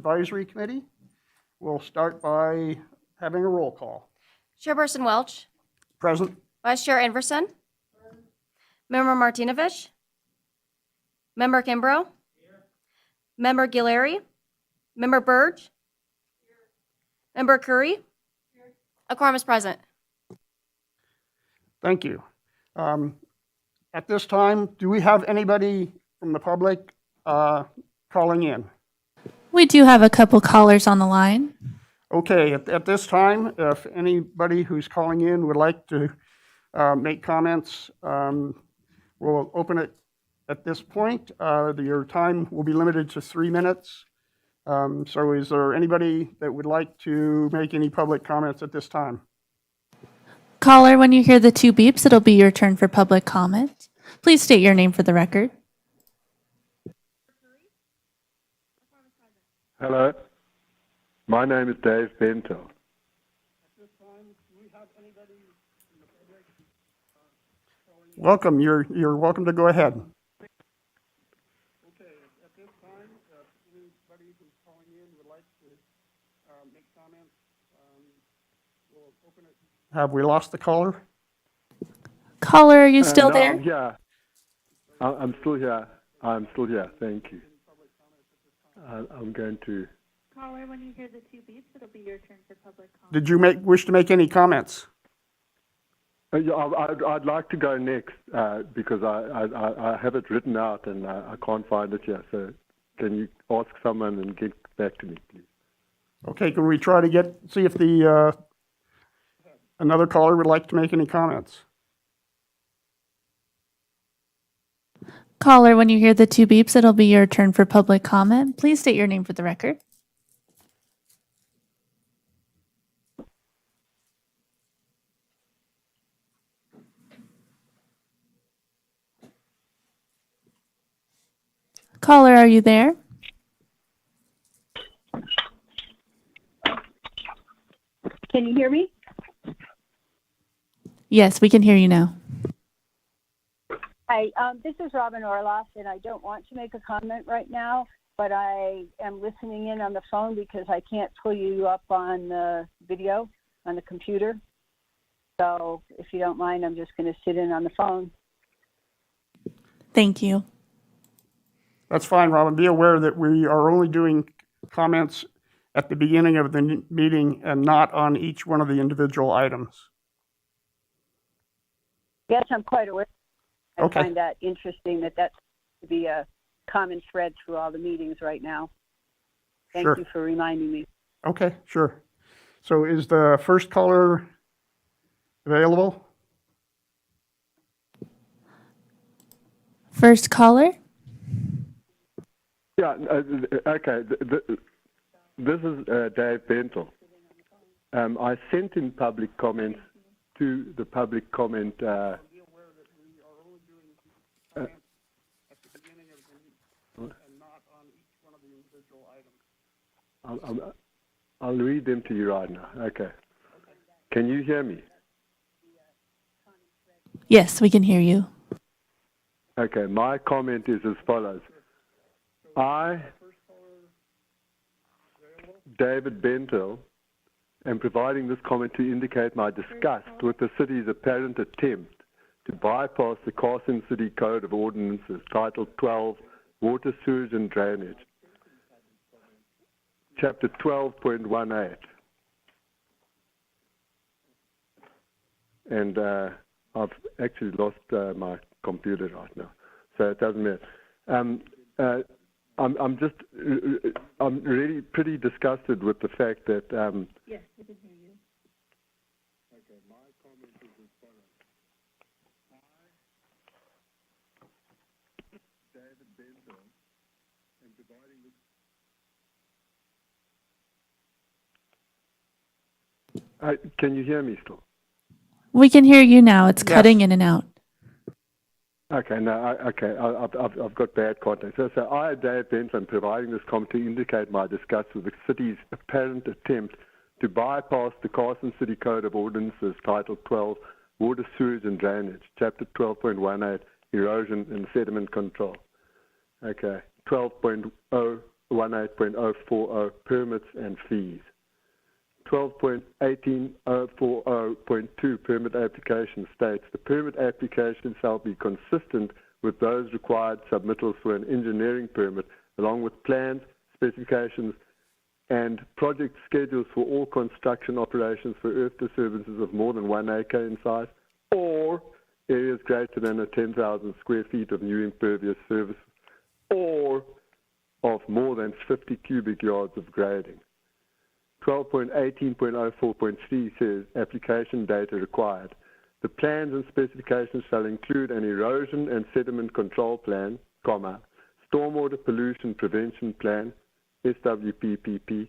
Advisory Committee. We'll start by having a roll call. Chairperson Welch, Present. Vice Chair Inverson, Member Martinovich, Member Kimbrough, Member Guillory, Member Burge, Member Curry. A quorum is present. Thank you. At this time, do we have anybody from the public calling in? We do have a couple callers on the line. Okay, at this time, if anybody who's calling in would like to make comments, we'll open it at this point. Your time will be limited to 3 minutes. So is there anybody that would like to make any public comments at this time? Caller, when you hear the 2 beeps, it'll be your turn for public comment. Please state your name for the record. Hello, my name is Dave Bento. At this time, do we have anybody in the public? Welcome. You're welcome to go ahead. Okay. At this time, if anybody who's calling in would like to make comments, we'll open it. Have we lost the caller? Caller, are you still there? Yeah, I'm still here. I'm still here. Thank you. I'm going to. Caller, when you hear the 2 beeps, it'll be your turn for public comment. Did you wish to make any comments? Yeah, I'd like to go next because I have it written out and I can't find it here. So can you ask someone and get back to me, please? Okay. Can we try to see if the another caller would like to make any comments? Caller, when you hear the 2 beeps, it'll be your turn for public comment. Please state your name for the record. Caller, are you there? Can you hear me? Yes, we can hear you now. Hi, this is Robin Orloff, and I don't want to make a comment right now, but I am listening in on the phone because I can't pull you up on the video on the computer. So if you don't mind, I'm just going to sit in on the phone. Thank you. That's fine, Robin. Be aware that we are only doing comments at the beginning of the meeting and not on each one of the individual items. Yes, I'm quite aware. I Okay. find that interesting that that's to be a common thread through all the meetings right now. Thank Sure. you for reminding me. Okay, sure. So is the first caller available? First caller? Yeah. Okay. This is Dave Bentel. I sent in public comments to the public comment. I'll read them to you right now. Okay. Can you hear me? Yes, we can hear you. Okay. My comment is as follows. I, David Bentel, am providing this comment to indicate my disgust with the city's apparent attempt to bypass the Carson City Code of Ordinances, Title 12, Water, Sewage and Drainage, Chapter 12.18. And I've actually lost my computer right now, so it doesn't matter. I'm really pretty disgusted with the fact that. Yes, we can hear you. Okay, my comment is as follows. I, David Benzel, am providing this. Can you hear me still? We can hear you now. It's Yes. cutting in and out. Okay, no, I've got bad contact. So I, Dave Benson, am providing this comment to indicate my disgust with the city's apparent attempt to bypass the Carson City Code of Ordinances, Title 12, Water, Sewage and Drainage, Chapter 12.18, Erosion and Sediment Control. Okay, 12.0 18.040 permits and fees. 12.18040.2 permit application states the permit application shall be consistent with those required submittals for an engineering permit, along with plans, specifications, and project schedules for all construction operations for earth disturbances of more than 1 acre in size, or areas greater than 10,000 square feet of new impervious surface, or of more than 50 cubic yards of grading. 12.18.04.3 says application data required. The plans and specifications shall include an erosion and sediment control plan, comma, stormwater pollution prevention plan, SWPPP,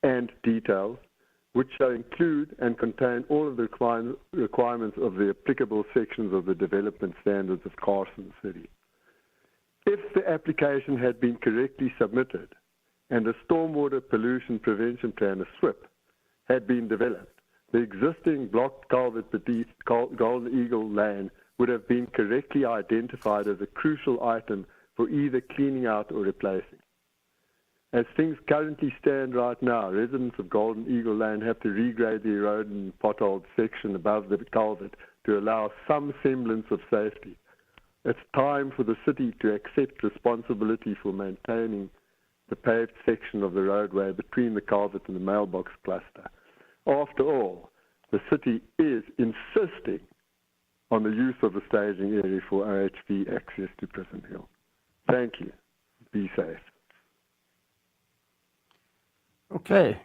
and details, which shall include and contain all of the requirements of the applicable sections of the development standards of Carson City. If the application had been correctly submitted and a stormwater pollution prevention plan, a SWIP, had been developed, the existing blocked culvert beneath Golden Eagle Lane would have been correctly identified as a crucial item for either cleaning out or replacing. As things currently stand right now, residents of Golden Eagle Lane have to regrade the eroded and potholed section above the culvert to allow some semblance of safety. It's time for the city to accept responsibility for maintaining the paved section of the roadway between the culvert and the mailbox cluster. After all, the city is insisting on the use of the staging area for OHV access to Prison Hill. Thank you. Be safe. Okay,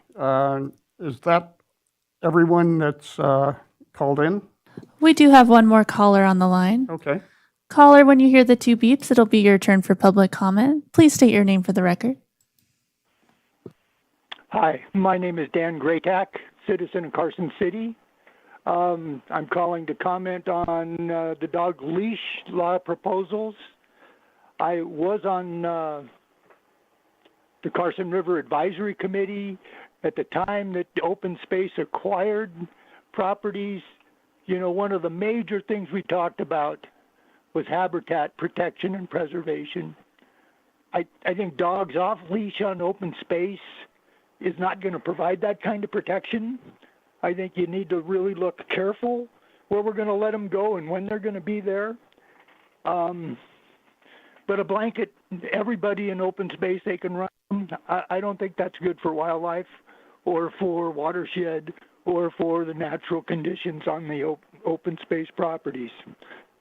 is that everyone that's called in? We do have one more caller on the line. Okay, Caller, when you hear the two beeps, it'll be your turn for public comment. Please state your name for the record. Hi, my name is Dan Graytack, citizen of Carson City. I'm calling to comment on the dog leash law proposals. I was on the Carson River Advisory Committee at the time that the Open Space acquired properties. You know, one of the major things we talked about was habitat protection and preservation. I think dogs off leash on open space is not going to provide that kind of protection. I think you need to really look careful where we're going to let them go and when they're going to be there. But a blanket, everybody in open space, they can run. I don't think that's good for wildlife or for watershed or for the natural conditions on the open space properties.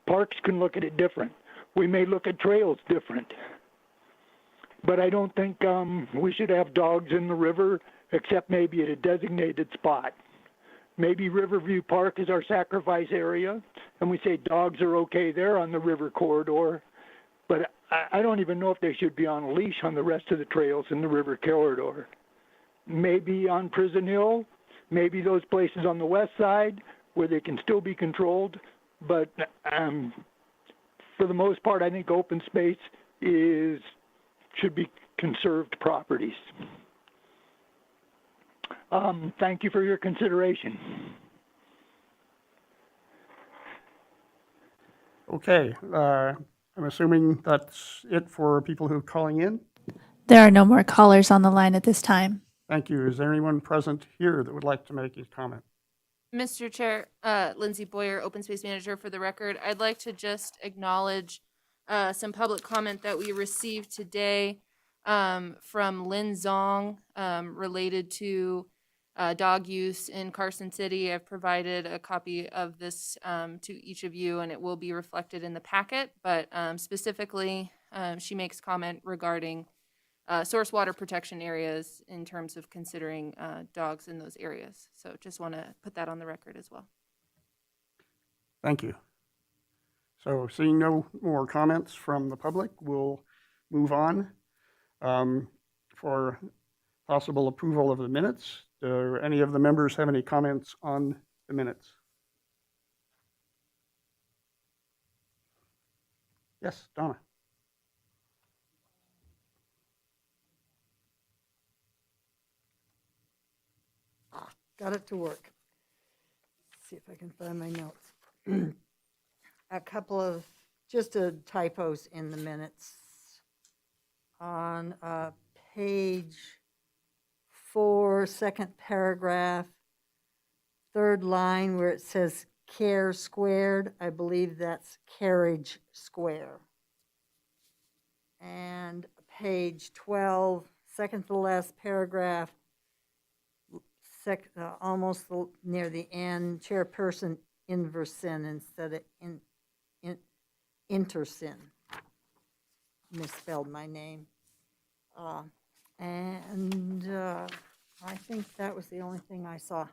Parks can look at it different. We may look at trails different. But I don't think we should have dogs in the river except maybe at a designated spot. Maybe Riverview Park is our sacrifice area, and we say dogs are okay there on the river corridor. But I don't even know if they should be on a leash on the rest of the trails in the river corridor. Maybe on Prison Hill, maybe those places on the west side where they can still be controlled. But for the most part, I think open space should be conserved properties. Thank you for your consideration. okay. I'm assuming that's it for people who are calling in. There are no more callers on the line at this time. Thank you. Is there anyone present here that would like to make a comment? Mr. Chair, Lindsay Boyer, Open Space Manager for the record. I'd like to just acknowledge some public comment that we received today from Lynn Zong related to dog use in Carson City. I've provided a copy of this to each of you, and it will be reflected in the packet. But specifically, she makes comment regarding source water protection areas in terms of considering dogs in those areas. So just want to put that on the record as well. Thank you. So seeing no more comments from the public, we'll move on for possible approval of the minutes. Do any of the members have any comments on the minutes? Yes, Donna. Got it to work. See if I can find my notes. A couple of just typos in the minutes. On page 4, second paragraph, third line where it says care squared, I believe that's carriage square. And page 12, second to last paragraph, almost near the end, chairperson Inverson instead of Interson. Misspelled my name. And I think that was the only thing I saw.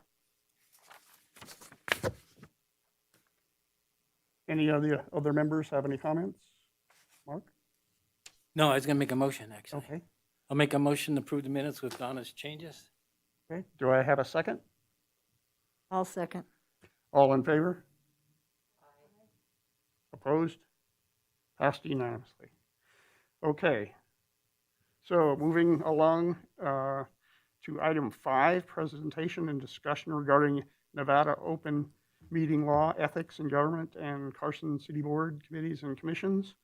Any of the other members have any comments? Mark? No, I was going to make a motion, actually. Okay. I'll make a motion to approve the minutes with Donna's changes. Okay. Do I have a second? I'll second. All in favor? Opposed? Passed unanimously. Okay. So moving along to item 5, presentation and discussion regarding Nevada open meeting law, ethics in government, and Carson City Board committees and commissions.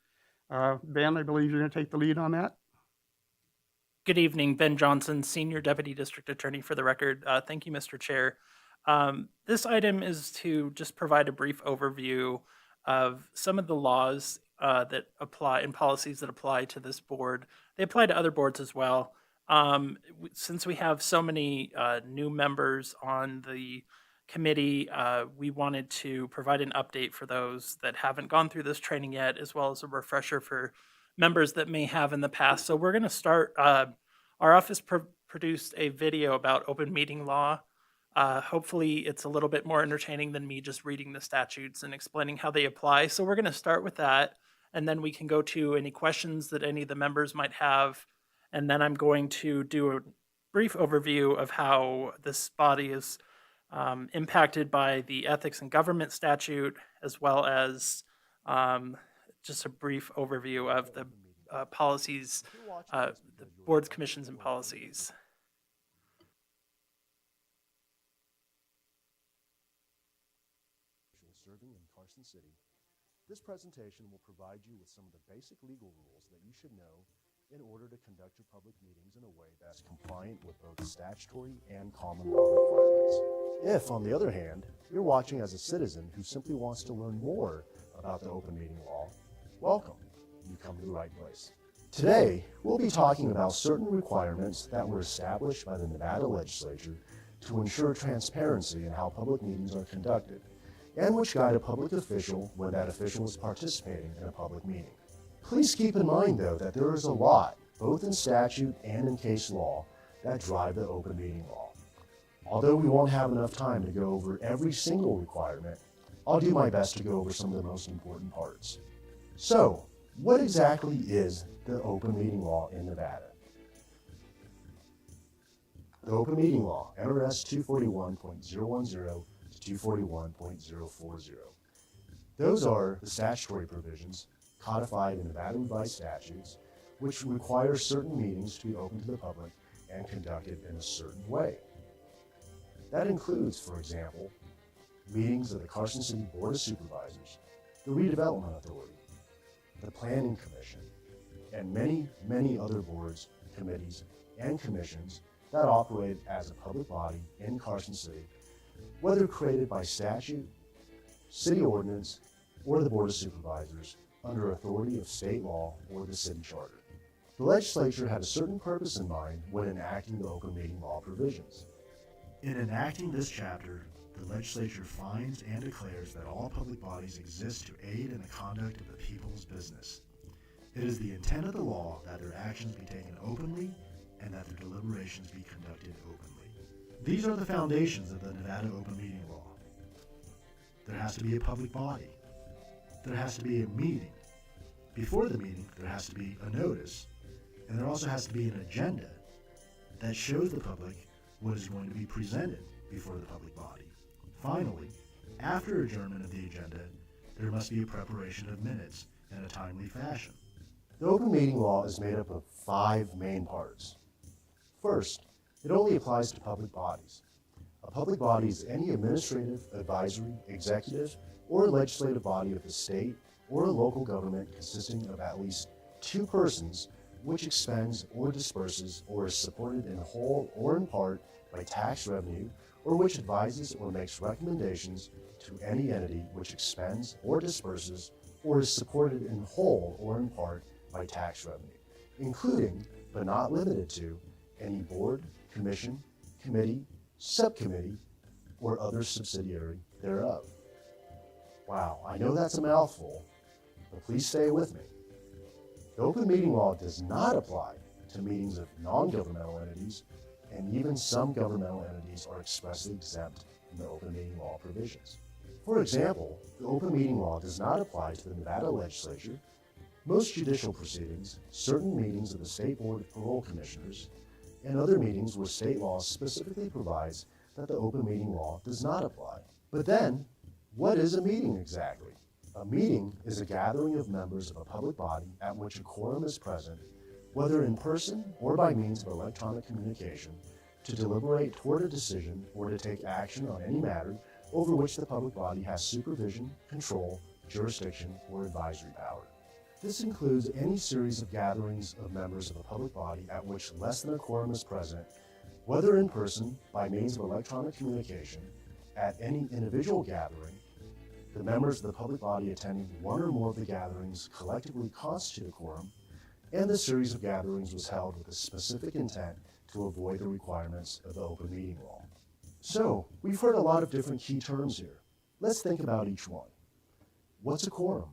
Ben, I believe you're going to take the lead on that. Good evening, Ben Johnson, Senior Deputy District Attorney for the record. Thank you, Mr. Chair. This item is to just provide a brief overview of some of the laws that apply and policies that apply to this board. They apply to other boards as well. Since we have so many new members on the committee, we wanted to provide an update for those that haven't gone through this training yet, as well as a refresher for members that may have in the past. So we're going to start. Our office produced a video about open meeting law. Hopefully it's a little bit more entertaining than me just reading the statutes and explaining how they apply. So we're going to start with that, and then we can go to any questions that any of the members might have. And then I'm going to do a brief overview of how this body is impacted by the ethics and government statute, as well as just a brief overview of the policies, the boards, commissions, and policies. Serving in Carson City, this presentation will provide you with some of the basic legal rules that you should know in order to conduct your public meetings in a way that's compliant with both statutory and common law requirements. If, on the other hand, you're watching as a citizen who simply wants to learn more about the open meeting law, welcome. You come to the right place. Today, we'll be talking about certain requirements that were established by the Nevada legislature to ensure transparency in how public meetings are conducted, and which guide a public official when that official is participating in a public meeting. Please keep in mind, though, that there is a lot, both in statute and in case law, that drive the open meeting law. Although we won't have enough time to go over every single requirement, I'll do my best to go over some of the most important parts. So, what exactly is the open meeting law in Nevada? The open meeting law, NRS 241.010 to 241.040. Those are the statutory provisions codified in Nevada revised statutes, which require certain meetings to be open to the public and conducted in a certain way. That includes, for example, meetings of the Carson City Board of Supervisors, the Redevelopment Authority, the Planning Commission, and many, many other boards, committees, and commissions that operate as a public body in Carson City, whether created by statute, city ordinance, or the Board of Supervisors under authority of state law or the city charter. The legislature had a certain purpose in mind when enacting the open meeting law provisions. In enacting this chapter, the legislature finds and declares that all public bodies exist to aid in the conduct of the people's business. It is the intent of the law that their actions be taken openly and that their deliberations be conducted openly. These are the foundations of the Nevada open meeting law. There has to be a public body. There has to be a meeting. Before the meeting, there has to be a notice. And there also has to be an agenda that shows the public what is going to be presented before the public body. Finally, after adjournment of the agenda, there must be a preparation of minutes in a timely fashion. The open meeting law is made up of 5 main parts. First, it only applies to public bodies. A public body is any administrative, advisory, executive, or legislative body of the state or a local government consisting of at least 2 persons which expends or disperses or is supported in whole or in part by tax revenue, or which advises or makes recommendations to any entity which expends or disperses or is supported in whole or in part by tax revenue, including, but not limited to, any board, commission, committee, subcommittee, or other subsidiary thereof. Wow, I know that's a mouthful, but please stay with me. The open meeting law does not apply to meetings of non-governmental entities, and even some governmental entities are expressly exempt from the open meeting law provisions. For example, the open meeting law does not apply to the Nevada legislature, most judicial proceedings, certain meetings of the State Board of Parole Commissioners, and other meetings where state law specifically provides that the open meeting law does not apply. But then, what is a meeting exactly? A meeting is a gathering of members of a public body at which a quorum is present, whether in person or by means of electronic communication, to deliberate toward a decision or to take action on any matter over which the public body has supervision, control, jurisdiction, or advisory power. This includes any series of gatherings of members of a public body at which less than a quorum is present, whether in person, by means of electronic communication, at any individual gathering. The members of the public body attending one or more of the gatherings collectively constitute a quorum, and the series of gatherings was held with a specific intent to avoid the requirements of the open meeting law. So, we've heard a lot of different key terms here. Let's think about each one. What's a quorum?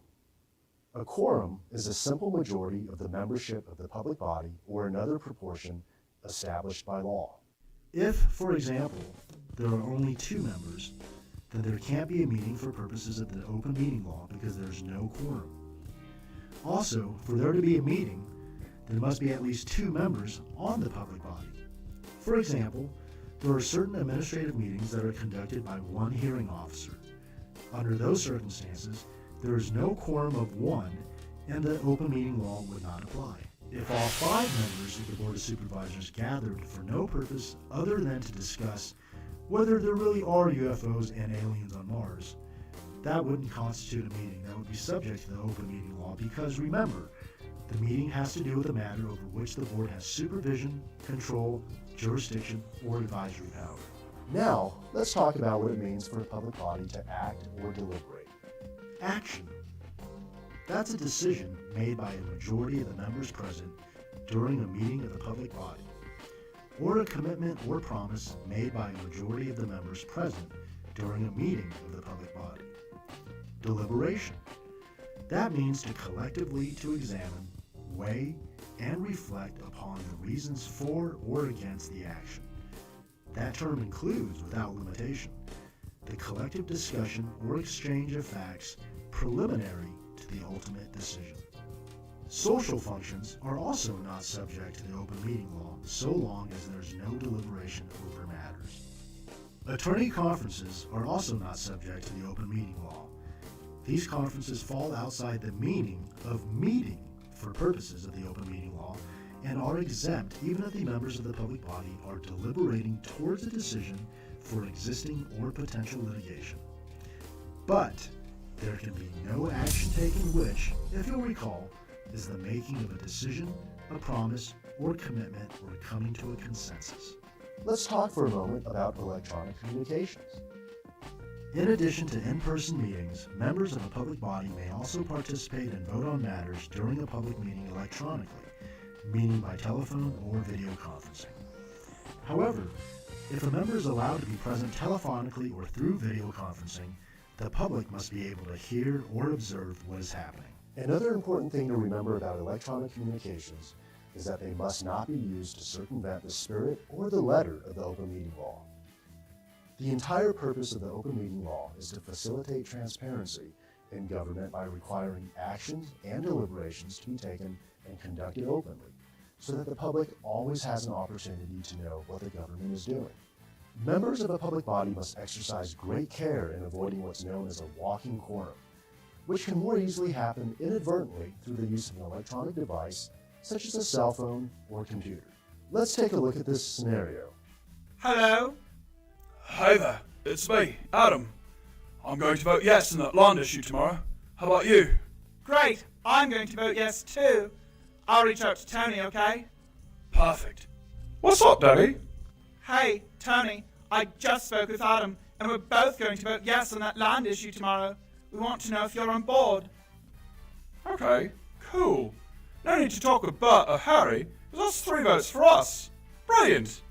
A quorum is a simple majority of the membership of the public body or another proportion established by law. If, for example, there are only 2 members, then there can't be a meeting for purposes of the open meeting law because there's no quorum. Also, for there to be a meeting, there must be at least 2 members on the public body. For example, there are certain administrative meetings that are conducted by one hearing officer. Under those circumstances, there is no quorum of 1, and the open meeting law would not apply. If all 5 members of the Board of Supervisors gathered for no purpose other than to discuss whether there really are UFOs and aliens on Mars, that wouldn't constitute a meeting. That would be subject to the open meeting law because, remember, the meeting has to do with a matter over which the board has supervision, control, jurisdiction, or advisory power. Now, let's talk about what it means for a public body to act or deliberate. Action. That's a decision made by a majority of the members present during a meeting of the public body, or a commitment or promise made by a majority of the members present during a meeting of the public body. Deliberation. That means to collectively to examine, weigh, and reflect upon the reasons for or against the action. That term includes, without limitation, the collective discussion or exchange of facts preliminary to the ultimate decision. Social functions are also not subject to the open meeting law so long as there's no deliberation over matters. Attorney conferences are also not subject to the open meeting law. These conferences fall outside the meaning of meeting for purposes of the open meeting law and are exempt even if the members of the public body are deliberating towards a decision for existing or potential litigation. But there can be no action taken which, if you'll recall, is the making of a decision, a promise, or commitment, or coming to a consensus. Let's talk for a moment about electronic communications. In addition to in-person meetings, members of a public body may also participate and vote on matters during a public meeting electronically, meaning by telephone or video conferencing. However, if a member is allowed to be present telephonically or through video conferencing, the public must be able to hear or observe what is happening. Another important thing to remember about electronic communications is that they must not be used to circumvent the spirit or the letter of the open meeting law. The entire purpose of the open meeting law is to facilitate transparency in government by requiring actions and deliberations to be taken and conducted openly, so that the public always has an opportunity to know what the government is doing. Members of a public body must exercise great care in avoiding what's known as a walking quorum, which can more easily happen inadvertently through the use of an electronic device, such as a cell phone or computer. Let's take a look at this scenario. Hello? Hi there, it's me, Adam. I'm going to vote yes in that land issue tomorrow. How about you? Great, I'm going to vote yes too. I'll reach out to Tony, okay? Perfect. What's up, Daddy? Hey, Tony, I just spoke with Adam, and we're both going to vote yes on that land issue tomorrow. We want to know if you're on board. Okay, cool. No need to talk with Bert or Harry, because that's 3 votes for us. Brilliant.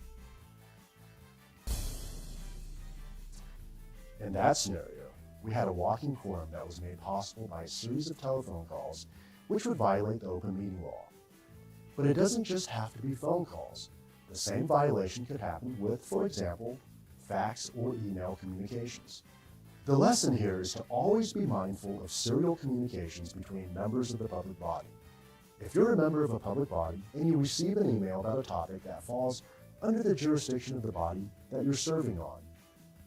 In that scenario, we had a walking quorum that was made possible by a series of telephone calls, which would violate the open meeting law. But it doesn't just have to be phone calls. The same violation could happen with, for example, fax or email communications. The lesson here is to always be mindful of serial communications between members of the public body. If you're a member of a public body and you receive an email about a topic that falls under the jurisdiction of the body that you're serving on,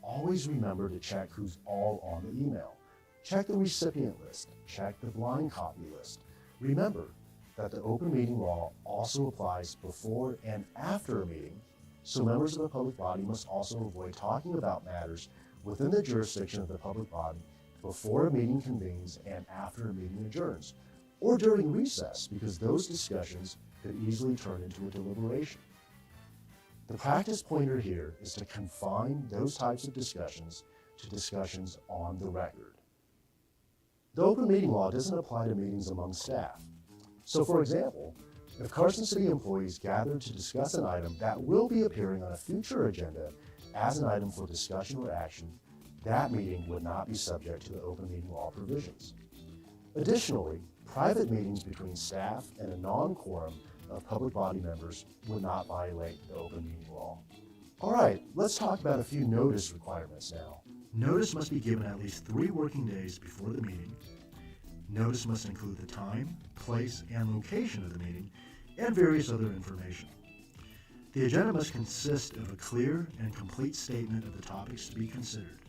always remember to check who's all on the email. Check the recipient list. Check the blind copy list. Remember that the open meeting law also applies before and after a meeting, so members of the public body must also avoid talking about matters within the jurisdiction of the public body before a meeting convenes and after a meeting adjourns, or during recess, because those discussions could easily turn into a deliberation. The practice pointer here is to confine those types of discussions to discussions on the record. The open meeting law doesn't apply to meetings among staff. So for example, if Carson City employees gather to discuss an item that will be appearing on a future agenda as an item for discussion or action, that meeting would not be subject to the open meeting law provisions. Additionally, private meetings between staff and a non-quorum of public body members would not violate the open meeting law. All right, let's talk about a few notice requirements now. Notice must be given at least 3 working days before the meeting. Notice must include the time, place, and location of the meeting, and various other information. The agenda must consist of a clear and complete statement of the topics to be considered.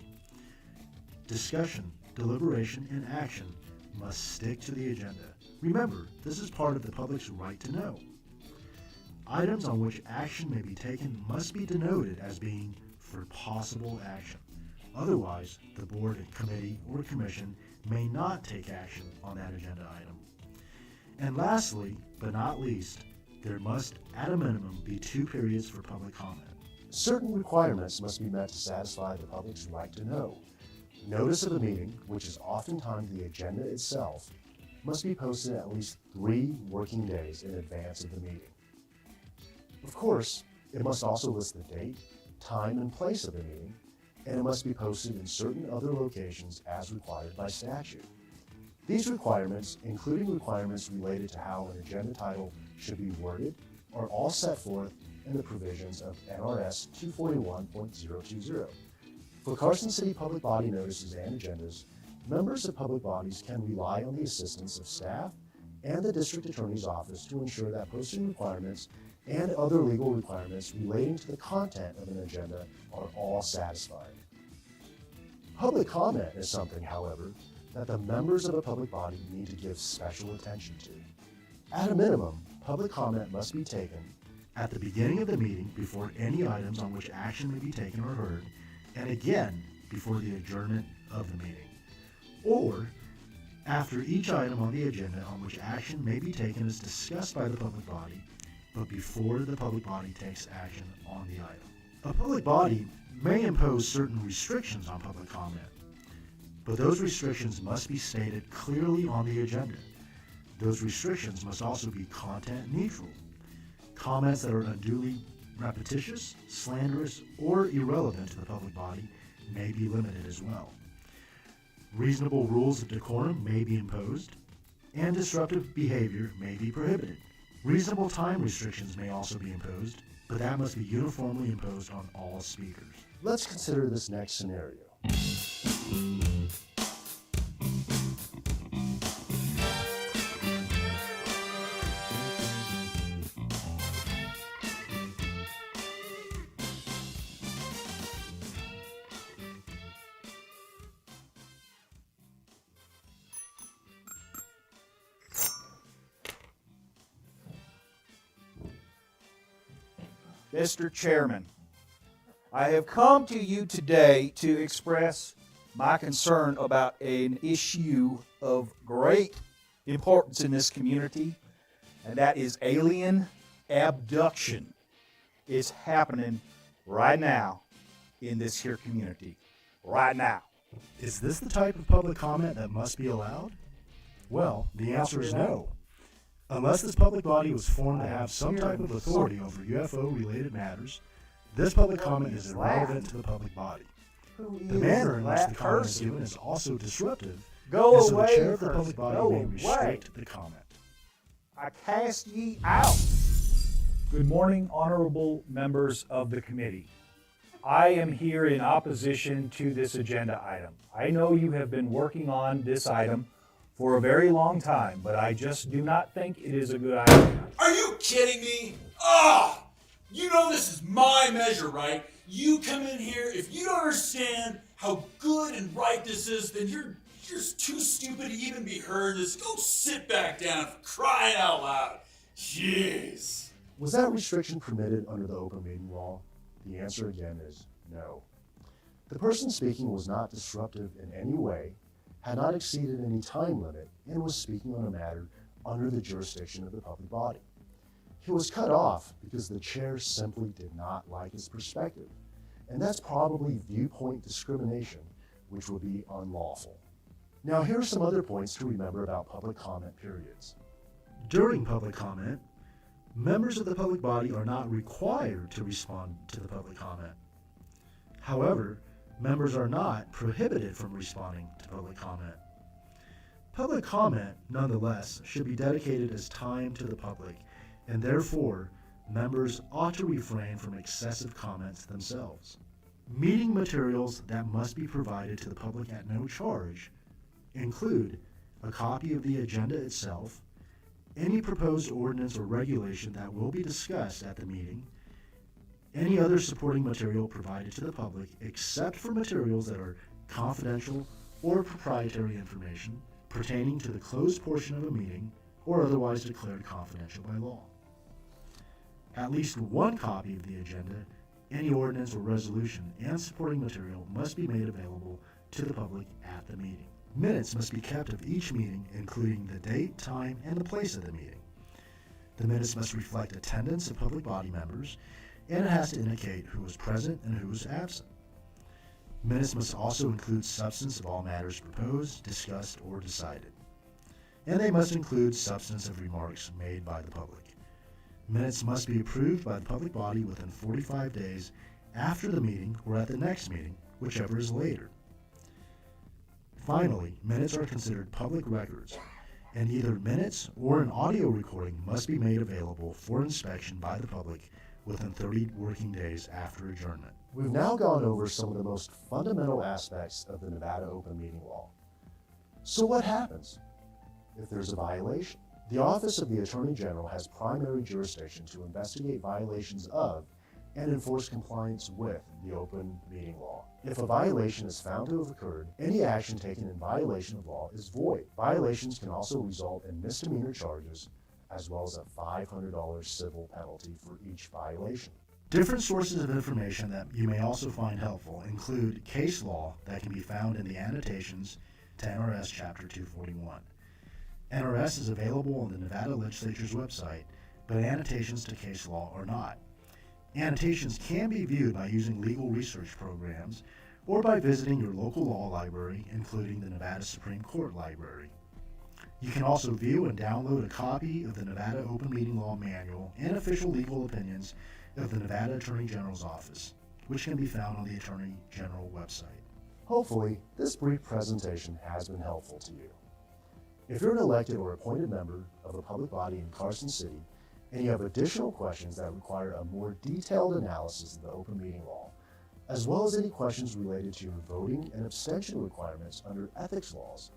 Discussion, deliberation, and action must stick to the agenda. Remember, this is part of the public's right to know. Items on which action may be taken must be denoted as being for possible action. Otherwise, the board, committee, or commission may not take action on that agenda item. And lastly, but not least, there must, at a minimum, be 2 periods for public comment. Certain requirements must be met to satisfy the public's right to know. Notice of a meeting, which is oftentimes the agenda itself, must be posted at least 3 working days in advance of the meeting. Of course, it must also list the date, time, and place of the meeting, and it must be posted in certain other locations as required by statute. These requirements, including requirements related to how an agenda title should be worded, are all set forth in the provisions of NRS 241.020. For Carson City public body notices and agendas, members of public bodies can rely on the assistance of staff and the district attorney's office to ensure that posting requirements and other legal requirements relating to the content of an agenda are all satisfied. Public comment is something, however, that the members of a public body need to give special attention to. At a minimum, public comment must be taken at the beginning of the meeting before any items on which action may be taken or heard, and again before the adjournment of the meeting, or after each item on the agenda on which action may be taken is discussed by the public body, but before the public body takes action on the item. A public body may impose certain restrictions on public comment, but those restrictions must be stated clearly on the agenda. Those restrictions must also be content neutral. Comments that are unduly repetitious, slanderous, or irrelevant to the public body may be limited as well. Reasonable rules of decorum may be imposed, and disruptive behavior may be prohibited. Reasonable time restrictions may also be imposed, but that must be uniformly imposed on all speakers. Let's consider this next scenario. Mr. Chairman, I have come to you today to express my concern about an issue of great importance in this community and that is alien abduction. It's happening right now in this here community. Right now. Is this the type of public comment that must be allowed? Well, the answer is no. Unless this public body was formed to have some type of authority over UFO-related matters, this public comment is irrelevant to the public body. The manner in which the comment is given is also disruptive, Go and so the away, chair of the person. public body Go may away. restrict the comment. I cast ye out. Good morning, honorable members of the committee. I am here in opposition to this agenda item. I know you have been working on this item for a very long time, but I just do not think it is a good idea. Are you kidding me? Ah! You know this is my measure, right? You come in here, if you don't understand how good and right this is, then you're just too stupid to even be heard. Just go sit back down for crying out loud. Jeez. Was that restriction permitted under the open meeting law? The answer again is no. The person speaking was not disruptive in any way, had not exceeded any time limit, and was speaking on a matter under the jurisdiction of the public body. He was cut off because the chair simply did not like his perspective, and that's probably viewpoint discrimination, which would be unlawful. Now, here are some other points to remember about public comment periods. During public comment, members of the public body are not required to respond to the public comment. However, members are not prohibited from responding to public comment. Public comment, nonetheless, should be dedicated as time to the public, and therefore, members ought to refrain from excessive comments themselves. Meeting materials that must be provided to the public at no charge include a copy of the agenda itself, any proposed ordinance or regulation that will be discussed at the meeting, any other supporting material provided to the public except for materials that are confidential or proprietary information pertaining to the closed portion of a meeting or otherwise declared confidential by law. At least one copy of the agenda, any ordinance or resolution, and supporting material must be made available to the public at the meeting. Minutes must be kept of each meeting, including the date, time, and the place of the meeting. The minutes must reflect attendance of public body members, and it has to indicate who was present and who was absent. Minutes must also include substance of all matters proposed, discussed, or decided. And they must include substance of remarks made by the public. Minutes must be approved by the public body within 45 days after the meeting or at the next meeting, whichever is later. Finally, minutes are considered public records, and either minutes or an audio recording must be made available for inspection by the public within 30 working days after adjournment. We've now gone over some of the most fundamental aspects of the Nevada open meeting law. So what happens if there's a violation? The Office of the Attorney General has primary jurisdiction to investigate violations of and enforce compliance with the open meeting law. If a violation is found to have occurred, any action taken in violation of law is void. Violations can also result in misdemeanor charges, as well as a $500 civil penalty for each violation. Different sources of information that you may also find helpful include case law that can be found in the annotations to NRS Chapter 241. NRS is available on the Nevada Legislature's website, but annotations to case law are not. Annotations can be viewed by using legal research programs or by visiting your local law library, including the Nevada Supreme Court Library. You can also view and download a copy of the Nevada Open Meeting Law Manual and official legal opinions of the Nevada Attorney General's Office, which can be found on the Attorney General website. Hopefully, this brief presentation has been helpful to you. If you're an elected or appointed member of a public body in Carson City, and you have additional questions that require a more detailed analysis of the open meeting law, as well as any questions related to your voting and abstention requirements under ethics laws,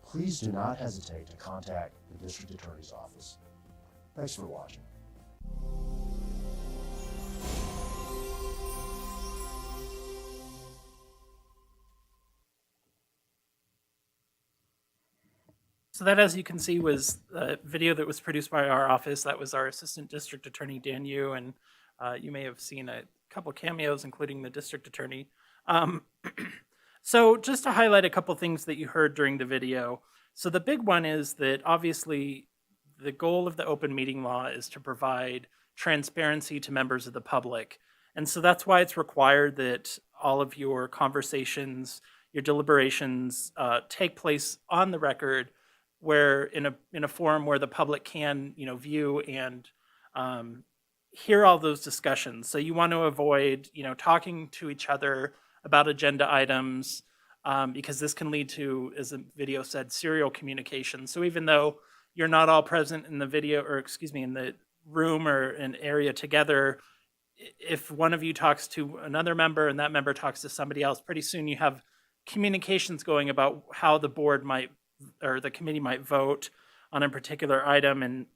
please do not hesitate to contact the District Attorney's Office. Thanks for watching. So that, as you can see, was a video that was produced by our office. That was our Assistant District Attorney, Dan Yu, and you may have seen a couple cameos, including the District Attorney. So just to highlight a couple things that you heard during the video. So the big one is that obviously the goal of the open meeting law is to provide transparency to members of the public. And so that's why it's required that all of your conversations, your deliberations take place on the record, where in a forum where the public can, view and hear all those discussions. So you want to avoid, talking to each other about agenda items, because this can lead to, as the video said, serial communication. So even though you're not all present in the video, or excuse me, in the room or an area together, if one of you talks to another member and that member talks to somebody else, pretty soon you have communications going about how the board might, or the committee might vote on a particular item, and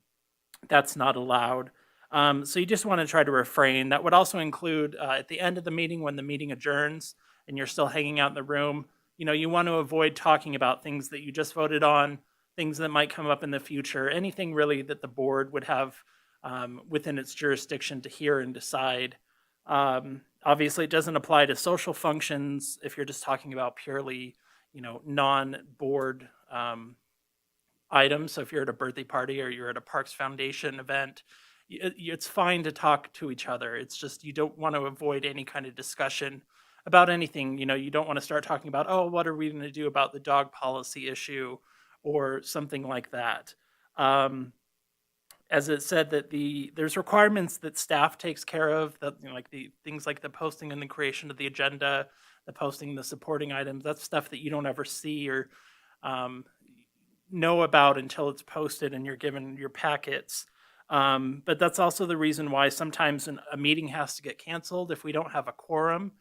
that's not allowed. So you just want to try to refrain. That would also include at the end of the meeting, when the meeting adjourns and you're still hanging out in the room, you want to avoid talking about things that you just voted on, things that might come up in the future, anything really that the board would have within its jurisdiction to hear and decide. Obviously, it doesn't apply to social functions if you're just talking about purely, non-board items. So if you're at a birthday party or you're at a Parks Foundation event, it's fine to talk to each other. It's just you don't want to avoid any kind of discussion about anything. You don't want to start talking about, oh, what are we going to do about the dog policy issue or something like that. As it said, that there's requirements that staff takes care of, that like the things like the posting and the creation of the agenda, the posting, the supporting items. That's stuff that you don't ever see or know about until it's posted and you're given your packets. But that's also the reason why sometimes a meeting has to get canceled if we don't have a quorum,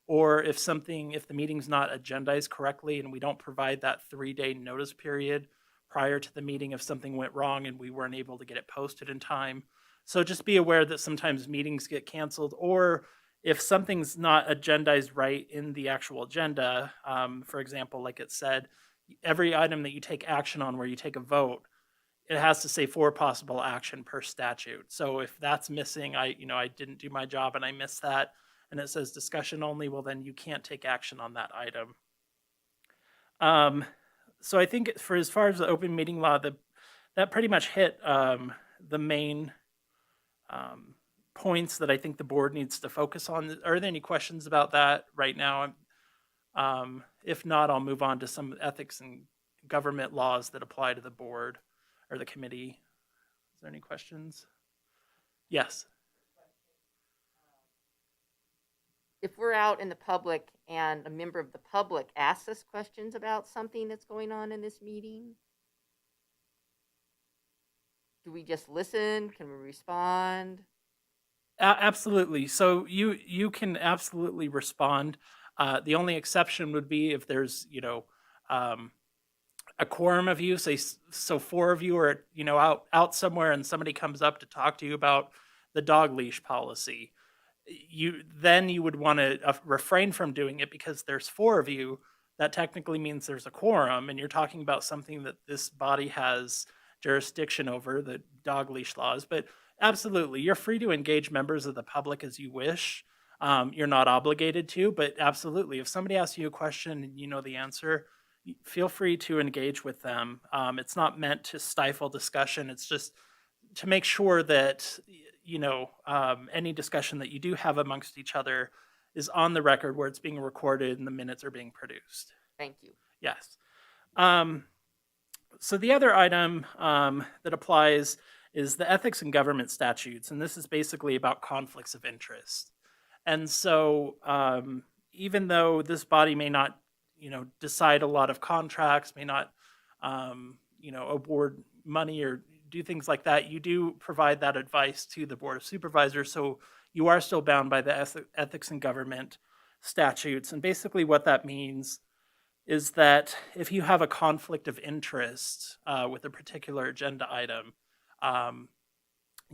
or if the meeting's not agendized correctly and we don't provide that 3-day notice period prior to the meeting if something went wrong and we weren't able to get it posted in time. So just be aware that sometimes meetings get canceled, or if something's not agendized right in the actual agenda, for example, like it said, every item that you take action on where you take a vote, it has to say for possible action per statute. So if that's missing, I didn't do my job and I missed that, and it says discussion only, well, then you can't take action on that item. So I think for as far as the open meeting law, that pretty much hit the main points that I think the board needs to focus on. Are there any questions about that right now? If not, I'll move on to some ethics and government laws that apply to the board or the committee. Is there any questions? Yes. If we're out in the public and a member of the public asks us questions about something that's going on in this meeting, do we just listen? Can we respond? Absolutely. So you can absolutely respond. The only exception would be if there's, a quorum of you, say, so 4 of you are, out somewhere and somebody comes up to talk to you about the dog leash policy. You would want to refrain from doing it because there's 4 of you. That technically means there's a quorum, and you're talking about something that this body has jurisdiction over, the dog leash laws. But absolutely, you're free to engage members of the public as you wish. You're not obligated to, but absolutely, if somebody asks you a question and you know the answer, feel free to engage with them. It's not meant to stifle discussion. It's just to make sure that any discussion that you do have amongst each other is on the record where it's being recorded and the minutes are being produced. Thank you. Yes. So the other item that applies is the ethics and government statutes, and this is basically about conflicts of interest. And so even though this body may not, decide a lot of contracts, may not, award money or do things like that, you do provide that advice to the Board of Supervisors. So you are still bound by the ethics and government statutes. And basically what that means is that if you have a conflict of interest with a particular agenda item,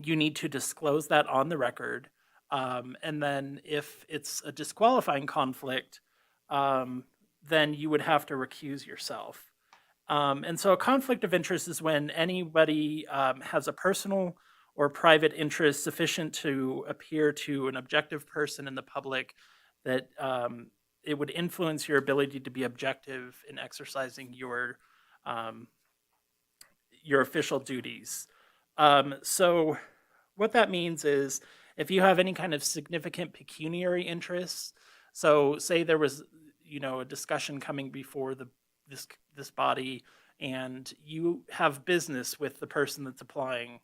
you need to disclose that on the record. And then if it's a disqualifying conflict, then you would have to recuse yourself. And so a conflict of interest is when anybody has a personal or private interest sufficient to appear to an objective person in the public that it would influence your ability to be objective in exercising your official duties. So what that means is if you have any kind of significant pecuniary interests, so say there was, a discussion coming before this body, and you have business with the person that's applying,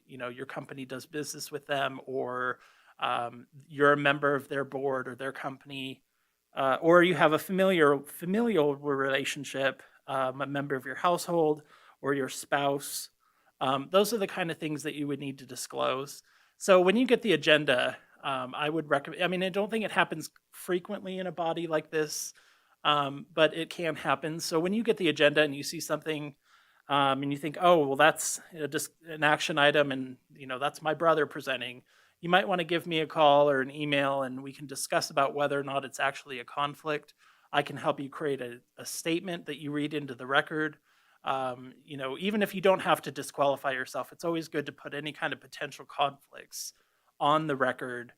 your company does business with them, or you're a member of their board or their company, or you have a familial relationship, a member of your household or your spouse. Those are the kind of things that you would need to disclose. So when you get the agenda, I would recommend. I mean, I don't think it happens frequently in a body like this, but it can happen. So when you get the agenda and you see something, and you think, oh, well, that's just an action item, and that's my brother presenting, you might want to give me a call or an email, and we can discuss about whether or not it's actually a conflict. I can help you create a statement that you read into the record. Even if you don't have to disqualify yourself, it's always good to put any kind of potential conflicts on the record,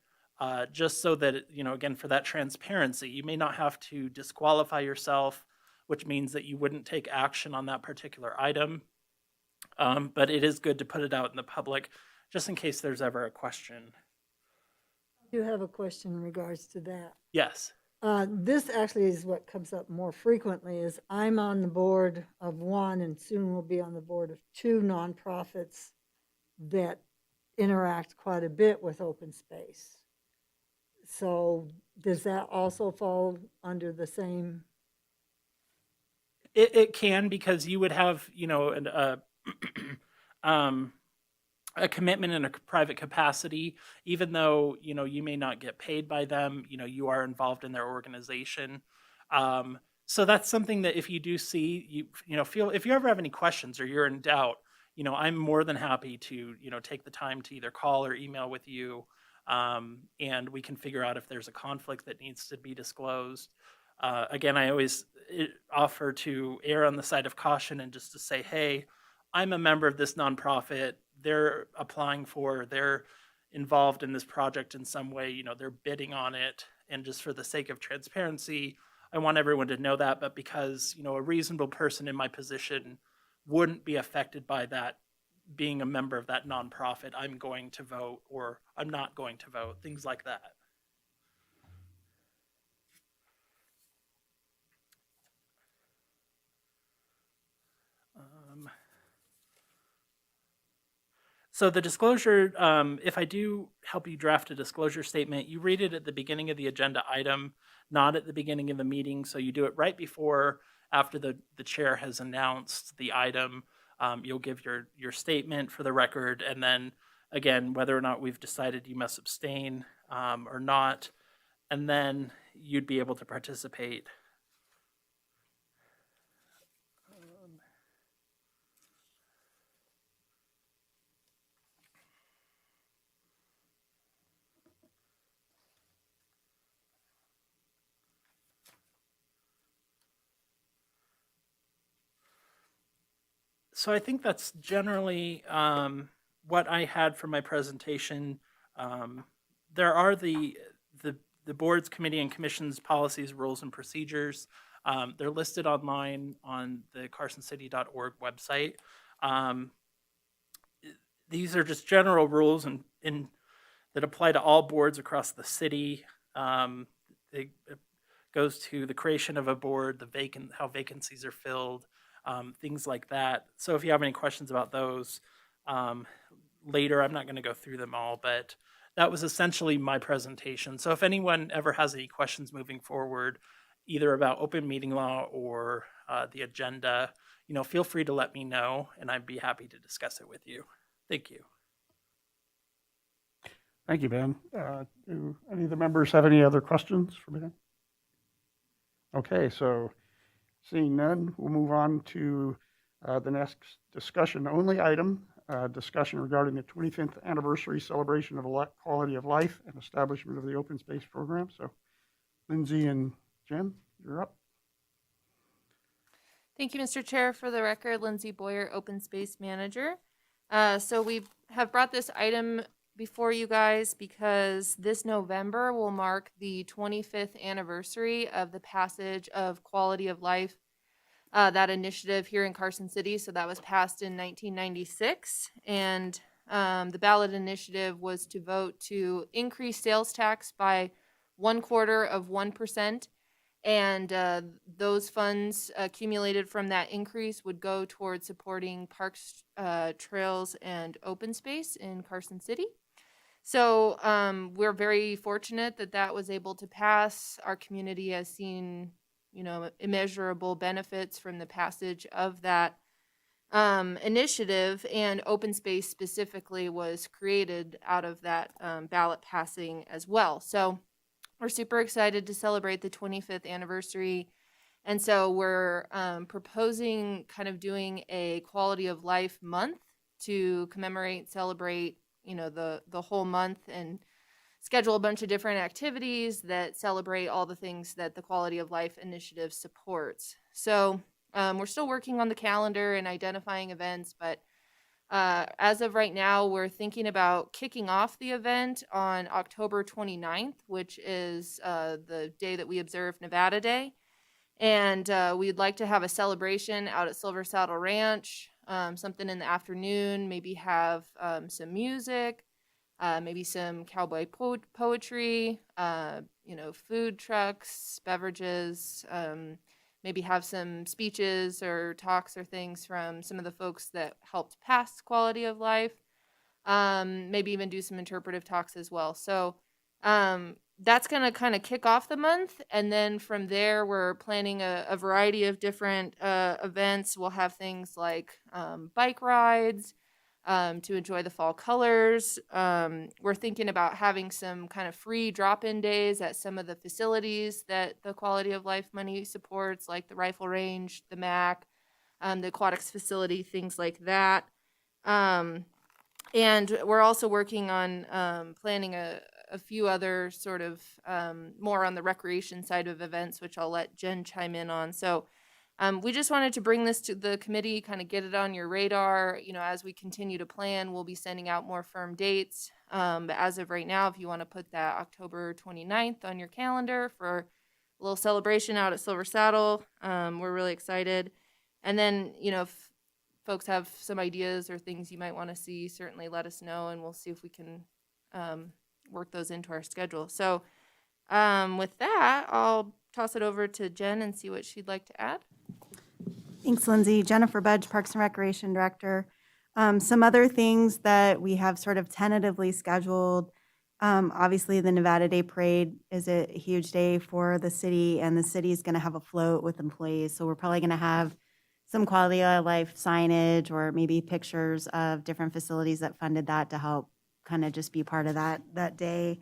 just so that, again, for that transparency, you may not have to disqualify yourself, which means that you wouldn't take action on that particular item. But it is good to put it out in the public, just in case there's ever a question. I do have a question in regards to that. Yes. This actually is what comes up more frequently is I'm on the board of one and soon will be on the board of two nonprofits that interact quite a bit with open space. So does that also fall under the same? It can, because you would have, a commitment in a private capacity, even though, you may not get paid by them, you are involved in their organization. So that's something that if you do see, feel, if you ever have any questions or you're in doubt, I'm more than happy to, take the time to either call or email with you. And we can figure out if there's a conflict that needs to be disclosed. Again, I always offer to err on the side of caution and just to say, hey, I'm a member of this nonprofit. They're they're involved in this project in some way, they're bidding on it. And just for the sake of transparency, I want everyone to know that. But because, a reasonable person in my position wouldn't be affected by that, being a member of that nonprofit, I'm going to vote or I'm not going to vote, things like that. So the disclosure, if I do help you draft a disclosure statement, you read it at the beginning of the agenda item, not at the beginning of the meeting. So you do it right before, after the chair has announced the item. You'll give your statement for the record, and then again, whether or not we've decided you must abstain or not, and then you'd be able to participate. So I think that's generally what I had for my presentation. There are the board's, committee, and commission's policies, rules, and procedures. They're listed online on the carsoncity.org website. These are just general rules that apply to all boards across the city. It goes to the creation of a board, how vacancies are filled, things like that. So if you have any questions about those later, I'm not going to go through them all, but that was essentially my presentation. So if anyone ever has any questions moving forward, either about open meeting law or the agenda, feel free to let me know, and I'd be happy to discuss it with you. Thank you. Thank you, Ben. Do any of the members have any other questions for Ben? Okay, so seeing none, we'll move on to the next discussion-only item, discussion regarding the 25th anniversary celebration of quality of life and establishment of the open space program. So Lindsay and Jen, you're up. Thank you, Mr. Chair. For the record, Lindsay Boyer, Open Space Manager. So we have brought this item before you guys because this November will mark the 25th anniversary of the passage of quality of life that initiative here in Carson City. So that was passed in 1996. And the ballot initiative was to vote to increase sales tax by 1/4%. And those funds accumulated from that increase would go towards supporting parks, trails, and open space in Carson City. So we're very fortunate that that was able to pass. Our community has seen, immeasurable benefits from the passage of that initiative, and open space specifically was created out of that ballot passing as well. So we're super excited to celebrate the 25th anniversary. And so we're proposing kind of doing a quality of life month to commemorate, celebrate, the whole month, and schedule a bunch of different activities that celebrate all the things that the Quality of Life Initiative supports. So we're still working on the calendar and identifying events, but as of right now, we're thinking about kicking off the event on October 29th, which is the day that we observe Nevada Day. And we'd like to have a celebration out at Silver Saddle Ranch, something in the afternoon, maybe have some music, maybe some cowboy poetry, food trucks, beverages, maybe have some speeches or talks or things from some of the folks that helped pass quality of life. Maybe even do some interpretive talks as well. So that's going to kind of kick off the month. And then from there, we're planning a variety of different events. We'll have things like bike rides to enjoy the fall colors. We're thinking about having some kind of free drop-in days at some of the facilities that the Quality of Life money supports, like the rifle range, the MAC, the aquatics facility, things like that. And we're also working on planning a few other sort of more on the recreation side of events, which I'll let Jen chime in on. So we just wanted to bring this to the committee, kind of get it on your radar. As we continue to plan, we'll be sending out more firm dates. But as of right now, if you want to put that October 29th on your calendar for a little celebration out at Silver Saddle, we're really excited. And then, if folks have some ideas or things you might want to see, certainly let us know, and we'll see if we can work those into our schedule. So with that, I'll toss it over to Jen and see what she'd like to add. Thanks, Lindsay. Jennifer Budge, Parks and Recreation Director. Some other things that we have sort of tentatively scheduled. Obviously, the Nevada Day Parade is a huge day for the city, and the city is going to have a float with employees. So we're probably going to have some quality of life signage or maybe pictures of different facilities that funded that to help kind of just be part of that day.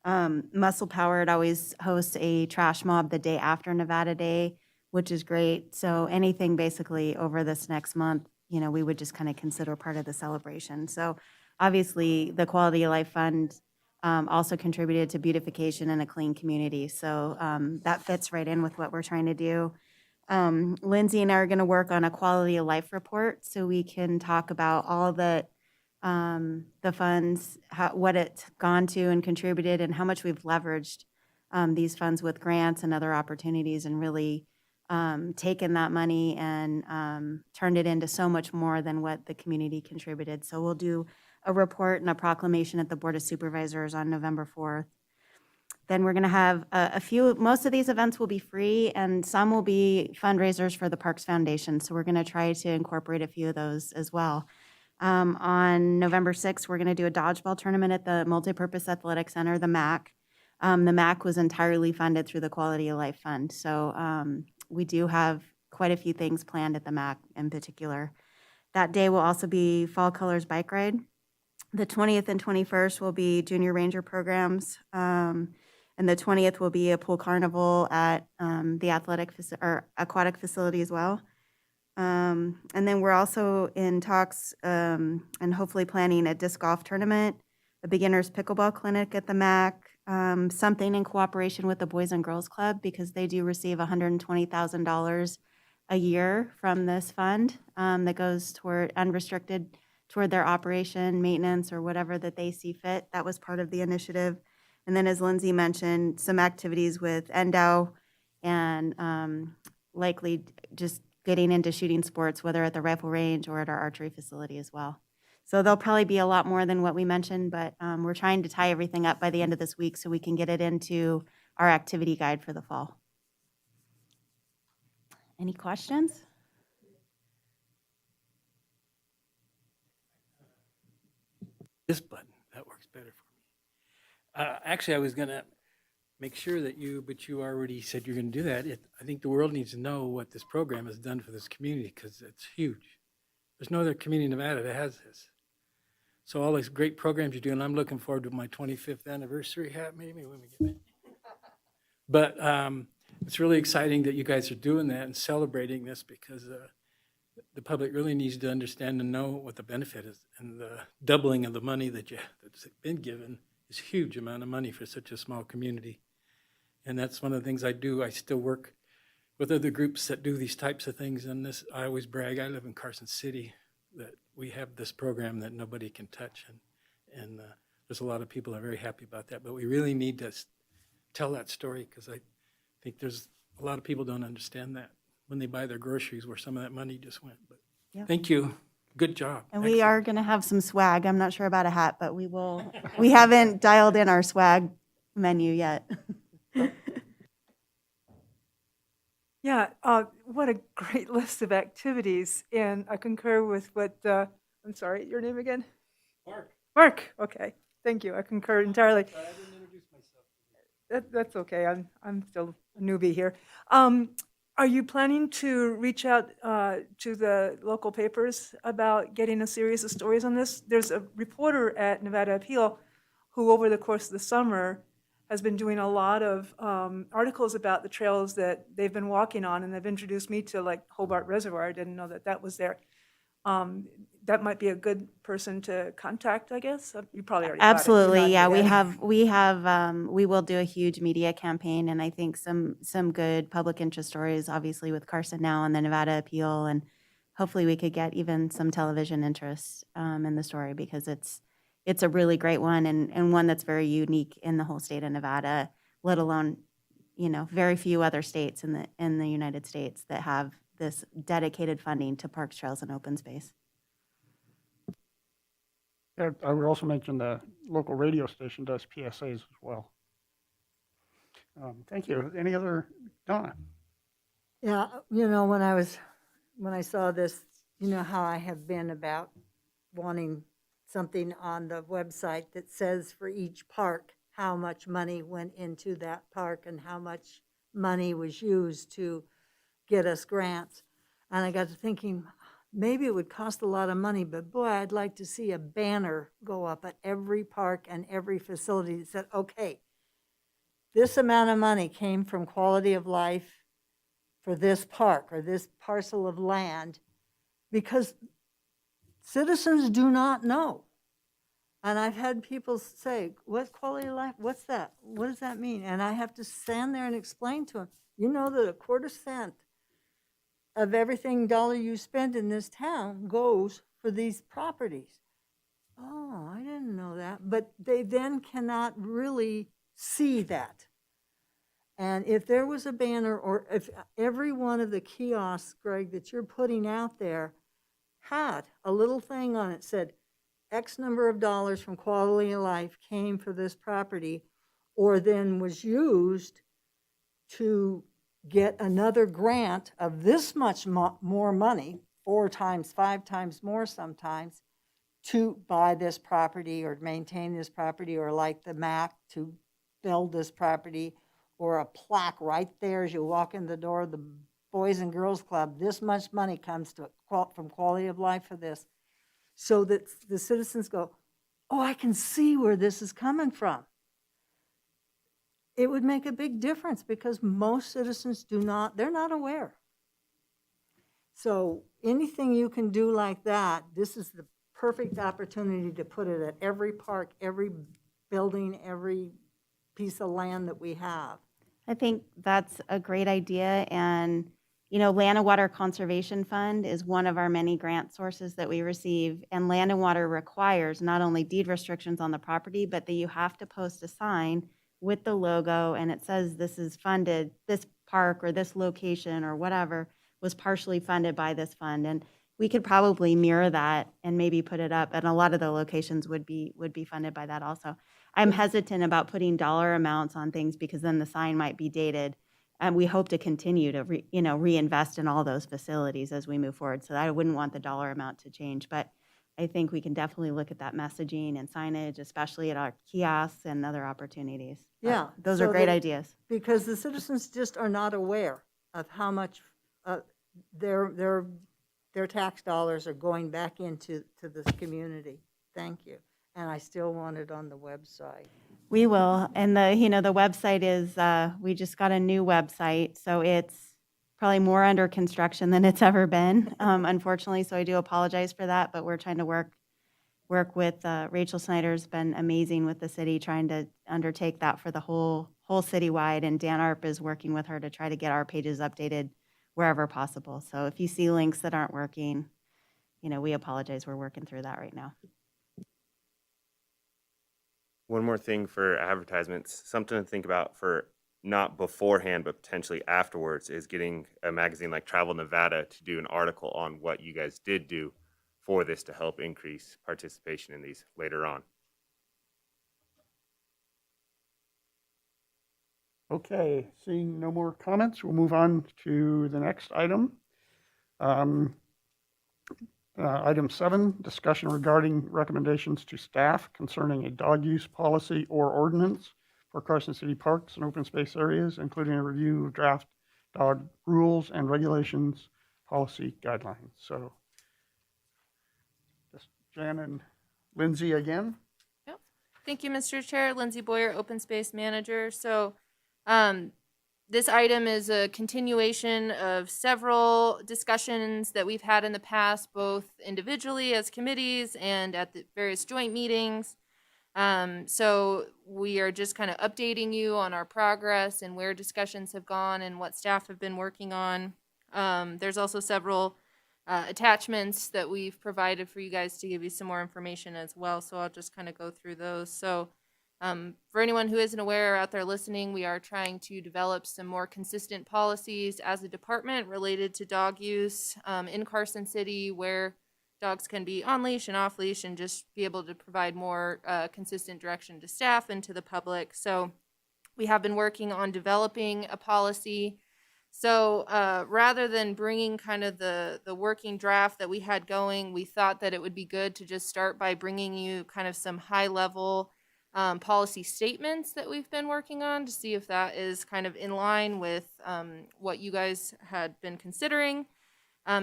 Muscle Powered always hosts a trash mob the day after Nevada Day, which is great. So anything basically over this next month, we would just kind of consider part of the celebration. So obviously, the Quality of Life Fund also contributed to beautification and a clean community. So that fits right in with what we're trying to do. Lindsay and I are going to work on a quality of life report so we can talk about all that the funds, what it's gone to and contributed, and how much we've leveraged these funds with grants and other opportunities, and really taken that money and turned it into so much more than what the community contributed. So we'll do a report and a proclamation at the Board of Supervisors on November 4th. Then we're going to have most of these events will be free, and some will be fundraisers for the Parks Foundation. So we're going to try to incorporate a few of those as well. On November 6th, we're going to do a dodgeball tournament at the Multipurpose Athletic Center, the MAC. The MAC was entirely funded through the Quality of Life Fund. So we do have quite a few things planned at the MAC in particular. That day will also be Fall Colors Bike Ride. The 20th and 21st will be Junior Ranger programs. And the 20th will be a pool carnival at the aquatic facility as well. And then we're also in talks and hopefully planning a disc golf tournament, a beginner's pickleball clinic at the MAC, something in cooperation with the Boys and Girls Club, because they do receive $120,000 a year from this fund that goes toward unrestricted toward their operation, maintenance, or whatever that they see fit. That was part of the initiative. And then, as Lindsay mentioned, some activities with Endow and likely just getting into shooting sports, whether at the rifle range or at our archery facility as well. So there'll probably be a lot more than what we mentioned, but we're trying to tie everything up by the end of this week so we can get it into our activity guide for the fall. Any questions? This button, that works better for me. Actually, I was going to make sure that but you already said you're going to do that. I think the world needs to know what this program has done for this community because it's huge. There's no other community in Nevada that has this. So all these great programs you're doing, I'm looking forward to my 25th anniversary hat, maybe when we get it. But it's really exciting that you guys are doing that and celebrating this because the public really needs to understand and know what the benefit is. And the doubling of the money that's been given is a huge amount of money for such a small community. And that's one of the things I do. I still work with other groups that do these types of things. And this, I always brag, I live in Carson City, that we have this program that nobody can touch. And there's a lot of people that are very happy about that. But we really need to tell that story because I think there's a lot of people don't understand that when they buy their groceries where some of that money just went. But Yep. Thank you. Good job. And we are going to have some swag. I'm not sure about a hat, but we will. We haven't dialed in our swag menu yet. Yeah, what a great list of activities, and I concur with what, I'm sorry, your name again? Mark. Mark, okay, thank you, I concur entirely. I didn't introduce myself. That's okay, I'm still a newbie here. Are you planning to reach out to the local papers about getting a series of stories on this? There's a reporter at Nevada Appeal who over the course of the summer has been doing a lot of articles about the trails that they've been walking on, and they've introduced me to like Hobart Reservoir. I didn't know that was there. That might be a good person to contact, I guess. You probably already got it. Absolutely, yeah. You're We will do a huge media campaign, and I think some good public interest stories, obviously with Carson now and the Nevada Appeal, and hopefully we could get even some television interest in the story because it's a really great one and one that's very unique in the whole state of Nevada, let alone, very few other states in the United States that have this dedicated funding to parks, trails, and open space. Yeah, I would also mention the local radio station does PSAs as well. Thank you. Any other, Donna? Yeah, when I saw this, how I have been about wanting something on the website that says for each park how much money went into that park and how much money was used to get us grants. And I got to thinking, maybe it would cost a lot of money, but boy, I'd like to see a banner go up at every park and every facility that said, okay, this amount of money came from quality of life for this park or this parcel of land, because citizens do not know. And I've had people say, what quality of life, what's that? What does that mean? And I have to stand there and explain to them, you know that 1/4 cent of everything dollar you spend in this town goes for these properties. Oh, I didn't know that. But they then cannot really see that. And if there was a banner, or if every one of the kiosks, Greg, that you're putting out there had a little thing on it, said X number of dollars from quality of life came for this property, or then was used to get another grant of this much more money, 4 times, 5 times more sometimes, to buy this property or maintain this property, or like the MAC, to build this property, or a plaque right there as you walk in the door of the Boys and Girls Club, this much money comes to from quality of life for this, so that the citizens go, oh, I can see where this is coming from. It would make a big difference because most citizens they're not aware. So anything you can do like that, this is the perfect opportunity to put it at every park, every building, every piece of land that we have. I think that's a great idea. And, Land and Water Conservation Fund is one of our many grant sources that we receive. And Land and Water requires not only deed restrictions on the property, but that you have to post a sign with the logo, and it says this is funded, this park or this location or whatever was partially funded by this fund. And we could probably mirror that and maybe put it up, and a lot of the locations would be funded by that also. I'm hesitant about putting dollar amounts on things because then the sign might be dated. And we hope to continue to reinvest in all those facilities as we move forward. So I wouldn't want the dollar amount to change, but I think we can definitely look at that messaging and signage, especially at our kiosks and other opportunities. Yeah. Those so are great that- ideas. Because the citizens just are not aware of how much their tax dollars are going back into this community. Thank you. And I still want it on the website. We will, and the website is, we just got a new website, so it's probably more under construction than it's ever been, unfortunately, so I do apologize for that, but we're trying to work with, Rachel Snyder's been amazing with the city, trying to undertake that for the whole citywide, and Dan Arp is working with her to try to get our pages updated wherever possible. So if you see links that aren't working, we apologize, we're working through that right now. One more thing for advertisements, something to think about for not beforehand, but potentially afterwards, is getting a magazine like Travel Nevada to do an article on what you guys did do for this to help increase participation in these later on. Okay, seeing no more comments, we'll move on to the next item. Item 7, discussion regarding recommendations to staff concerning a dog use policy or ordinance for Carson City parks and open space areas, including a review of draft dog rules and regulations, policy guidelines. So, just Jan and Lindsay again. Yep. Thank you, Mr. Chair. Lindsay Boyer, Open Space Manager. So, this item is a continuation of several discussions that we've had in the past, both individually as committees and at the various joint meetings. So we are just kind of updating you on our progress and where discussions have gone and what staff have been working on. There's also several attachments that we've provided for you guys to give you some more information as well. So I'll just kind of go through those. So for anyone who isn't aware out there listening, we are trying to develop some more consistent policies as a department related to dog use in Carson City, where dogs can be on leash and off leash, and just be able to provide more consistent direction to staff and to the public. So we have been working on developing a policy. So rather than bringing kind of the working draft that we had going, we thought that it would be good to just start by bringing you kind of some high level policy statements that we've been working on to see if that is kind of in line with what you guys had been considering.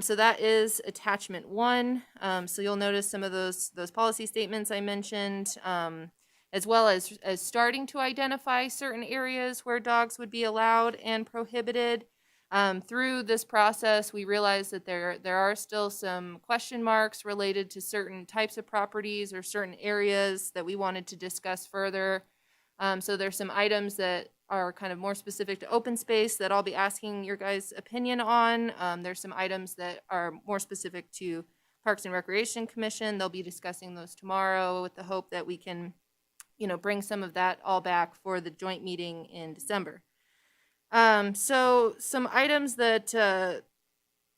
So that is attachment 1. So you'll notice some of those policy statements I mentioned, as well as starting to identify certain areas where dogs would be allowed and prohibited. Through this process, we realized that there are still some question marks related to certain types of properties or certain areas that we wanted to discuss further. So there's some items that are kind of more specific to open space that I'll be asking your guys' opinion on. There's some items that are more specific to Parks and Recreation Commission. They'll be discussing those tomorrow with the hope that we can, bring some of that all back for the joint meeting in December. So some items that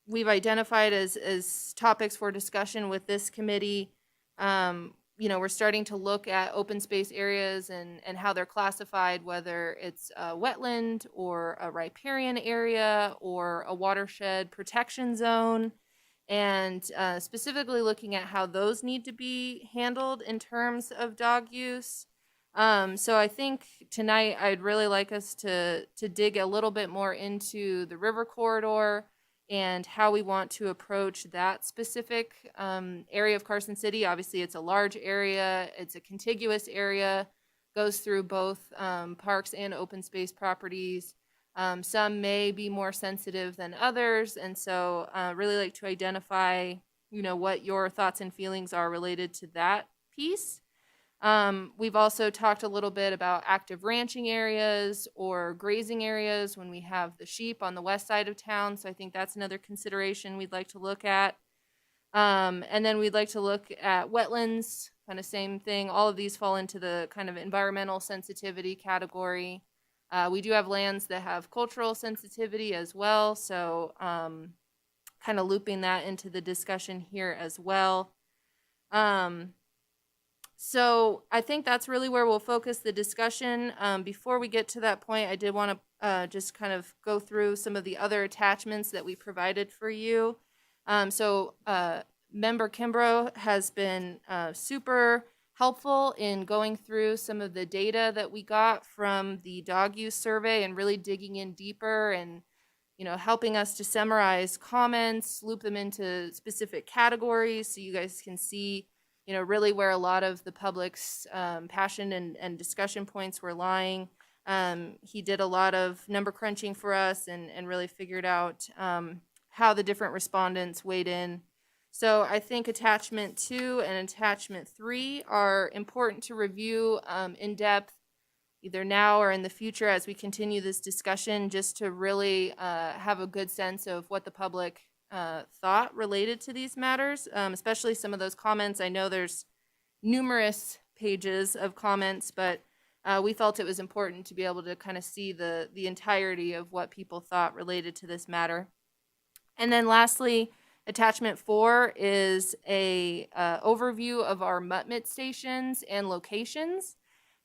we've identified as topics for discussion with this committee, we're starting to look at open space areas and how they're classified, whether it's a wetland or a riparian area or a watershed protection zone, and specifically looking at how those need to be handled in terms of dog use. So I think tonight I'd really like us to dig a little bit more into the river corridor and how we want to approach that specific area of Carson City. Obviously, it's a large area. It's a contiguous area, goes through both parks and open space properties. Some may be more sensitive than others, and so really like to identify, what your thoughts and feelings are related to that piece. We've also talked a little bit about active ranching areas or grazing areas when we have the sheep on the west side of town. So I think that's another consideration we'd like to look at. And then we'd like to look at wetlands, kind of same thing. All of these fall into the kind of environmental sensitivity category. We do have lands that have cultural sensitivity as well. So kind of looping that into the discussion here as well. So I think that's really where we'll focus the discussion. Before we get to that point, I did want to just kind of go through some of the other attachments that we provided for you. Member Kimbrough has been super helpful in going through some of the data that we got from the dog use survey and really digging in deeper and, you know, helping us to summarize comments, loop them into specific categories so you guys can see, you know, really where a lot of the public's passion and discussion points were lying. He did a lot of number crunching for us and really figured out how the different respondents weighed in. So I think attachment 2 and attachment 3 are important to review in depth, either now or in the future as we continue this discussion, just to really have a good sense of what the public thought related to these matters, especially some of those comments. I know there's numerous pages of comments, but we felt it was important to be able to kind of see the entirety of what people thought related to this matter. And then lastly, attachment 4 is a overview of our mutt-mitt stations and locations.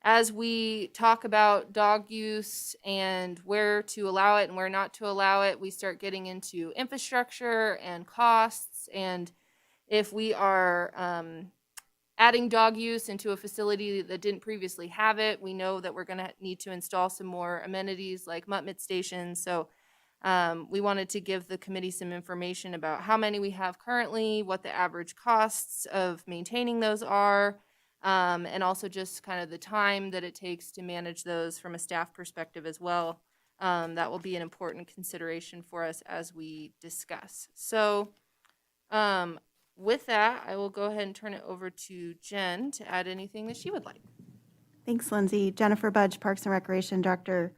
As we talk about dog use and where to allow it and where not to allow it, we start getting into infrastructure and costs. And if we are adding dog use into a facility that didn't previously have it, we know that we're going to need to install some more amenities like mutt-mitt stations. So we wanted to give the committee some information about how many we have currently, what the average costs of maintaining those are, and also just kind of the time that it takes to manage those from a staff perspective as well. That will be an important consideration for us as we discuss. So with that, I will go ahead and turn it over to Jen to add anything that she would like. Thanks, Lindsay. Jennifer Budge, Parks and Recreation Director.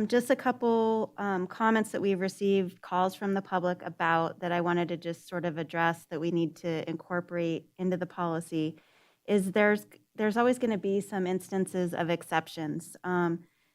Just a couple comments that we've received, calls from the public about that I wanted to just sort of address that we need to incorporate into the policy is there's always going to be some instances of exceptions.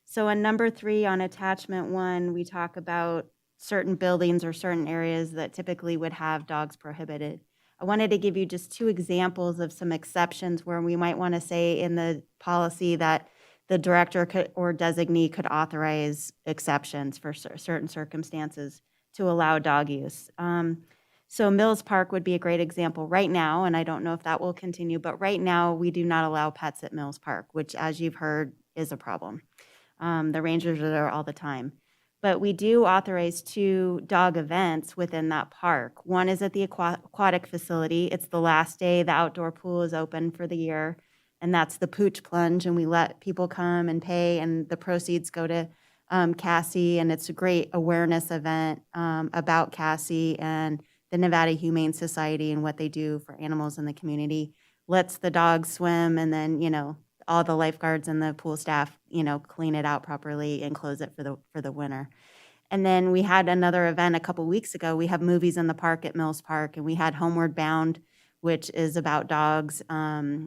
So in number 3 on attachment 1, we talk about certain buildings or certain areas that typically would have dogs prohibited. I wanted to give you just 2 examples of some exceptions where we might want to say in the policy that the director could, or designee could authorize exceptions for certain circumstances to allow dog use. So Mills Park would be a great example right now, and I don't know if that will continue, but right now we do not allow pets at Mills Park, which, as you've heard, is a problem. The rangers are there all the time. But we do authorize 2 dog events within that park. One is at the aquatic facility. It's the last day the outdoor pool is open for the year, and that's the Pooch Plunge, and we let people come and pay, and the proceeds go to Cassie, and it's a great awareness event about Cassie and the Nevada Humane Society and what they do for animals in the community. Lets the dogs swim, and then, you know, all the lifeguards and the pool staff, you know, clean it out properly and close it for the winter. And then we had another event a couple weeks ago. We have movies in the park at Mills Park, and we had Homeward Bound, which is about dogs.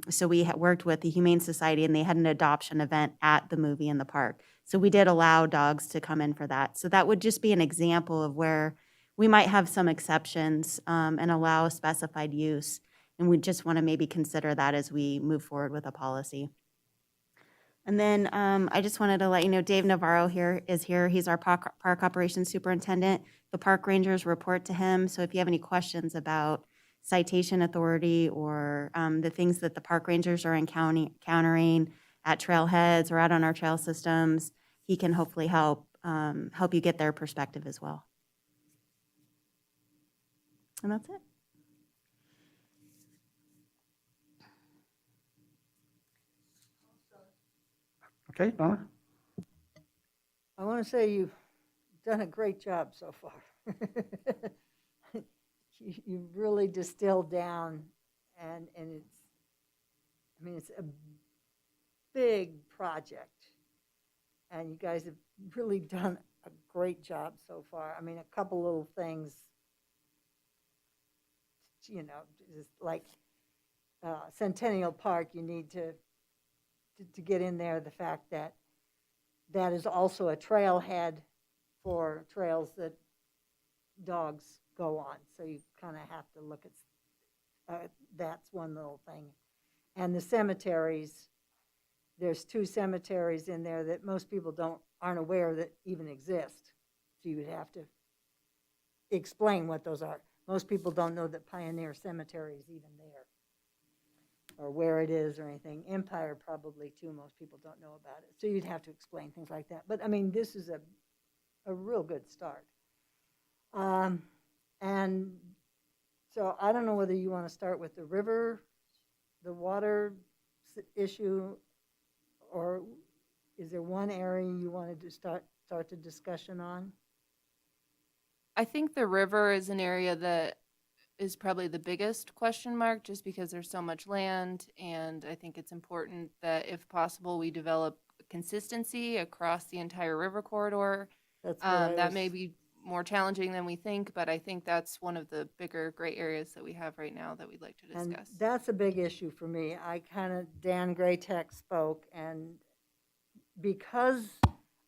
So we worked with the Humane Society, and they had an adoption event at the movie in the park. So we did allow dogs to come in for that. So that would just be an example of where we might have some exceptions and allow specified use. And we just want to maybe consider that as we move forward with a policy. And then I just wanted to let you know, Dave Navarro is here. He's our park operations superintendent. The park rangers report to him. So if you have any questions about citation authority or the things that the park rangers are encountering at trailheads or out on our trail systems, he can hopefully help you get their perspective as well. And that's it. Okay, Donna? I want to say you've done a great job so far. You've really distilled down, and it's a big project, and you guys have really done a great job so far. I mean, a couple little things, you know, just like Centennial Park, you need to get in there the fact that that is also a trailhead for trails that dogs go on. So you kind of have to look at, that's one little thing. And the cemeteries, there's 2 cemeteries in there that most people aren't aware that even exist. So you would have to explain what those are. Most people don't know that Pioneer Cemetery is even there, or where it is or anything. Empire probably too, most people don't know about it. So you'd have to explain things like that. But I mean, this is a real good start. And so I don't know whether you want to start with the river, the water issue, or is there one area you wanted to start the discussion on? I think the river is an area that is probably the biggest question mark, just because there's so much land, and I think it's important that if possible we develop consistency across the entire river corridor. That's what that may be more challenging than we think, but I think that's one of the bigger gray areas that we have right now that we'd like to discuss. And that's a big issue for me. Dan Graytech spoke, and because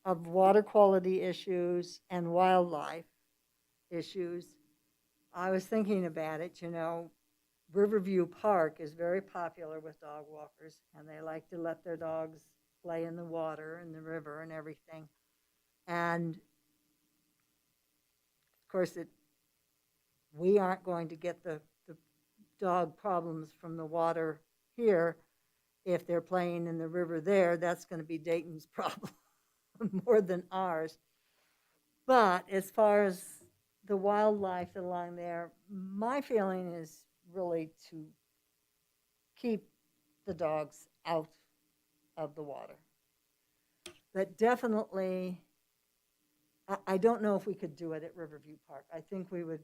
of water quality issues and wildlife issues, I was thinking about it. Riverview Park is very popular with dog walkers, and they like to let their dogs play in the water and the river and everything. And of course, we aren't going to get the dog problems from the water here. If they're playing in the river there, that's going to be Dayton's problem more than ours. But as far as the wildlife along there, my feeling is really to keep the dogs out of the water. But definitely, I don't know if we could do it at Riverview Park. I think we would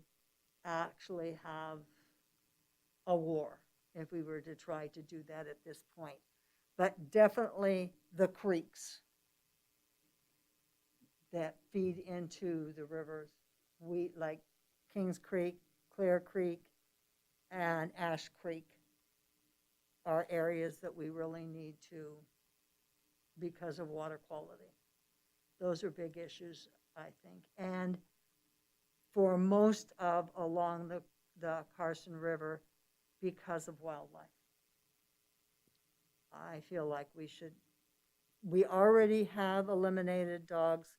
actually have a war if we were to try to do that at this point. But definitely the creeks that feed into the rivers, like Kings Creek, Clear Creek, and Ash Creek, are areas that we really need to, because of water quality. Those are big issues, I think. And for most of along the Carson River, because of wildlife. I feel like we already have eliminated dogs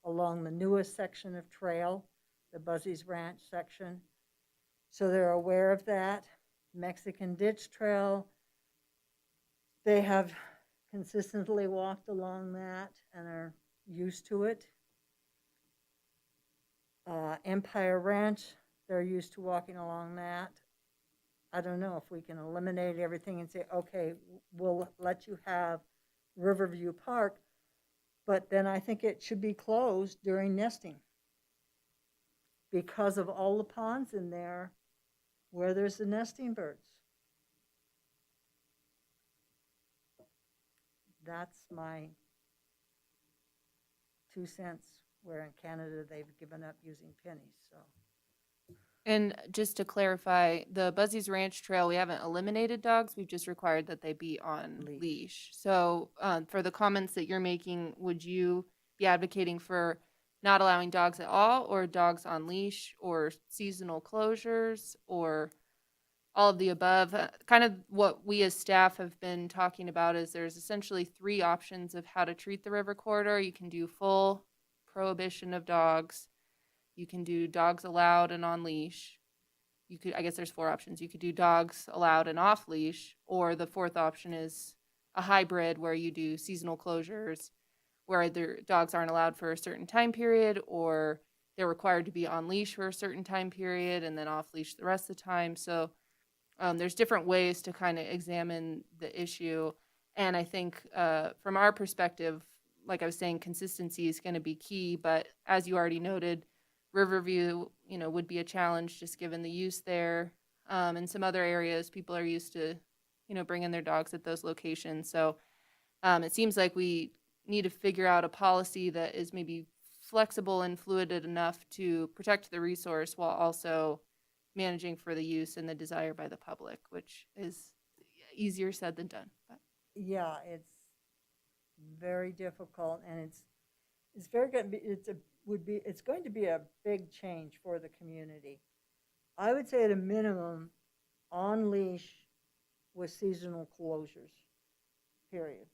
along the newest section of trail, the Buzzy's Ranch section. So they're aware of that. Mexican Ditch Trail, they have consistently walked along that and are used to it. Empire Ranch, they're used to walking along that. I don't know if we can eliminate everything and say, okay, we'll let you have Riverview Park, but then I think it should be closed during nesting because of all the ponds in there where there's the nesting birds. That's my 2 cents, where in Canada they've given up using pennies, so. And just to clarify, the Buzzy's Ranch Trail, we haven't eliminated dogs. We've just required that they be on leash. So for the comments that you're making, would you be advocating for not allowing dogs at all, or dogs on leash, or seasonal closures, or all of the above? Kind of what we as staff have been talking about is there's essentially 3 options of how to treat the river corridor. You can do full prohibition of dogs. You can do dogs allowed and on leash. I guess there's 4 options. You could do dogs allowed and off leash, or the 4th option is a hybrid where you do seasonal closures, where either dogs aren't allowed for a certain time period, or they're required to be on leash for a certain time period and then off leash the rest of the time. So there's different ways to kind of examine the issue. And I think from our perspective, like I was saying, consistency is going to be key. But as you already noted, Riverview, would be a challenge just given the use there. In some other areas, people are used to, bringing their dogs at those locations. So it seems like we need to figure out a policy that is maybe flexible and fluid enough to protect the resource while also managing for the use and the desire by the public, which is easier said than done. But. Yeah, it's very difficult, and It's very going to be, it's going to be a big change for the community. I would say at a minimum, on leash with seasonal closures, period.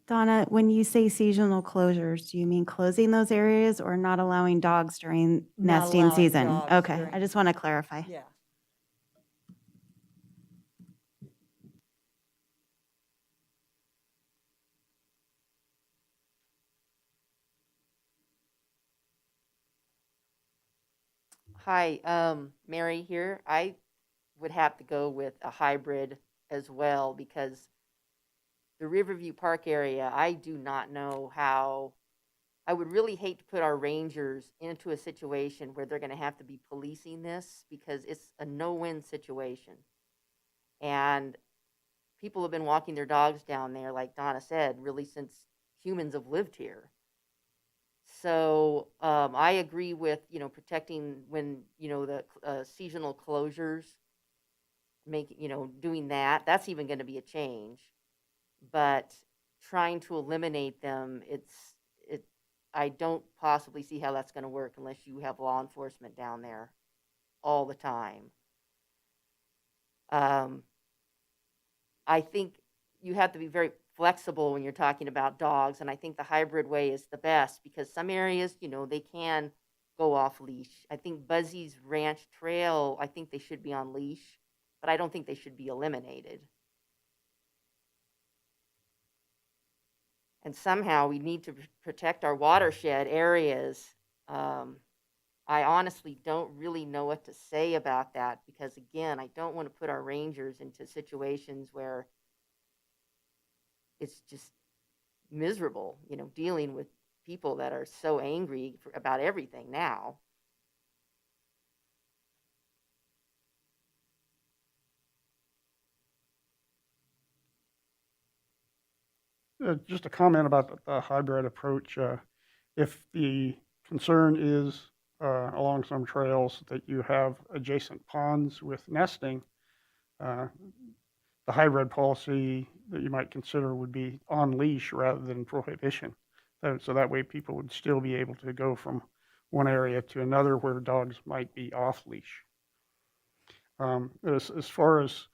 Donna, when you say seasonal closures, do you mean closing those areas or not allowing dogs during Not nesting allowing season? dogs Okay, during- I just want to clarify. Yeah. Hi, Mary here. I would have to go with a hybrid as well because the Riverview Park area, I do not know how. I would really hate to put our rangers into a situation where they're going to have to be policing this because it's a no-win situation. And people have been walking their dogs down there, like Donna said, really since humans have lived here. So I agree with, protecting when, the seasonal closures, doing that. That's even going to be a change. But trying to eliminate them, I don't possibly see how that's going to work unless you have law enforcement down there all the time. I think you have to be very flexible when you're talking about dogs, and I think the hybrid way is the best because some areas, they can go off leash. I think Buzzy's Ranch Trail, I think they should be on leash, but I don't think they should be eliminated. And somehow we need to protect our watershed areas. I honestly don't really know what to say about that because, again, I don't want to put our rangers into situations where it's just miserable, dealing with people that are so angry about everything now. Just a comment about the hybrid approach. If the concern is along some trails that you have adjacent ponds with nesting, the hybrid policy that you might consider would be on leash rather than prohibition. So that way people would still be able to go from one area to another where dogs might be off leash. As far as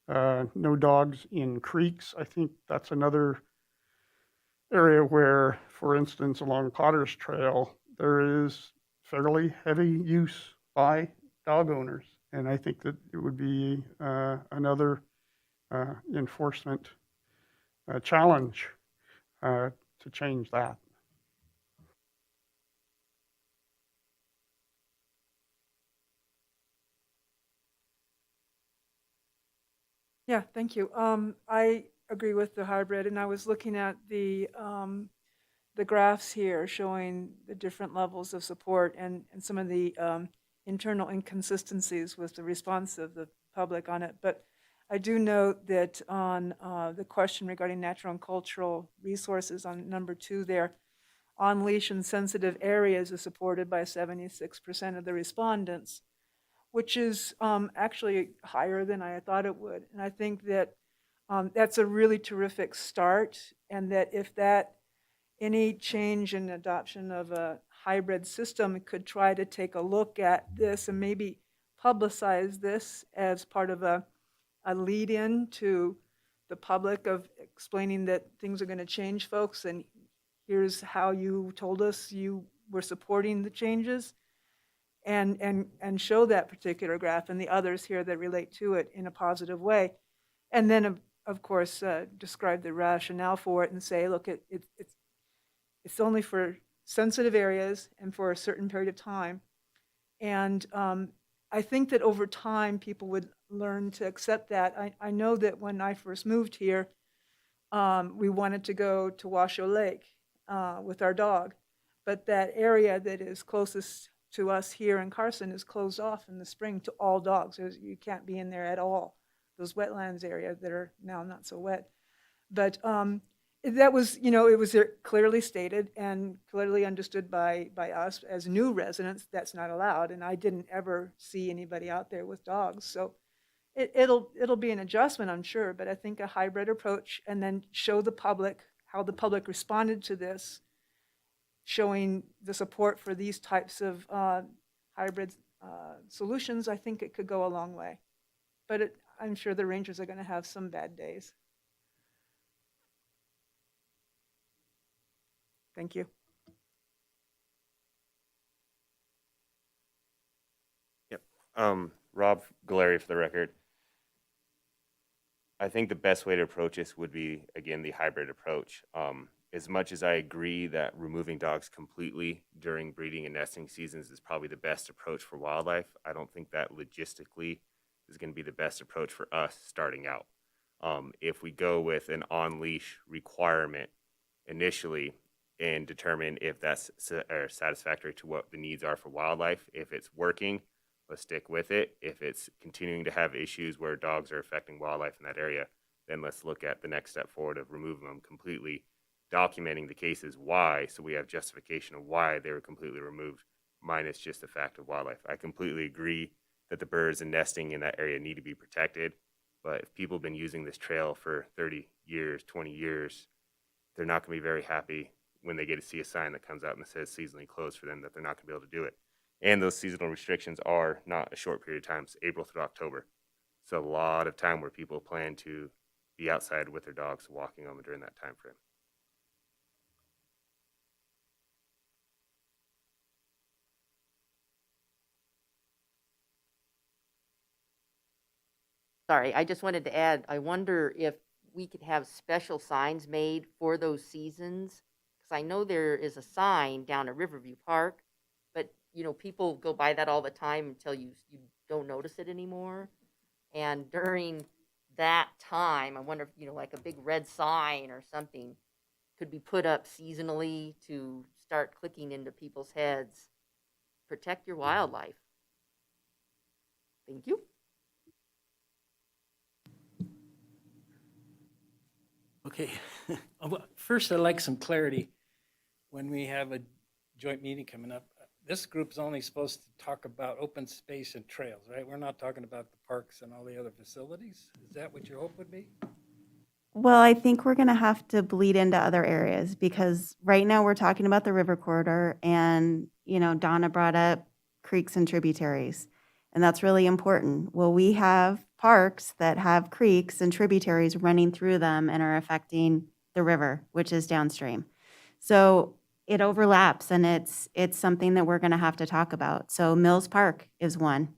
no dogs in creeks, I think that's another area where, for instance, along Potter's Trail, there is fairly heavy use by dog owners. And I think that it would be another enforcement challenge to change that. Yeah, thank you. I agree with the hybrid, and I was looking at the graphs here showing the different levels of support and some of the internal inconsistencies with the response of the public on it. But I do note that on the question regarding natural and cultural resources on number 2 there, on leash and sensitive areas is supported by 76% of the respondents, which is actually higher than I thought it would. And I think that that's a really terrific start, and that if that any change in adoption of a hybrid system could try to take a look at this and maybe publicize this as part of a lead-in to the public of explaining that things are going to change, folks, and here's how you told us you were supporting the changes, and show that particular graph and the others here that relate to it in a positive way. And then, of course, describe the rationale for it and say, look, it's only for sensitive areas and for a certain period of time. And I think that over time, people would learn to accept that. I know that when I first moved here, we wanted to go to Washoe Lake with our dog. But that area that is closest to us here in Carson is closed off in the spring to all dogs. You can't be in there at all. Those wetlands areas that are now not so wet. But that was, it was clearly stated and clearly understood by us as new residents. That's not allowed, and I didn't ever see anybody out there with dogs. So it'll be an adjustment, I'm sure, but I think a hybrid approach and then show the public how the public responded to this, showing the support for these types of hybrid solutions, I think it could go a long way. But I'm sure the rangers are going to have some bad days. Thank you. Yep. Rob Galeri for the record. I think the best way to approach this would be, again, the hybrid approach. As much as I agree that removing dogs completely during breeding and nesting seasons is probably the best approach for wildlife, I don't think that logistically is going to be the best approach for us starting out. If we go with an on-leash requirement initially and determine if that's satisfactory to what the needs are for wildlife, if it's working, let's stick with it. If it's continuing to have issues where dogs are affecting wildlife in that area, then let's look at the next step forward of removing them completely, documenting the cases why, so we have justification of why they were completely removed, minus just the fact of wildlife. I completely agree that the birds and nesting in that area need to be protected, but if people have been using this trail for 30 years, 20 years, they're not going to be very happy when they get to see a sign that comes out and that says seasonally closed for them, that they're not going to be able to do it. And those seasonal restrictions are not a short period of time. It's April through October. So a lot of time where people plan to be outside with their dogs, walking them during that time frame. Sorry, I just wanted to add, I wonder if we could have special signs made for those seasons. Because I know there is a sign down at Riverview Park, but people go by that all the time until you don't notice it anymore. And during that time, I wonder if, like a big red sign or something could be put up seasonally to start clicking into people's heads. Protect your wildlife. Thank you. Okay. First, I'd like some clarity. When we have a joint meeting coming up, this group's only supposed to talk about open space and trails, right? We're not talking about the parks and all the other facilities? Is that what your hope would be? Well, I think we're going to have to bleed into other areas because right now we're talking about the river corridor and, Donna brought up creeks and tributaries, and that's really important. Well, we have parks that have creeks and tributaries running through them and are affecting the river, which is downstream. So it overlaps, and it's something that we're going to have to talk about. So Mills Park is one.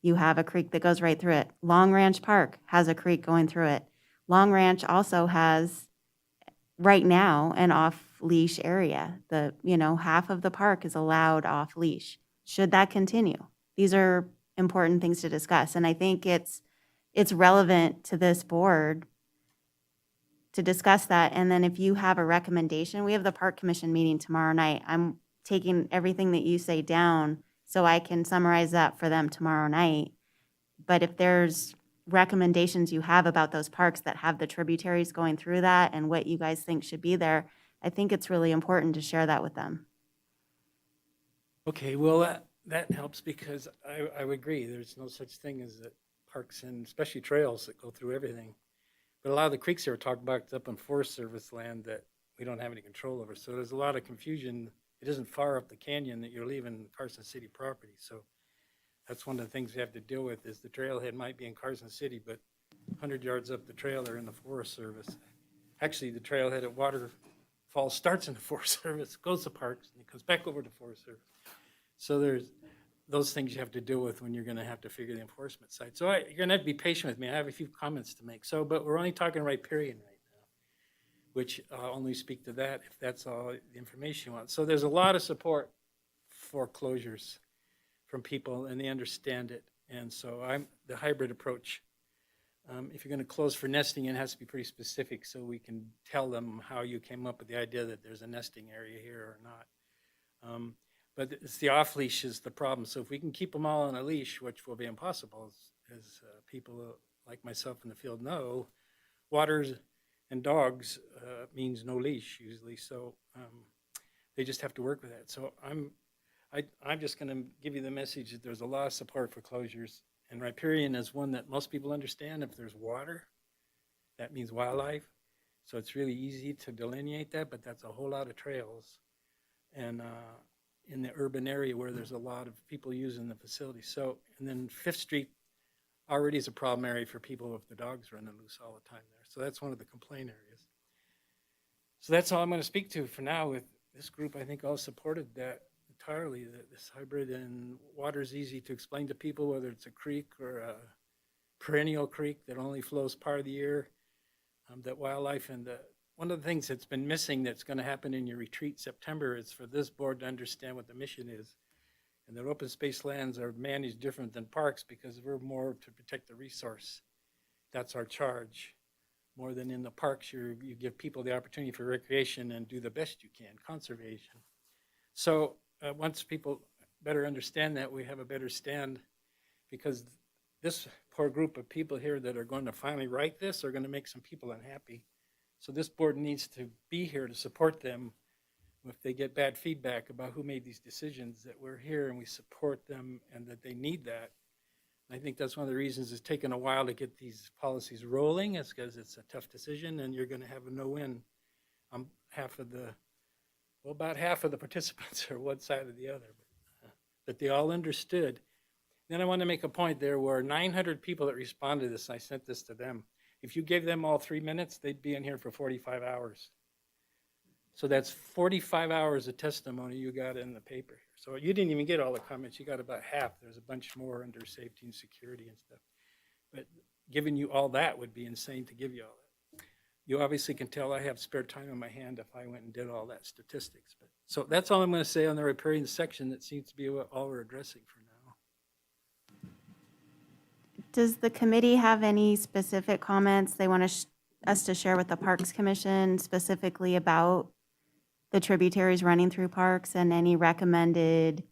You have a creek that goes right through it. Long Ranch Park has a creek going through it. Long Ranch also has, right now, an off-leash area. Half of the park is allowed off-leash. Should that continue? These are important things to discuss, and I think it's relevant to this board to discuss that. And then if you have a recommendation, we have the Park Commission meeting tomorrow night. I'm taking everything that you say down so I can summarize that for them tomorrow night. But if there's recommendations you have about those parks that have the tributaries going through that and what you guys think should be there, I think it's really important to share that with them. Okay, well, that helps because I would agree. There's no such thing as parks and especially trails that go through everything. But a lot of the creeks here are talked about up on Forest Service land that we don't have any control over. So there's a lot of confusion. It isn't far up the canyon that you're leaving Carson City property. So that's one of the things we have to deal with is the trailhead might be in Carson City, but 100 yards up the trail they're in the Forest Service. Actually, the trailhead at Waterfall starts in the Forest Service, goes to parks, and it comes back over to Forest Service. So there's those things you have to deal with when you're going to have to figure the enforcement side. So you're going to have to be patient with me. I have a few comments to make. But we're only talking riparian right now, which I'll only speak to that if that's all the information you want. So there's a lot of support for closures from people, and they understand it. And so the hybrid approach. If you're going to close for nesting, it has to be pretty specific so we can tell them how you came up with the idea that there's a nesting area here or not. But it's the off-leash is the problem. So if we can keep them all on a leash, which will be impossible, as people like myself in the field know, waters and dogs means no leash usually. So they just have to work with that. So I'm just going to give you the message that there's a lot of support for closures. And riparian is one that most people understand. If there's water, that means wildlife. So it's really easy to delineate that, but that's a whole lot of trails. And in the urban area where there's a lot of people using the facility. So, and then Fifth Street already is a problem area for people with the dogs running loose all the time there. So that's one of the complaint areas. So that's all I'm going to speak to for now. With this group, I think all supported that entirely, that this hybrid, and water is easy to explain to people, whether it's a creek or a perennial creek that only flows part of the year, that wildlife. And one of the things that's been missing that's going to happen in your retreat September is for this board to understand what the mission is. And that open space lands are managed different than parks because we're more to protect the resource. That's our charge. More than in the parks, you give people the opportunity for recreation and do the best you can, conservation. So once people better understand that, we have a better stand, because this poor group of people here that are going to finally write this are going to make some people unhappy. So this board needs to be here to support them if they get bad feedback about who made these decisions, that we're here and we support them and that they need that. I think that's one of the reasons it's taken a while to get these policies rolling, is because it's a tough decision and you're going to have a no-win. About half of the participants are one side or the other, but they all understood. Then I want to make a point. There were 900 people that responded to this, and I sent this to them. If you gave them all 3 minutes, they'd be in here for 45 hours. So that's 45 hours of testimony you got in the paper here. So you didn't even get all the comments. You got about half. There's a bunch more under safety and security and stuff. But giving you all that would be insane to give you all that. You obviously can tell I have spare time in my hand if I went and did all that statistics. But so that's all I'm going to say on the riparian section. That seems to be all we're addressing for now. Does the committee have any specific comments they want us to share with the Parks Commission, specifically about the tributaries running through parks, and any recommended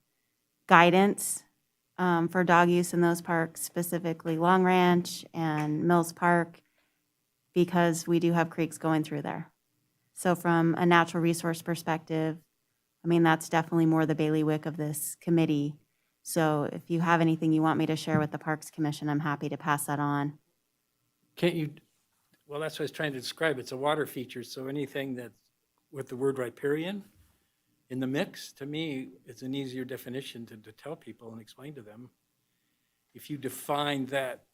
guidance for dog use in those parks, specifically Long Ranch and Mills Park, because we do have creeks going through there. So from a natural resource perspective, I mean, that's definitely more the bailiwick of this committee. So if you have anything you want me to share with the Parks Commission, I'm happy to pass that on. Can't you? Well, that's what I was trying to describe. It's a water feature. So anything that's with the word riparian in the mix, to me, it's an easier definition to tell people and explain to them. If you define that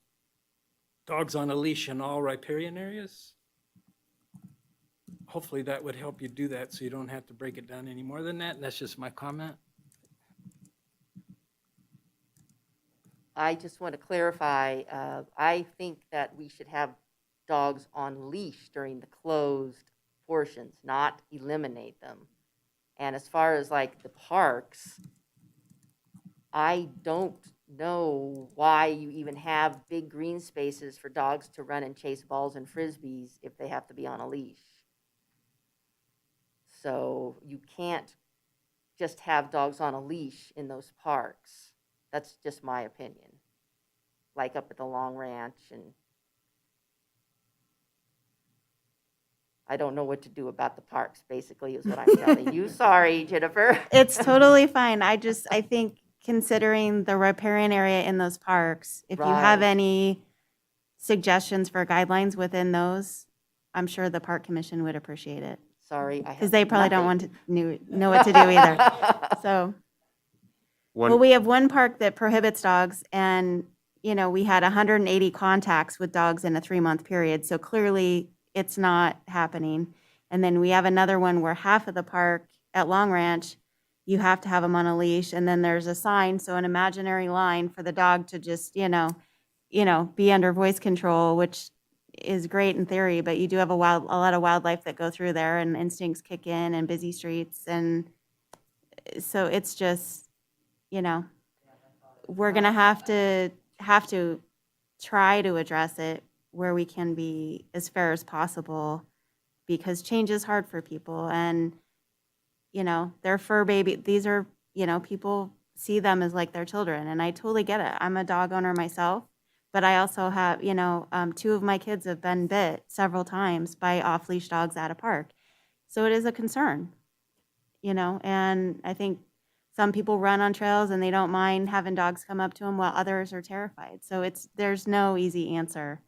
dogs on a leash in all riparian areas, hopefully that would help you do that so you don't have to break it down any more than that. And that's just my comment. I just want to clarify, I think that we should have dogs on leash during the closed portions, not eliminate them. And as far as like the parks, I don't know why you even have big green spaces for dogs to run and chase balls and frisbees if they have to be on a leash. So you can't just have dogs on a leash in those parks. That's just my opinion. Like up at the Long Ranch, and I don't know what to do about the parks, basically, is what I'm telling you. Sorry, Jennifer. It's totally fine. I think considering the riparian area in those parks, if you have Right. any suggestions for guidelines within those, I'm sure the Park Commission would appreciate it. Sorry, I have Because they probably don't nothing. want to know what to do either. So, well, we have one park that prohibits dogs, and, you know, we had 180 contacts with dogs in a 3-month period. So clearly it's not happening. And then we have another one where half of the park at Long Ranch, you have to have them on a leash, and then there's a sign, so an imaginary line for the dog to just, you know, be under voice control, which is great in theory, but you do have a lot of wildlife that go through there, and instincts kick in, and busy streets, and so it's just, you know, we're gonna have to try to address it where we can be as fair as possible, because change is hard for people, and, you know, they're fur baby. These are, you know, people see them as like their children, and I totally get it. I'm a dog owner myself, but I also have, you know, 2 of my kids have been bit several times by off-leash dogs at a park. So it is a concern, you know, and I think some people run on trails and they don't mind having dogs come up to them, while others are terrified. So there's no easy answer.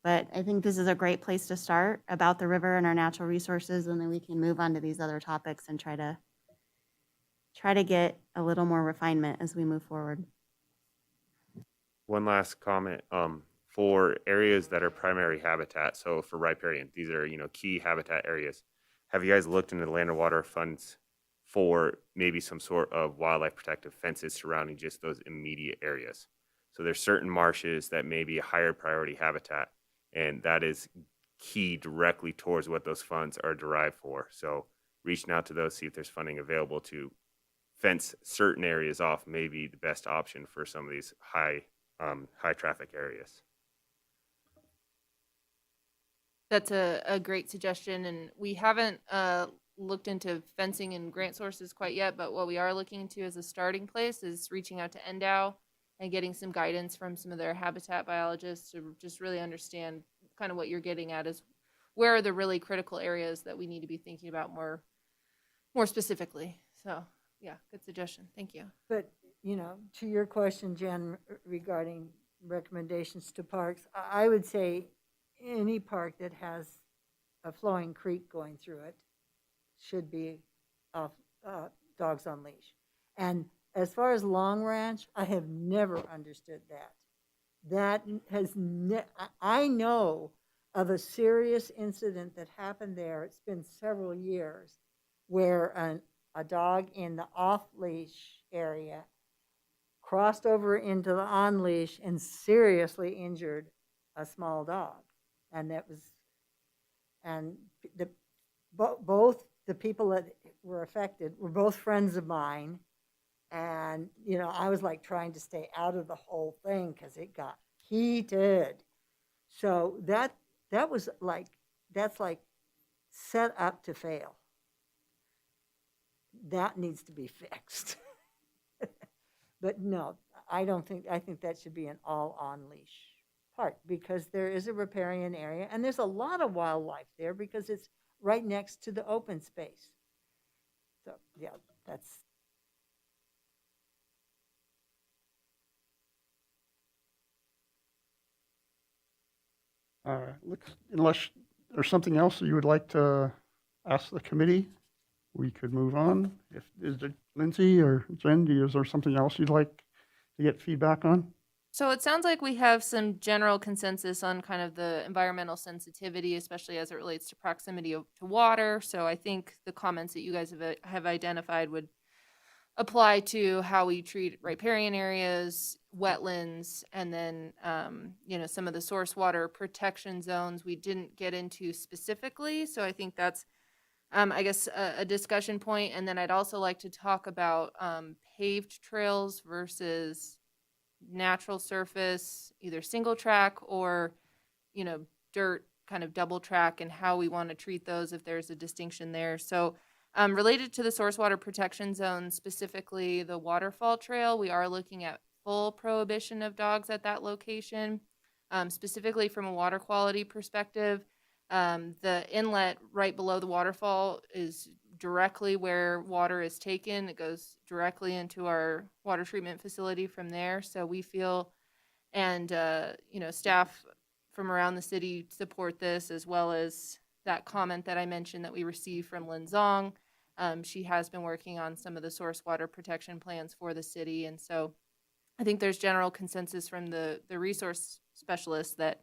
But I think this is a great place to start about the river and our natural resources, and then we can move on to these other topics and try to get a little more refinement as we move forward. One last comment. For areas that are primary habitat, so for riparian, these are, key habitat areas. Have you guys looked into the land and water funds for maybe some sort of wildlife protective fences surrounding just those immediate areas? So there's certain marshes that may be a higher priority habitat, and that is key directly towards what those funds are derived for. So reaching out to those, see if there's funding available to fence certain areas off may be the best option for some of these high traffic areas. That's a great suggestion, and we haven't looked into fencing and grant sources quite yet, but what we are looking to as a starting place is reaching out to NDOW and getting some guidance from some of their habitat biologists to just really understand kind of what you're getting at is where are the really critical areas that we need to be thinking about more specifically. So yeah, good suggestion. Thank you. But, to your question, Jen, regarding recommendations to parks, I would say any park that has a flowing creek going through it should be off, dogs on leash. And as far as Long Ranch, I have never understood that. That has I know of a serious incident that happened there. It's been several years where a dog in the off-leash area crossed over into the on-leash and seriously injured a small dog. And both the people that were affected were both friends of mine. And, I was like trying to stay out of the whole thing because it got heated. So that's like set up to fail. That needs to be fixed. But no, I think that should be an all on leash park because there is a riparian area and there's a lot of wildlife there because it's right next to the open space. So yeah, that's. Unless there's something else that you would like to ask the committee, we could move on. Is it Lindsay or Jen, is there something else you'd like to get feedback on? So it sounds like we have some general consensus on kind of the environmental sensitivity, especially as it relates to proximity to water. So I think the comments that you guys have identified would apply to how we treat riparian areas, wetlands, and then, some of the source water protection zones we didn't get into specifically. So I think that's, a discussion point. And then I'd also like to talk about paved trails versus natural surface, either single track or, dirt kind of double track and how we want to treat those if there's a distinction there. So related to the source water protection zone, specifically the waterfall trail, we are looking at full prohibition of dogs at that location, specifically from a water quality perspective. The inlet right below the waterfall is directly where water is taken. It goes directly into our water treatment facility from there. So we feel, and staff from around the city support this, as well as that comment that I mentioned that we received from Lynn Zong. She has been working on some of the source water protection plans for the city. And so I think there's general consensus from the resource specialists that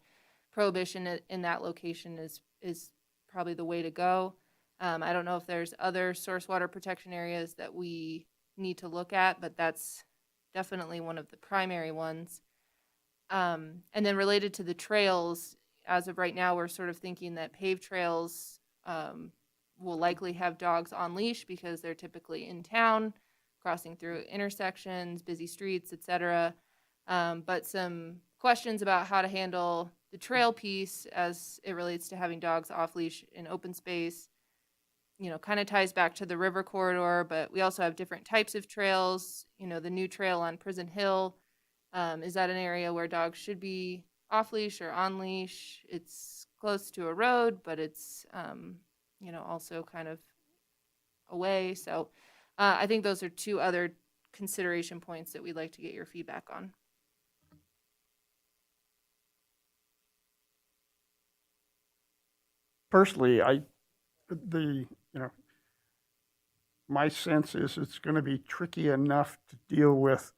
prohibition in that location is probably the way to go. I don't know if there's other source water protection areas that we need to look at, but that's definitely one of the primary ones. And then related to the trails, as of right now, we're sort of thinking that paved trails will likely have dogs on leash because they're typically in town, crossing through intersections, busy streets, etc. But some questions about how to handle the trail piece as it relates to having dogs off leash in open space, kind of ties back to the river corridor, but we also have different types of trails. The new trail on Prison Hill, is that an area where dogs should be off leash or on leash? It's close to a road, but it's, also kind of away. So I think those are two other consideration points that we'd like to get your feedback on. Personally, my sense is it's going to be tricky enough to deal with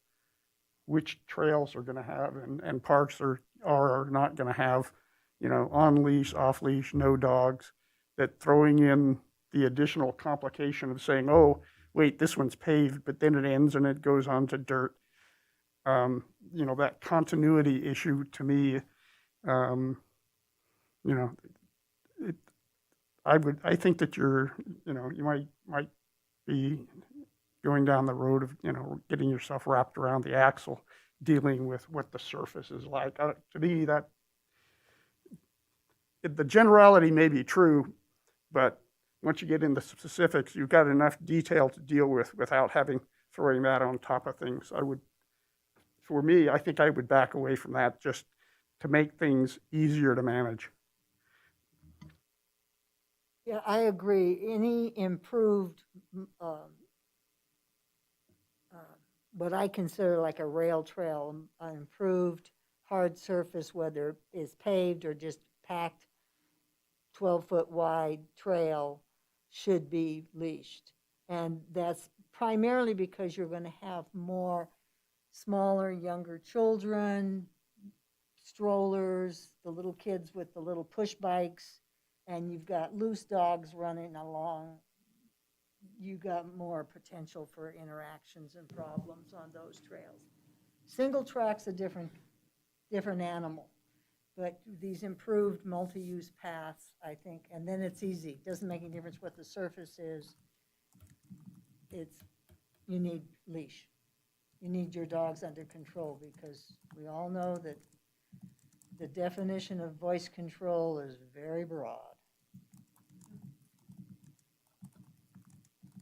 which trails are going to have and parks are not going to have, on leash, off leash, no dogs, that throwing in the additional complication of saying, oh, wait, this one's paved, but then it ends and it goes on to dirt. That continuity issue to me, I think that you might be going down the road of, getting yourself wrapped around the axle, dealing with what the surface is like. To me, the generality may be true, but once you get into specifics, you've got enough detail to deal with without throwing that on top of things. For me, I think I would back away from that just to make things easier to manage. Yeah, I agree. Any improved, what I consider like a rail trail, an improved hard surface, whether it's paved or just packed 12-foot wide trail, should be leashed. And that's primarily because you're going to have more smaller, younger children, strollers, the little kids with the little push bikes, and you've got loose dogs running along. You got more potential for interactions and problems on those trails. Single track's a different animal, but these improved multi-use paths, I think, and then it's easy. Doesn't make any difference what the surface is. You need leash. You need your dogs under control, because we all know that the definition of voice control is very broad.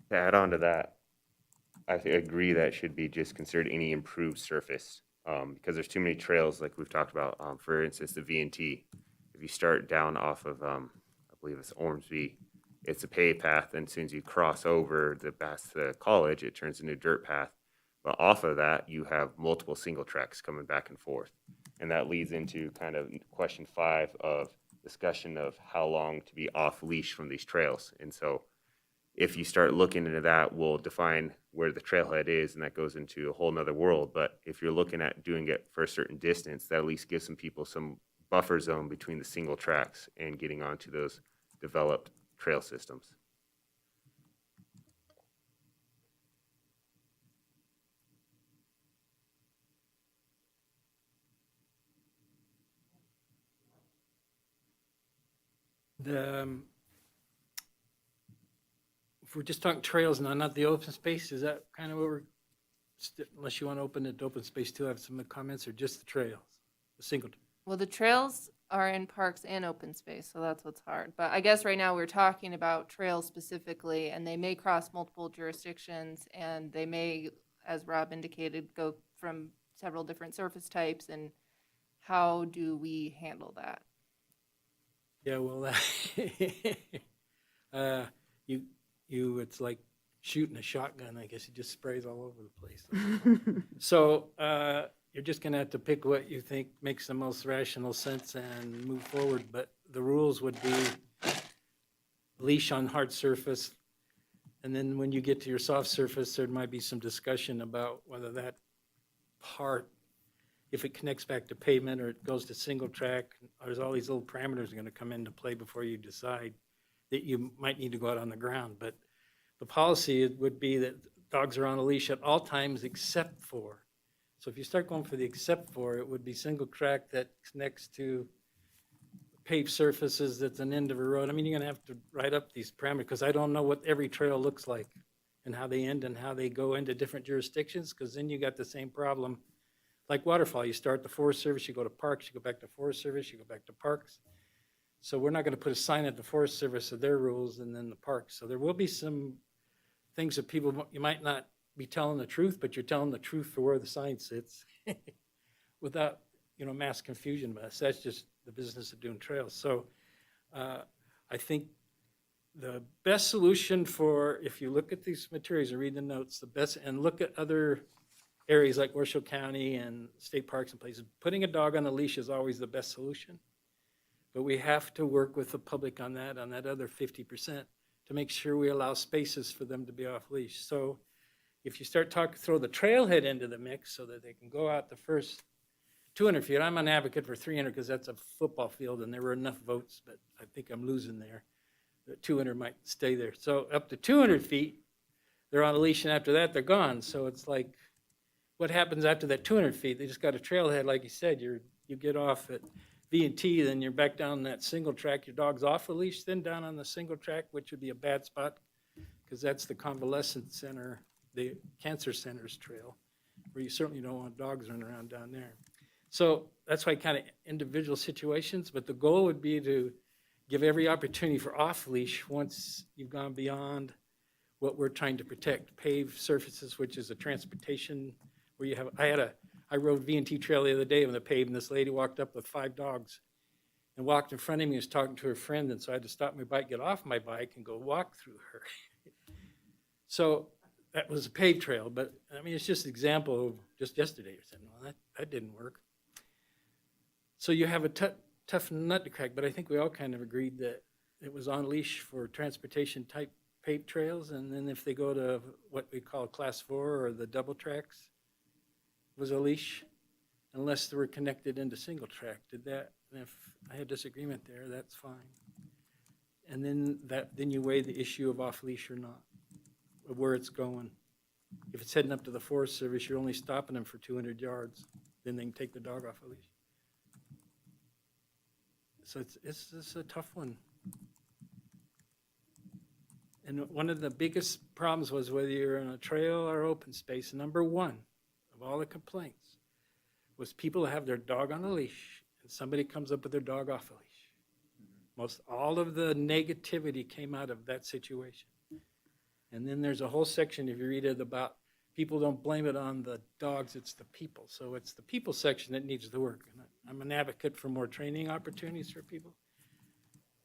To add on to that, I agree that should be just considered any improved surface, because there's too many trails, like we've talked about. For instance, the V&T. If you start down off of, I believe it's Ormsby, it's a paved path, and as soon as you cross over past the college, it turns into a dirt path. But off of that, you have multiple single tracks coming back and forth, and that leads into kind of question 5 of discussion of how long to be off leash from these trails. And so if you start looking into that, we'll define where the trailhead is, and that goes into a whole nother world. But if you're looking at doing it for a certain distance, that at least gives some people some buffer zone between the single tracks and getting onto those developed trail systems. If we're just talking trails now, not the open space, is that kind of what unless you want to open it to open space too, have some comments, or just the trails, the single? Well, the trails are in parks and open space, so that's what's hard. But I guess right now we're talking about trails specifically, and they may cross multiple jurisdictions, and they may, as Rob indicated, go from several different surface types. And how do we handle that? Yeah, well, it's like shooting a shotgun. I guess it just sprays all over the place. So you're just going to have to pick what you think makes the most rational sense and move forward. But the rules would be leash on hard surface. And then when you get to your soft surface, there might be some discussion about whether that part, if it connects back to pavement or it goes to single track. There's all these little parameters going to come into play before you decide that you might need to go out on the ground. But the policy would be that dogs are on a leash at all times except for. So if you start going for the except for, it would be single track that connects to paved surfaces that's an end of a road. I mean, you're going to have to write up these parameters, because I don't know what every trail looks like and how they end and how they go into different jurisdictions, because then you got the same problem. Like waterfall, you start the Forest Service, you go to parks, you go back to Forest Service, you go back to parks. So we're not going to put a sign at the Forest Service of their rules and then the parks. So there will be some things that people, you might not be telling the truth, but you're telling the truth for where the sign sits without, mass confusion. But that's just the business of doing trails. So I think The best solution for, if you look at these materials and read the notes, the best, and look at other areas like Washoe County and state parks and places, putting a dog on a leash is always the best solution. But we have to work with the public on that other 50%, to make sure we allow spaces for them to be off leash. So if you start throw the trailhead into the mix so that they can go out the first 200 feet, I'm an advocate for 300 because that's a football field and there were enough votes, but I think I'm losing there. The 200 might stay there. So up to 200 feet, they're on a leash, and after that, they're gone. So it's like, what happens after that 200 feet? They just got a trailhead, like you said. You get off at V&T, then you're back down that single track. Your dog's off a leash, then down on the single track, which would be a bad spot because that's the convalescent center, the cancer center's trail, where you certainly don't want dogs running around down there. So that's why kind of individual situations, but the goal would be to give every opportunity for off-leash once you've gone beyond what we're trying to protect. Paved surfaces, which is a transportation where you have, I rode V&T trail the other day on the paved, and this lady walked up with 5 dogs and walked in front of me and was talking to her friend, and so I had to stop my bike, get off my bike, and go walk through her. So that was a paved trail, but I mean, it's just an example of just yesterday. I said, well, that didn't work. So you have a tough nut to crack, but I think we all kind of agreed that it was on leash for transportation type paved trails, and then if they go to what we call class 4 or the double tracks, was a leash, unless they were connected into single track. Did that? And if I had disagreement there, that's fine. And then you weigh the issue of off leash or not, of where it's going. If it's heading up to the Forest Service, you're only stopping them for 200 yards. Then they can take the dog off a leash. So it's a tough one. And one of the biggest problems was whether you're in a trail or open space. Number one of all the complaints was people have their dog on a leash and somebody comes up with their dog off a leash. Most all of the negativity came out of that situation. And then there's a whole section, if you read it, about people don't blame it on the dogs, it's the people. So it's the people section that needs the work. And I'm an advocate for more training opportunities for people.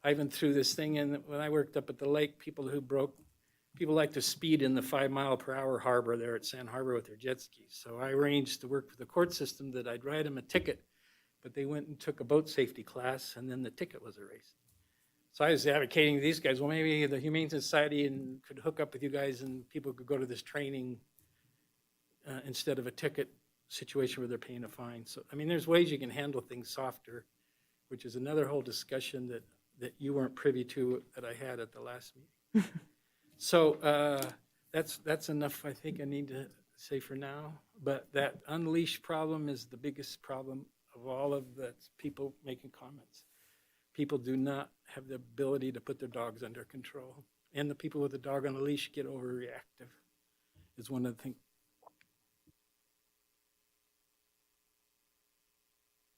I even threw this thing in when I worked up at the lake, people like to speed in the 5-mile-per-hour harbor there at Sand Harbor with their jet skis. So I arranged to work with the court system that I'd write them a ticket, but they went and took a boat safety class, and then the ticket was erased. So I was advocating to these guys, well, maybe the Humane Society could hook up with you guys and people could go to this training instead of a ticket situation where they're paying a fine. So, I mean, there's ways you can handle things softer, which is another whole discussion that you weren't privy to that I had at the last meeting. So that's enough I think I need to say for now. But that unleashed problem is the biggest problem of all of the people making comments. People do not have the ability to put their dogs under control. And the people with the dog on a leash get overreactive is one of the things.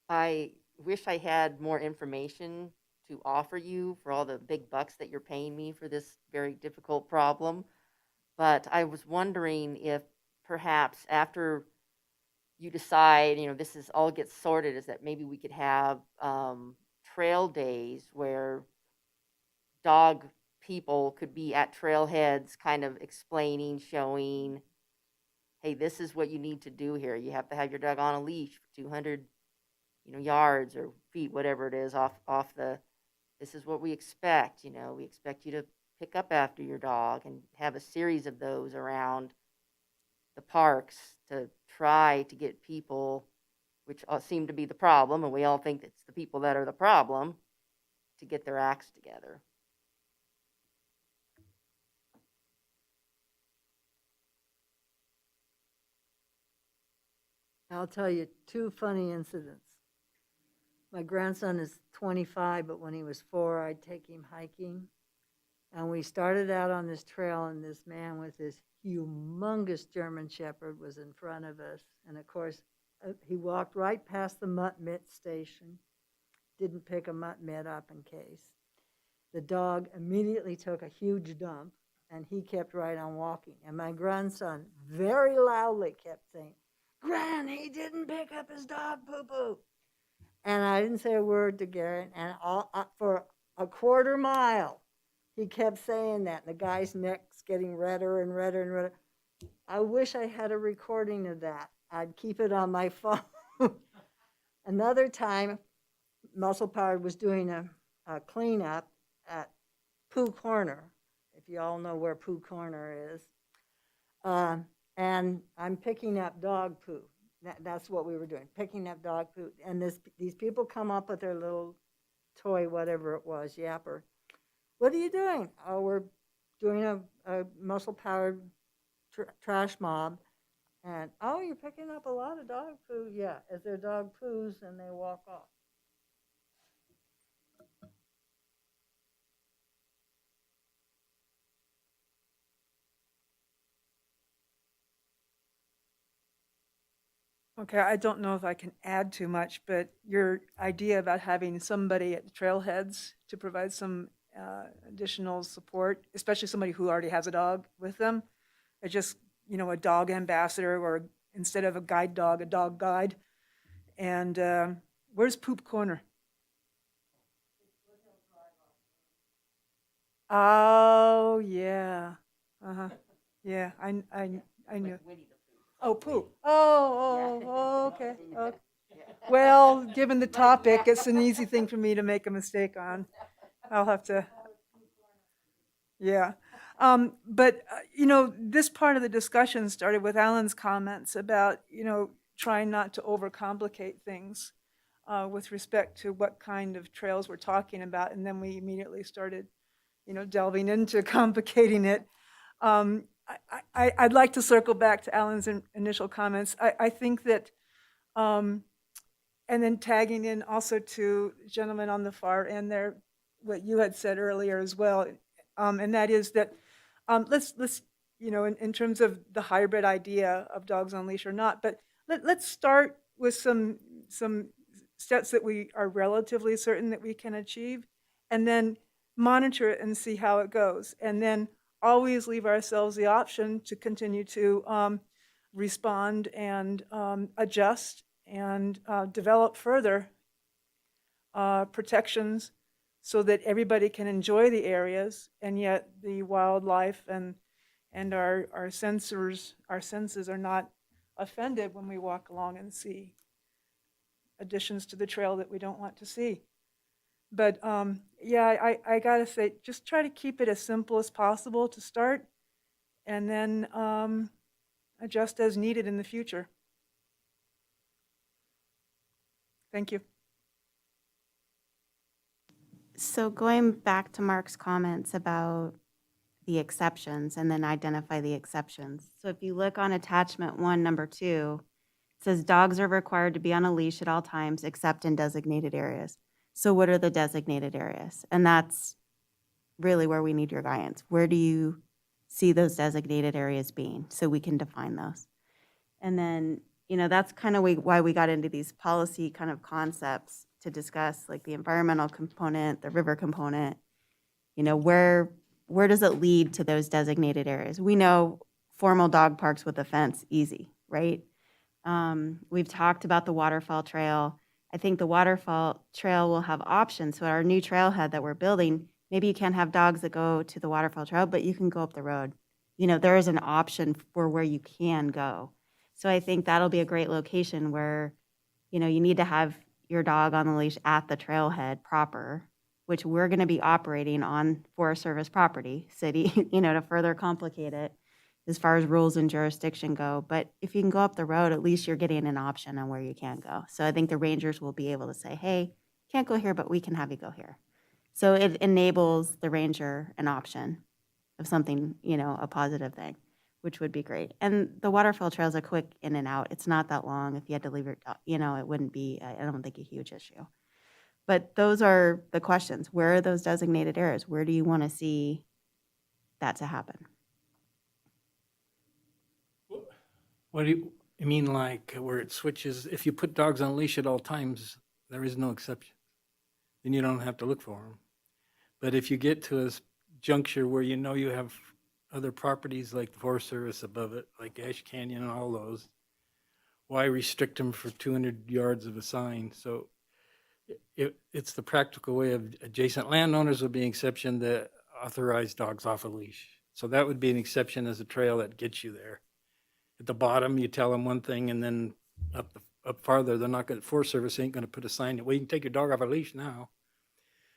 I wish I had more information to offer you for all the big bucks that you're paying me for this very difficult problem. But I was wondering if perhaps after you decide, this is all gets sorted, is that maybe we could have trail days where dog people could be at trailheads kind of explaining, showing, hey, this is what you need to do here. You have to have your dog on a leash for 200 yards or feet, whatever it is, off the, this is what we expect, we expect you to pick up after your dog, and have a series of those around the parks to try to get people, which seem to be the problem, and we all think it's the people that are the problem, to get their acts together. I'll tell you 2 funny incidents. My grandson is 25, but when he was 4, I'd take him hiking. And we started out on this trail, and this man with this humongous German Shepherd was in front of us. And of course, he walked right past the mutt mitt station, didn't pick a mutt mitt up in case. The dog immediately took a huge dump, and he kept right on walking. And my grandson very loudly kept saying, "Gran, he didn't pick up his dog poo-poo." And I didn't say a word to Garrett, and for a quarter mile, He kept saying that, and the guy's neck's getting redder and redder and redder. I wish I had a recording of that. I'd keep it on my phone. Another time, Muscle Powered was doing a cleanup at Pooh Corner, if you all know where Pooh Corner is. And I'm picking up dog poo. That's what we were doing, picking up dog poo. And these people come up with their little toy, whatever it was, yapper. What are you doing? Oh, we're doing a muscle-powered trash mob. And, oh, you're picking up a lot of dog poo? Yeah, as their dog poos and they walk off. Okay, I don't know if I can add too much, but your idea about having somebody at the trailheads to provide some additional support, especially somebody who already has a dog with them, or just, a dog ambassador, or instead of a guide dog, a dog guide. And where's Poop Corner? Oh, yeah. Uh-huh. Yeah, I knew. Oh, Pooh. Oh, okay. Okay. Well, given the topic, it's an easy thing for me to make a mistake on. I'll have to, yeah. But, this part of the discussion started with Alan's comments about, trying not to overcomplicate things with respect to what kind of trails we're talking about. And then we immediately started, delving into complicating it. I'd like to circle back to Alan's initial comments. I think that, and then tagging in also to the gentleman on the far end there, what you had said earlier as well, and that is that let's in terms of the hybrid idea of dogs on leash or not, but let's start with some steps that we are relatively certain that we can achieve, and then monitor it and see how it goes, and then always leave ourselves the option to continue to respond and adjust and develop further protections so that everybody can enjoy the areas, and yet the wildlife and our senses are not offended when we walk along and see additions to the trail that we don't want to see. But yeah, I gotta say, just try to keep it as simple as possible to start, and then adjust as needed in the future. Thank you. So going back to Mark's comments about the exceptions and then identify the exceptions. So if you look on attachment 1, number 2, it says dogs are required to be on a leash at all times except in designated areas. So what are the designated areas? And that's really where we need your guidance. Where do you see those designated areas being so we can define those? And then, that's kind of why we got into these policy kind of concepts to discuss, like the environmental component, the river component, where does it lead to those designated areas? We know formal dog parks with a fence, easy, right? We've talked about the waterfall trail. I think the waterfall trail will have options. So our new trailhead that we're building, maybe you can't have dogs that go to the waterfall trail, but you can go up the road. There is an option for where you can go. So I think that'll be a great location where, you need to have your dog on the leash at the trailhead proper, which we're going to be operating on Forest Service property, city, to further complicate it as far as rules and jurisdiction go. But if you can go up the road, at least you're getting an option on where you can go. So I think the rangers will be able to say, hey, can't go here, but we can have you go here. So it enables the ranger an option of something, a positive thing, which would be great. And the waterfall trails are quick in and out. It's not that long. If you had to leave it, it wouldn't be, I don't think, a huge issue. But those are the questions. Where are those designated areas? Where do you want to see that to happen? What do you mean, like where it switches? If you put dogs on leash at all times, there is no exception. Then you don't have to look for them. But if you get to a juncture where you have other properties like the Forest Service above it, like Ash Canyon and all those, why restrict them for 200 yards of a sign? So it's the practical way of adjacent landowners will be an exception. The authorize dogs off a leash. So that would be an exception as a trail that gets you there. At the bottom, you tell them one thing, and then up farther, they're not going. Forest Service ain't going to put a sign. Well, you can take your dog off a leash now.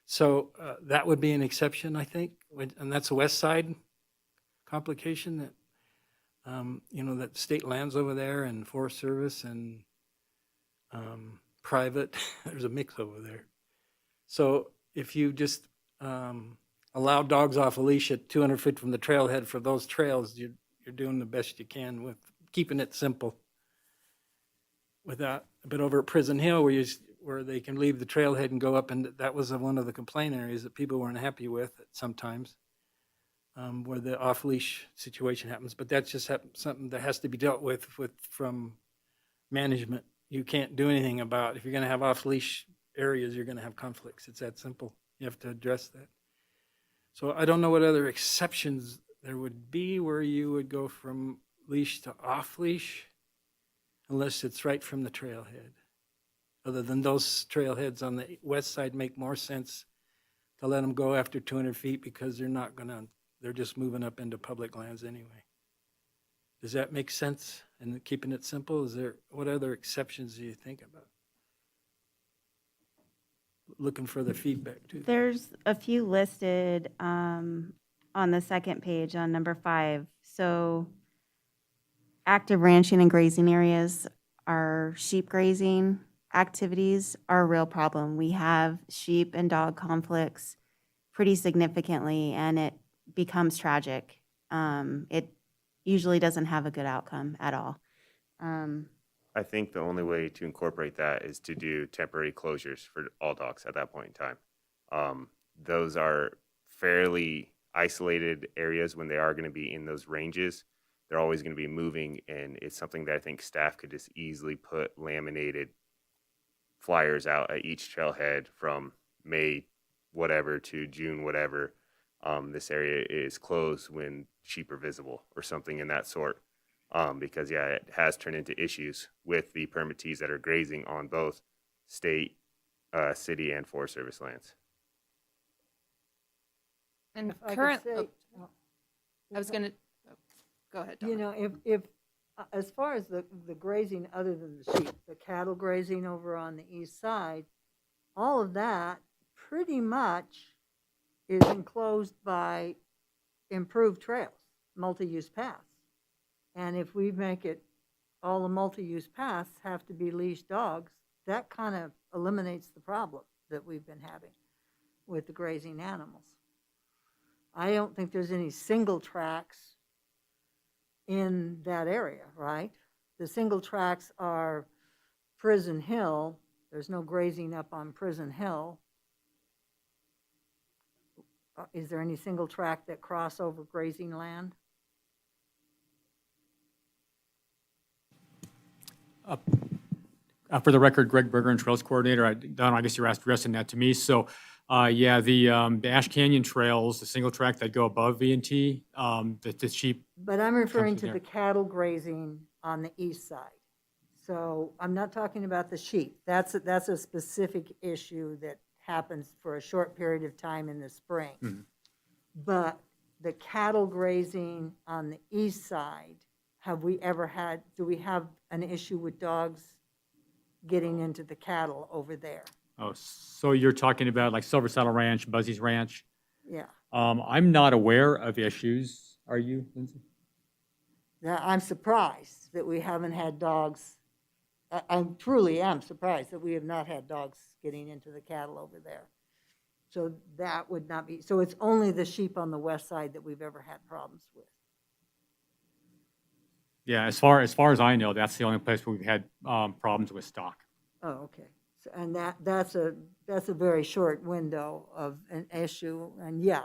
So that would be an exception, I think, and that's a west side complication that that state lands over there and Forest Service and private. There's a mix over there. So if you just allow dogs off a leash at 200 feet from the trailhead for those trails, you're doing the best you can with keeping it simple. Without, but over at Prison Hill, where they can leave the trailhead and go up, and that was one of the complaint areas that people weren't happy with sometimes, where the off-leash situation happens. But that's just something that has to be dealt with from management. You can't do anything about, if you're going to have off-leash areas, you're going to have conflicts. It's that simple. You have to address that. So I don't know what other exceptions there would be where you would go from leash to off-leash, unless it's right from the trailhead. Other than those trailheads on the west side make more sense to let them go after 200 feet because they're just moving up into public lands anyway. Does that make sense? And keeping it simple, what other exceptions do you think about? Looking for the feedback too. There's a few listed on the second page on number 5. So active ranching and grazing areas are sheep grazing activities are a real problem. We have sheep and dog conflicts pretty significantly, and it becomes tragic. It usually doesn't have a good outcome at all. I think the only way to incorporate that is to do temporary closures for all dogs at that point in time. Those are fairly isolated areas when they are going to be in those ranges. They're always going to be moving, and it's something that I think staff could just easily put laminated flyers out at each trailhead from May whatever to June whatever. This area is closed when sheep are visible or something in that sort. Because it has turned into issues with the permittees that are grazing on both state, city, and Forest Service lands. And If I could current, say- I was going to, go ahead, Donna. You know, if as far as the grazing other than the sheep, the cattle grazing over on the east side, all of that pretty much is enclosed by improved trails, multi-use paths. And if we make it, all the multi-use paths have to be leashed dogs, that kind of eliminates the problem that we've been having with the grazing animals. I don't think there's any single tracks in that area, right? The single tracks are Prison Hill. There's no grazing up on Prison Hill. Is there any single track that cross over grazing land? For the record, Greg Berger, and Trails Coordinator. Don, I guess you're addressing that to me. So, the Ash Canyon trails, the single track that go above V&T, the sheep. But I'm referring comes to in the there. cattle grazing on the east side. So I'm not talking about the sheep. That's a specific issue that happens for a short period of time in the spring. Mhm. But the cattle grazing on the east side, do we have an issue with dogs getting into the cattle over there? Oh, so you're talking about like Silver Saddle Ranch, Buzzy's Ranch. Yeah. I'm not aware of issues. Are you, Lindsay? Now, I'm surprised that we haven't had dogs. I truly am surprised that we have not had dogs getting into the cattle over there. So that would not be, so it's only the sheep on the west side that we've ever had problems with. Yeah, as far as I know, that's the only place where we've had problems with stock. Oh, okay. So, and that's a very short window of an issue. And yeah,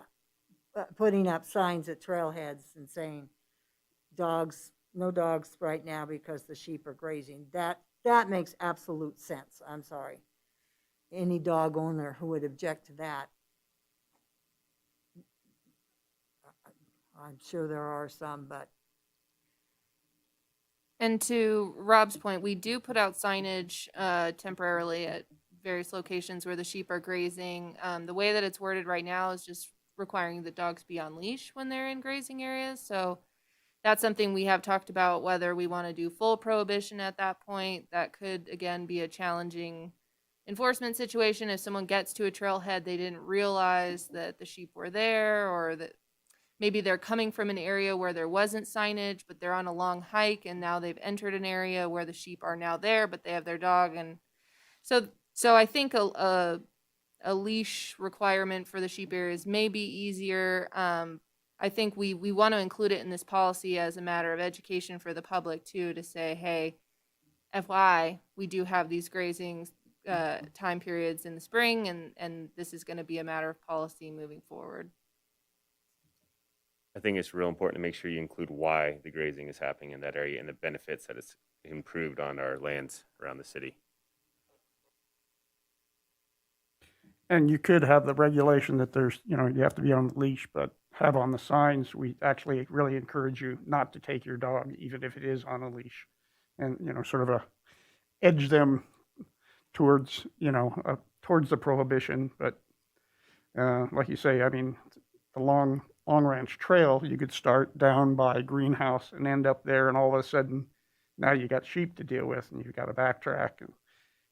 putting up signs at trailheads and saying dogs, no dogs right now because the sheep are grazing. That makes absolute sense. I'm sorry. Any dog owner who would object to that, I'm sure there are some, but And to Rob's point, we do put out signage temporarily at various locations where the sheep are grazing. The way that it's worded right now is just requiring that dogs be on leash when they're in grazing areas. So that's something we have talked about, whether we want to do full prohibition at that point. That could, again, be a challenging enforcement situation. If someone gets to a trailhead, they didn't realize that the sheep were there, or that maybe they're coming from an area where there wasn't signage, but they're on a long hike and now they've entered an area where the sheep are now there, but they have their dog. And so I think a leash requirement for the sheep areas may be easier. I think we want to include it in this policy as a matter of education for the public too, to say, hey, FYI, we do have these grazing time periods in the spring, and this is going to be a matter of policy moving forward. I think it's real important to make sure you include why the grazing is happening in that area and the benefits that it's improved on our lands around the city. And you could have the regulation that there's, you have to be on the leash, but have on the signs, we actually really encourage you not to take your dog, even if it is on a leash. And, sort of edge them towards, towards the prohibition. But like you say, I mean, the Long Ranch Trail, you could start down by Greenhouse and end up there, and all of a sudden, now you got sheep to deal with, and you've got to backtrack,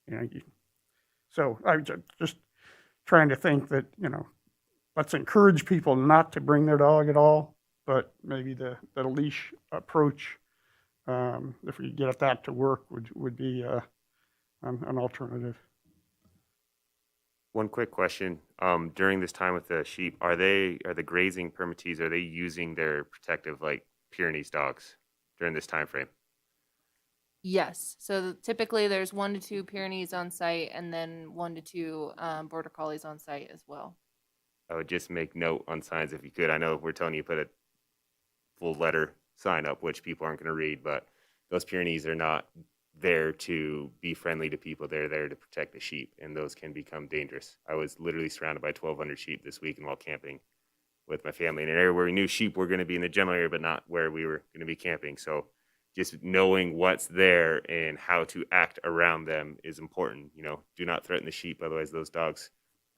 and so I just trying to think that let's encourage people not to bring their dog at all, but maybe the leash approach, if we get that to work, would be an alternative. One quick question. During this time with the sheep, are the grazing permittees, are they using their protective, like Pyrenees dogs during this time frame? Yes. So typically there's 1 to 2 Pyrenees on site, and then 1 to 2 Border Collies on site as well. I would just make note on signs if you could. I know we're telling you to put a full letter sign up, which people aren't going to read, but those Pyrenees are not there to be friendly to people. They're there to protect the sheep, and those can become dangerous. I was literally surrounded by 1,200 sheep this weekend while camping with my family in an area where we knew sheep were going to be in the general area, but not where we were going to be camping. So just knowing what's there and how to act around them is important. Do not threaten the sheep. Otherwise, those dogs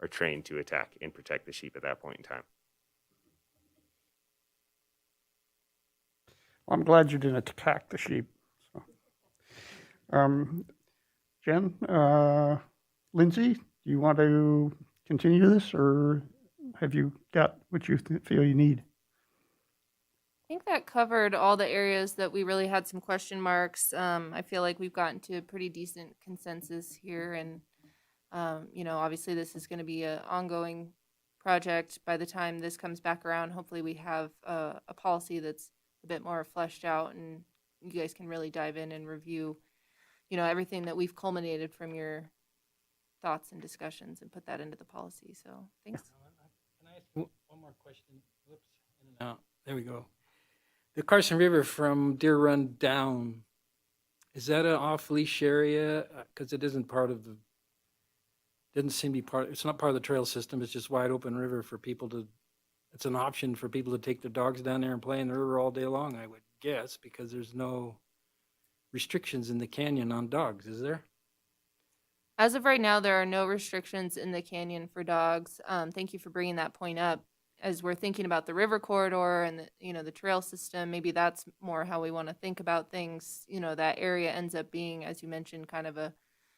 are trained to attack and protect the sheep at that point in time. Well, I'm glad you didn't attack the sheep. So. Jen, Lindsay, do you want to continue this, or have you got what you feel you need? I think that covered all the areas that we really had some question marks. I feel like we've gotten to a pretty decent consensus here, and obviously this is going to be an ongoing project. By the time this comes back around, hopefully we have a policy that's a bit more fleshed out, and you guys can really dive in and review, everything that we've culminated from your thoughts and discussions and put that into the policy. So thanks. Can I ask one more question? Whoops. There we go. The Carson River from Deer Run down, is that an off-leash area? Because it isn't part of the, doesn't seem to be part, it's not part of the trail system. It's just wide open river for people to, it's an option for people to take their dogs down there and play in the river all day long, I would guess, because there's no restrictions in the canyon on dogs, is there? As of right now, there are no restrictions in the canyon for dogs. Thank you for bringing that point up. As we're thinking about the river corridor and the trail system, maybe that's more how we want to think about things. That area ends up being, as you mentioned, kind of a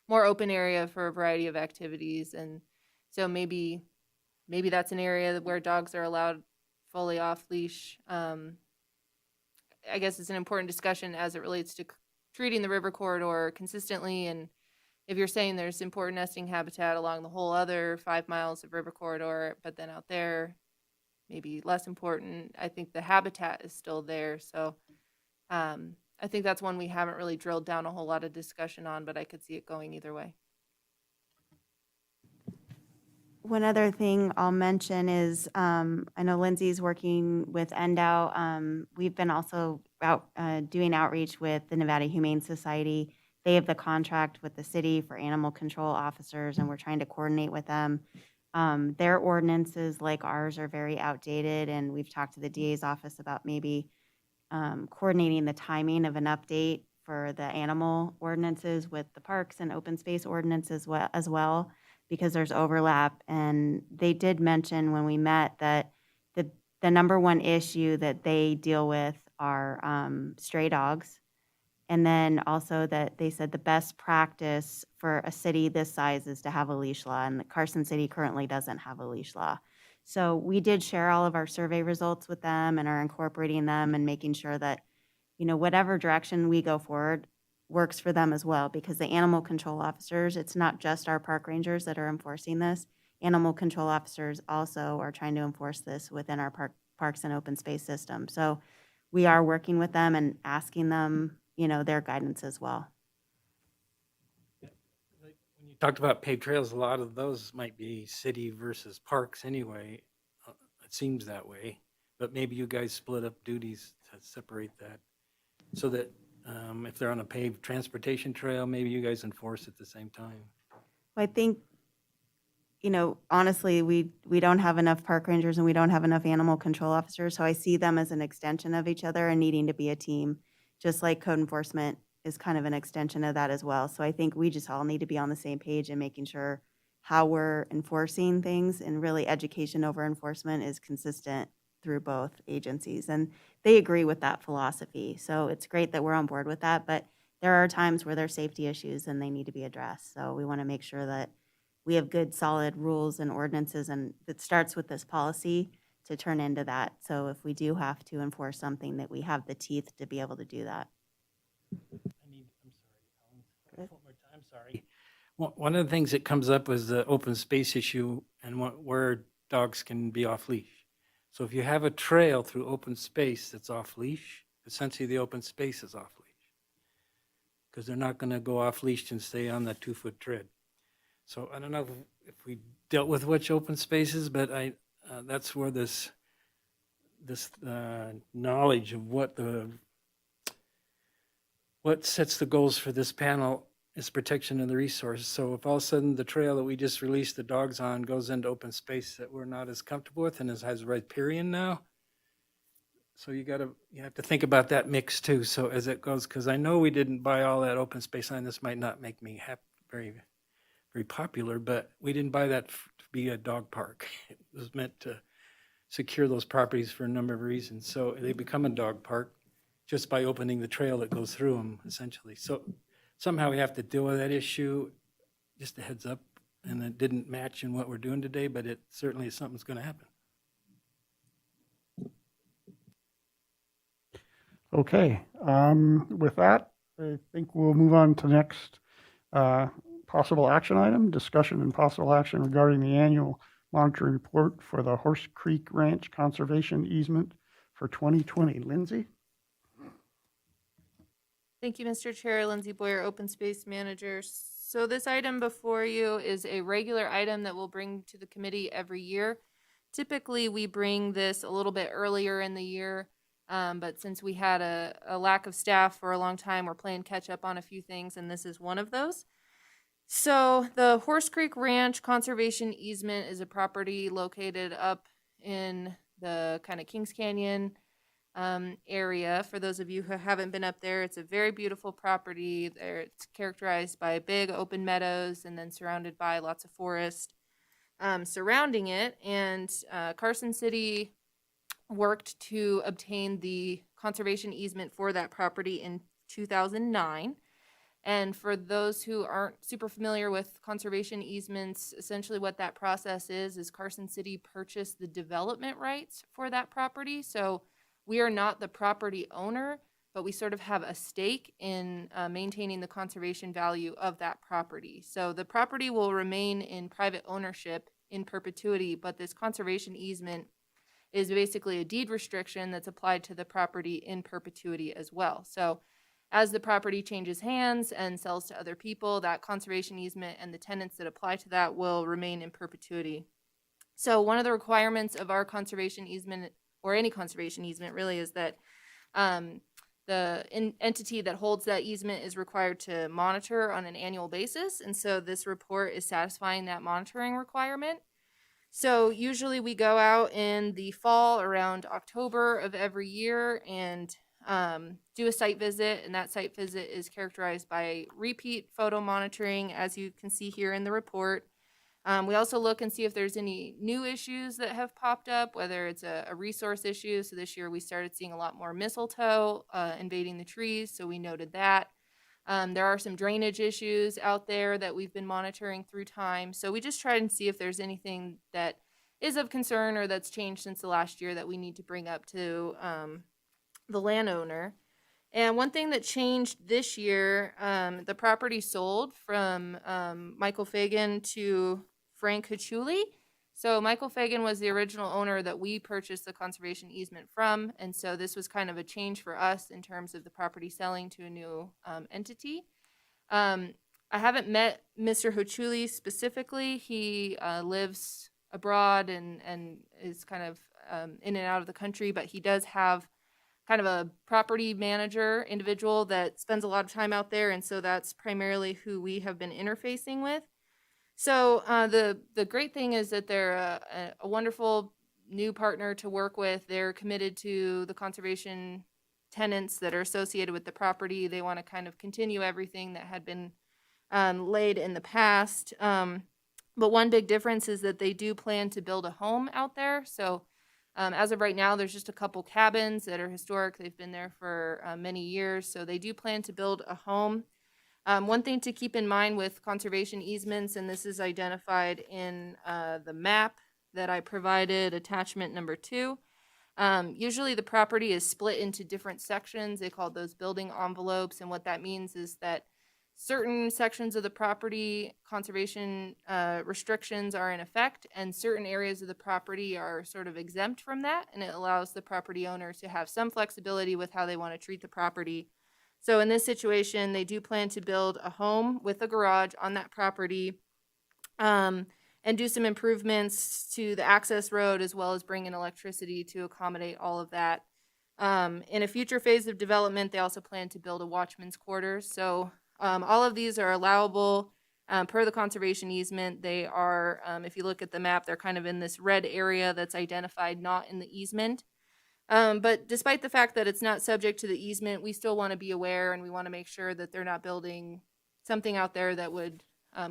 more open area for a variety of activities, and so maybe that's an area where dogs are allowed fully off leash. I guess it's an important discussion as it relates to treating the river corridor consistently, and if you're saying there's important nesting habitat along the whole other 5 miles of river corridor, but then out there maybe less important, I think the habitat is still there. So I think that's one we haven't really drilled down a whole lot of discussion on, but I could see it going either way. One other thing I'll mention is I know Lindsay's working with NDOW. We've been also out doing outreach with the Nevada Humane Society. They have the contract with the city for animal control officers, and we're trying to coordinate with them. Their ordinances, like ours, are very outdated, and we've talked to the DA's office about maybe coordinating the timing of an update for the animal ordinances with the parks and open space ordinance as well, because there's overlap. And they did mention when we met that the number one issue that they deal with are stray dogs. And then also that they said the best practice for a city this size is to have a leash law, and Carson City currently doesn't have a leash law. So we did share all of our survey results with them and are incorporating them and making sure that, whatever direction we go forward works for them as well, because the animal control officers, it's not just our park rangers that are enforcing this. Animal control officers also are trying to enforce this within our parks and open space system. So we are working with them and asking them, their guidance as well. When you talked about paved trails, a lot of those might be city versus parks anyway. It seems that way, but maybe you guys split up duties to separate that so that if they're on a paved transportation trail, maybe you guys enforce at the same time. I think, honestly, we don't have enough park rangers and we don't have enough animal control officers. So I see them as an extension of each other and needing to be a team, just like code enforcement is kind of an extension of that as well. So I think we just all need to be on the same page and making sure how we're enforcing things, and really education over enforcement is consistent through both agencies. And they agree with that philosophy. So it's great that we're on board with that, but there are times where there's safety issues and they need to be addressed. So we want to make sure that we have good, solid rules and ordinances, and it starts with this policy to turn into that. So if we do have to enforce something, that we have the teeth to be able to do that. I'm sorry. One of the things that comes up is the open space issue and where dogs can be off leash. So if you have a trail through open space that's off leash, essentially the open space is off leash, because they're not going to go off leash and stay on that 2-foot tread. So I don't know if we dealt with which open spaces, but that's where this knowledge of what sets the goals for this panel is protection of the resource. So if all of a sudden the trail that we just released the dogs on goes into open space that we're not as comfortable with and has riparian now, so you have to think about that mix too. So as it goes, because I know we didn't buy all that open space land. This might not make me very, very popular, but we didn't buy that to be a dog park. It was meant to secure those properties for a number of reasons. So they become a dog park just by opening the trail that goes through them, essentially. So somehow we have to deal with that issue. Just a heads up, and it didn't match in what we're doing today, but it certainly is something that's going to happen. Okay, with that, I think we'll move on to the next possible action item, discussion and possible action regarding the annual monitoring report for the Horse Creek Ranch Conservation Easement for 2020. Lindsay? Thank you, Mr. Chair. Lindsay Boyer, Open Space Manager. So this item before you is a regular item that we'll bring to the committee every year. Typically, we bring this a little bit earlier in the year, but since we had a lack of staff for a long time, we're playing catch up on a few things, and this is one of those. So the Horse Creek Ranch Conservation Easement is a property located up in the kind of Kings Canyon area. For those of you who haven't been up there, it's a very beautiful property. It's characterized by big open meadows and then surrounded by lots of forest surrounding it. And Carson City worked to obtain the conservation easement for that property in 2009. And for those who aren't super familiar with conservation easements, essentially what that process is Carson City purchased the development rights for that property. So we are not the property owner, but we sort of have a stake in maintaining the conservation value of that property. So the property will remain in private ownership in perpetuity, but this conservation easement is basically a deed restriction that's applied to the property in perpetuity as well. So as the property changes hands and sells to other people, that conservation easement and the tenants that apply to that will remain in perpetuity. So one of the requirements of our conservation easement, or any conservation easement really, is that the entity that holds that easement is required to monitor on an annual basis. And so this report is satisfying that monitoring requirement. So usually we go out in the fall around October of every year and do a site visit, and that site visit is characterized by repeat photo monitoring, as you can see here in the report. We also look and see if there's any new issues that have popped up, whether it's a resource issue. So this year we started seeing a lot more mistletoe invading the trees, so we noted that. There are some drainage issues out there that we've been monitoring through time. So we just try and see if there's anything that is of concern or that's changed since the last year that we need to bring up to the landowner. And one thing that changed this year, the property sold from Michael Fagan to Frank Hachuli. So Michael Fagan was the original owner that we purchased the conservation easement from, and so this was kind of a change for us in terms of the property selling to a new entity. I haven't met Mr. Hachuli specifically. He lives abroad and is kind of in and out of the country, but he does have kind of a property manager individual that spends a lot of time out there, and so that's primarily who we have been interfacing with. So the great thing is that they're a wonderful new partner to work with. They're committed to the conservation tenants that are associated with the property. They want to kind of continue everything that had been laid in the past. But one big difference is that they do plan to build a home out there. So as of right now, there's just a couple cabins that are historic. They've been there for many years. So they do plan to build a home. One thing to keep in mind with conservation easements, and this is identified in the map that I provided, attachment number 2. Usually the property is split into different sections. They call those building envelopes. And what that means is that certain sections of the property conservation restrictions are in effect, and certain areas of the property are sort of exempt from that, and it allows the property owner to have some flexibility with how they want to treat the property. So in this situation, they do plan to build a home with a garage on that property, and do some improvements to the access road, as well as bring in electricity to accommodate all of that. In a future phase of development, they also plan to build a watchman's quarters. So all of these are allowable per the conservation easement. They are, if you look at the map, they're kind of in this red area that's identified not in the easement. But despite the fact that it's not subject to the easement, we still want to be aware, and we want to make sure that they're not building something out there that would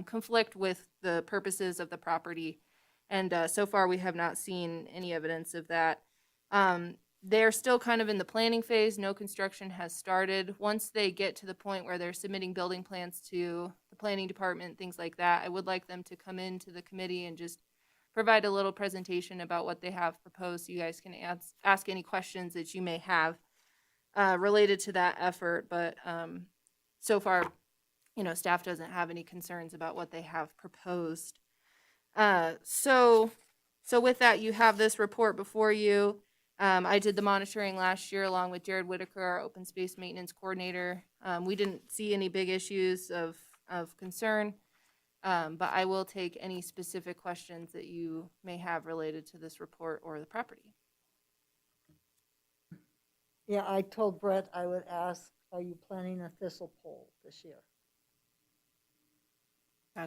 conflict with the purposes of the property. And so far, we have not seen any evidence of that. They're still kind of in the planning phase. No construction has started. Once they get to the point where they're submitting building plans to the planning department, things like that, I would like them to come into the committee and just provide a little presentation about what they have proposed, so you guys can ask any questions that you may have related to that effort. But so far, staff doesn't have any concerns about what they have proposed. So with that, you have this report before you. I did the monitoring last year along with Jared Whitaker, our open space maintenance coordinator. We didn't see any big issues of concern, but I will take any specific questions that you may have related to this report or the property. Yeah, I told Brett I would ask, are you planning a thistle pole this year?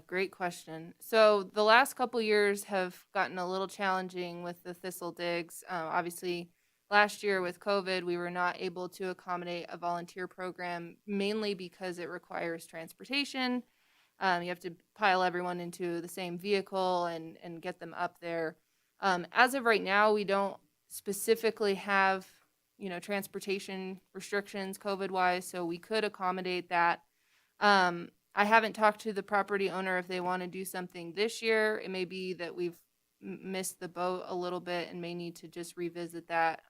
Great question. So the last couple years have gotten a little challenging with the thistle digs. Obviously, last year with COVID, we were not able to accommodate a volunteer program, mainly because it requires transportation. You have to pile everyone into the same vehicle and get them up there. As of right now, we don't specifically have, transportation restrictions COVID-wise, so we could accommodate that. I haven't talked to the property owner if they want to do something this year. It may be that we've missed the boat a little bit and may need to just revisit that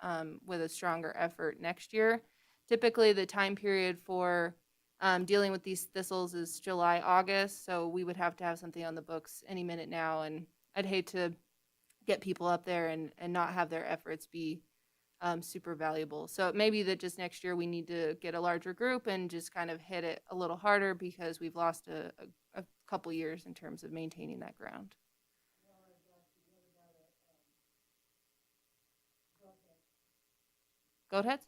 with a stronger effort next year. Typically, the time period for dealing with these thistles is July, August, so we would have to have something on the books any minute now, and I'd hate to get people up there and not have their efforts be super valuable. So it may be that just next year we need to get a larger group and just kind of hit it a little harder, because we've lost a couple years in terms of maintaining that ground. Goat heads?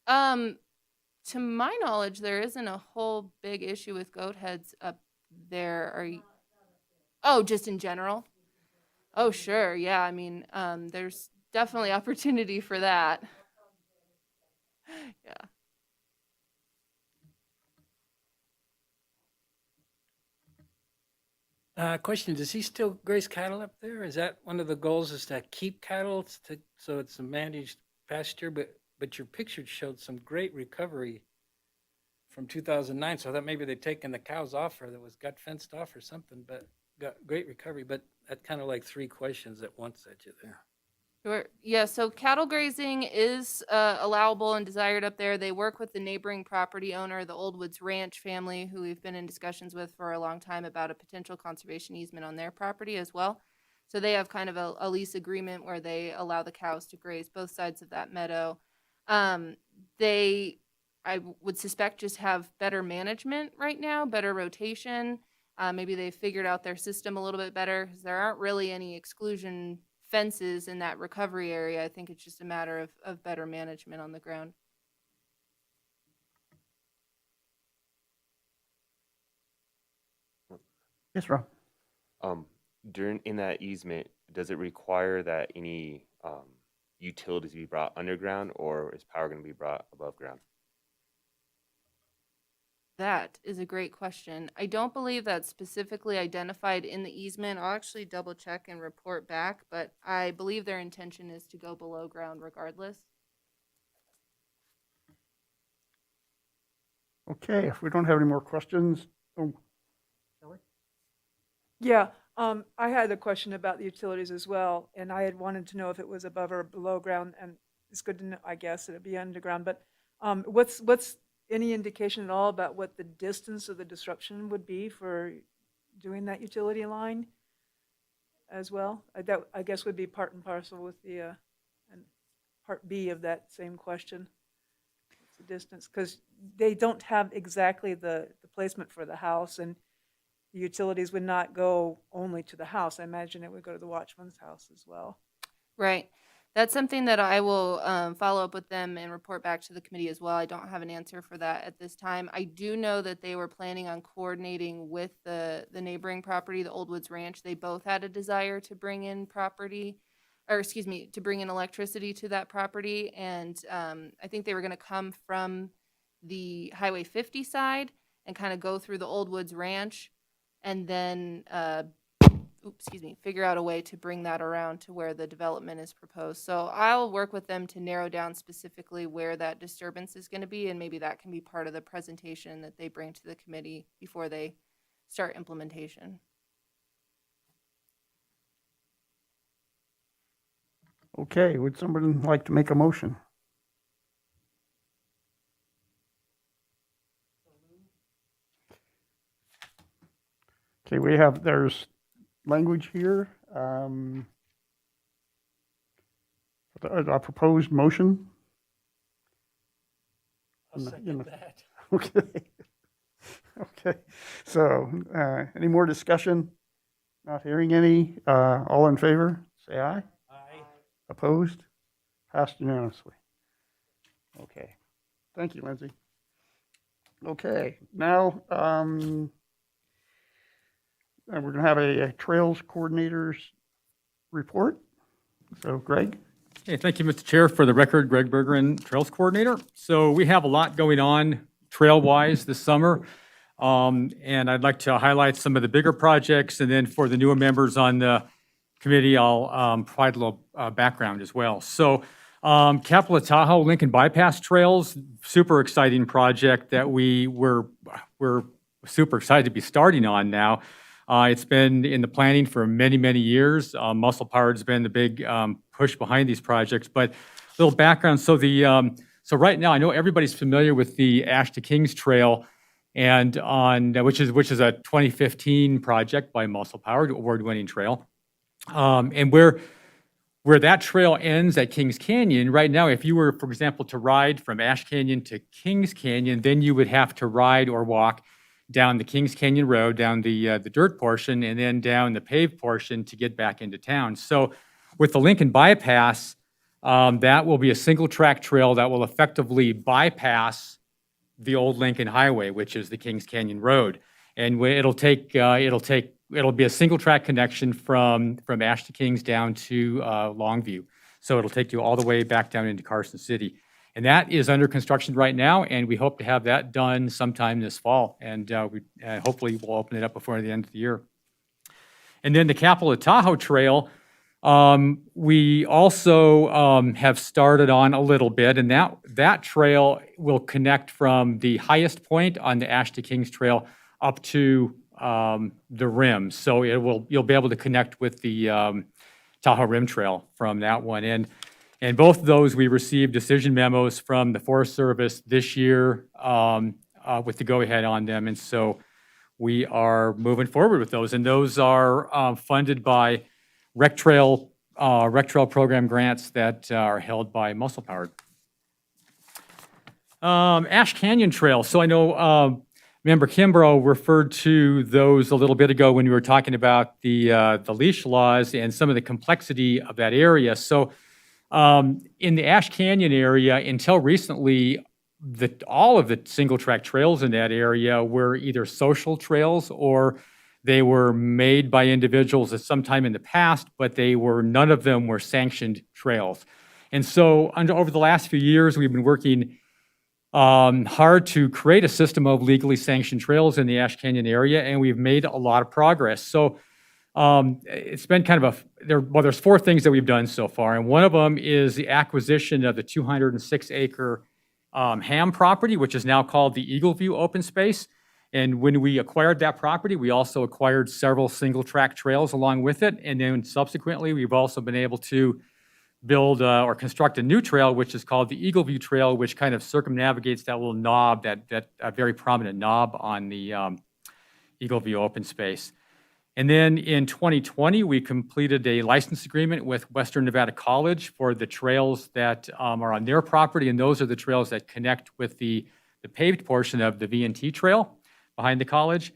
To my knowledge, there isn't a whole big issue with goat heads up there. Are you? Oh, just in general? Oh, sure. Yeah. I mean, there's definitely opportunity for that. Yeah. Question, does he still graze cattle up there? Is that one of the goals, is to keep cattle so it's a managed pasture? But your picture showed some great recovery from 2009, so I thought maybe they'd taken the cows off or got fenced off or something, but got great recovery. But that kind of like three questions at once at you there. Sure. Yeah, so cattle grazing is allowable and desired up there. They work with the neighboring property owner, the Old Woods Ranch family, who we've been in discussions with for a long time about a potential conservation easement on their property as well. So they have kind of a lease agreement where they allow the cows to graze both sides of that meadow. They, I would suspect, just have better management right now, better rotation. Maybe they figured out their system a little bit better because there aren't really any exclusion fences in that recovery area. I think it's just a matter of better management on the ground. Yes, Rob. In that easement, does it require that any utilities be brought underground, or is power going to be brought above ground? That is a great question. I don't believe that's specifically identified in the easement. I'll actually double check and report back, but I believe their intention is to go below ground regardless. Okay, if we don't have any more questions, Yeah, I had a question about the utilities as well, and I had wanted to know if it was above or below ground, and it's good to know, I guess, that it'd be underground, but what's any indication at all about what the distance of the disruption would be for doing that utility line as well? That, I guess, would be part and parcel with the and part B of that same question. What's the distance? Because they don't have exactly the placement for the house, and the utilities would not go only to the house. I imagine it would go to the watchman's house as well. Right. That's something that I will follow up with them and report back to the committee as well. I don't have an answer for that at this time. I do know that they were planning on coordinating with the neighboring property, the Old Woods Ranch. They both had a desire to bring in to bring in electricity to that property. And I think they were going to come from the Highway 50 side and kind of go through the Old Woods Ranch and then figure out a way to bring that around to where the development is proposed. So I'll work with them to narrow down specifically where that disturbance is going to be, and maybe that can be part of the presentation that they bring to the committee before they start implementation. okay, would somebody like to make a motion? Okay, there's language here. A proposed motion. I'll second that. Okay. Okay. So, any more discussion? Not hearing any. All in favor, say aye. Aye. Opposed? Passed unanimously. Okay. Thank you, Lindsay. Okay, now we're going to have a Trails Coordinators report. So, Greg? Hey, thank you, Mr. Chair. For the record, Greg Bergeron, Trails Coordinator. So we have a lot going on trail-wise this summer, and I'd like to highlight some of the bigger projects, and then for the newer members on the committee, I'll provide a little background as well. So Capitol Tahoe Lincoln Bypass Trails, super exciting project that we're super excited to be starting on now. It's been in the planning for many, many years. Muscle Power has been the big push behind these projects. But a little background. So so right now, I know everybody's familiar with the Ash to Kings Trail, and which is a 2015 project by Muscle Power, award-winning trail. And where that trail ends at Kings Canyon, right now, if you were, for example, to ride from Ash Canyon to Kings Canyon, then you would have to ride or walk down the Kings Canyon Road, down the dirt portion, and then down the paved portion to get back into town. So with the Lincoln Bypass, that will be a single track trail that will effectively bypass the old Lincoln Highway, which is the Kings Canyon Road. And it'll be a single track connection from Ash to Kings down to Longview. So it'll take you all the way back down into Carson City. And that is under construction right now, and we hope to have that done sometime this fall. And we hopefully we'll open it up before the end of the year. And then the Capitol of Tahoe Trail, we also have started on a little bit, and that trail will connect from the highest point on the Ash to Kings Trail up to the rim. So you'll be able to connect with the Tahoe Rim Trail from that one. And both of those, we received decision memos from the Forest Service this year with the go-ahead on them. And so we are moving forward with those. And those are funded by rec trail program grants that are held by Muscle Powered. Ash Canyon Trail. So I know Member Kimbrough referred to those a little bit ago when we were talking about the leash laws and some of the complexity of that area. So in the Ash Canyon area, until recently, all of the single track trails in that area were either social trails or they were made by individuals at some time in the past, but none of them were sanctioned trails. And so over the last few years, we've been working hard to create a system of legally sanctioned trails in the Ash Canyon area, and we've made a lot of progress. So it's been kind of there's 4 things that we've done so far, and one of them is the acquisition of the 206-acre Ham property, which is now called the Eagle View Open Space. And when we acquired that property, we also acquired several single-track trails along with it, and then subsequently, we've also been able to build or construct a new trail, which is called the Eagle View Trail, which kind of circumnavigates that little knob, that very prominent knob on the Eagle View Open Space. And then in 2020, we completed a license agreement with Western Nevada College for the trails that are on their property, and those are the trails that connect with the paved portion of the V&T Trail behind the college.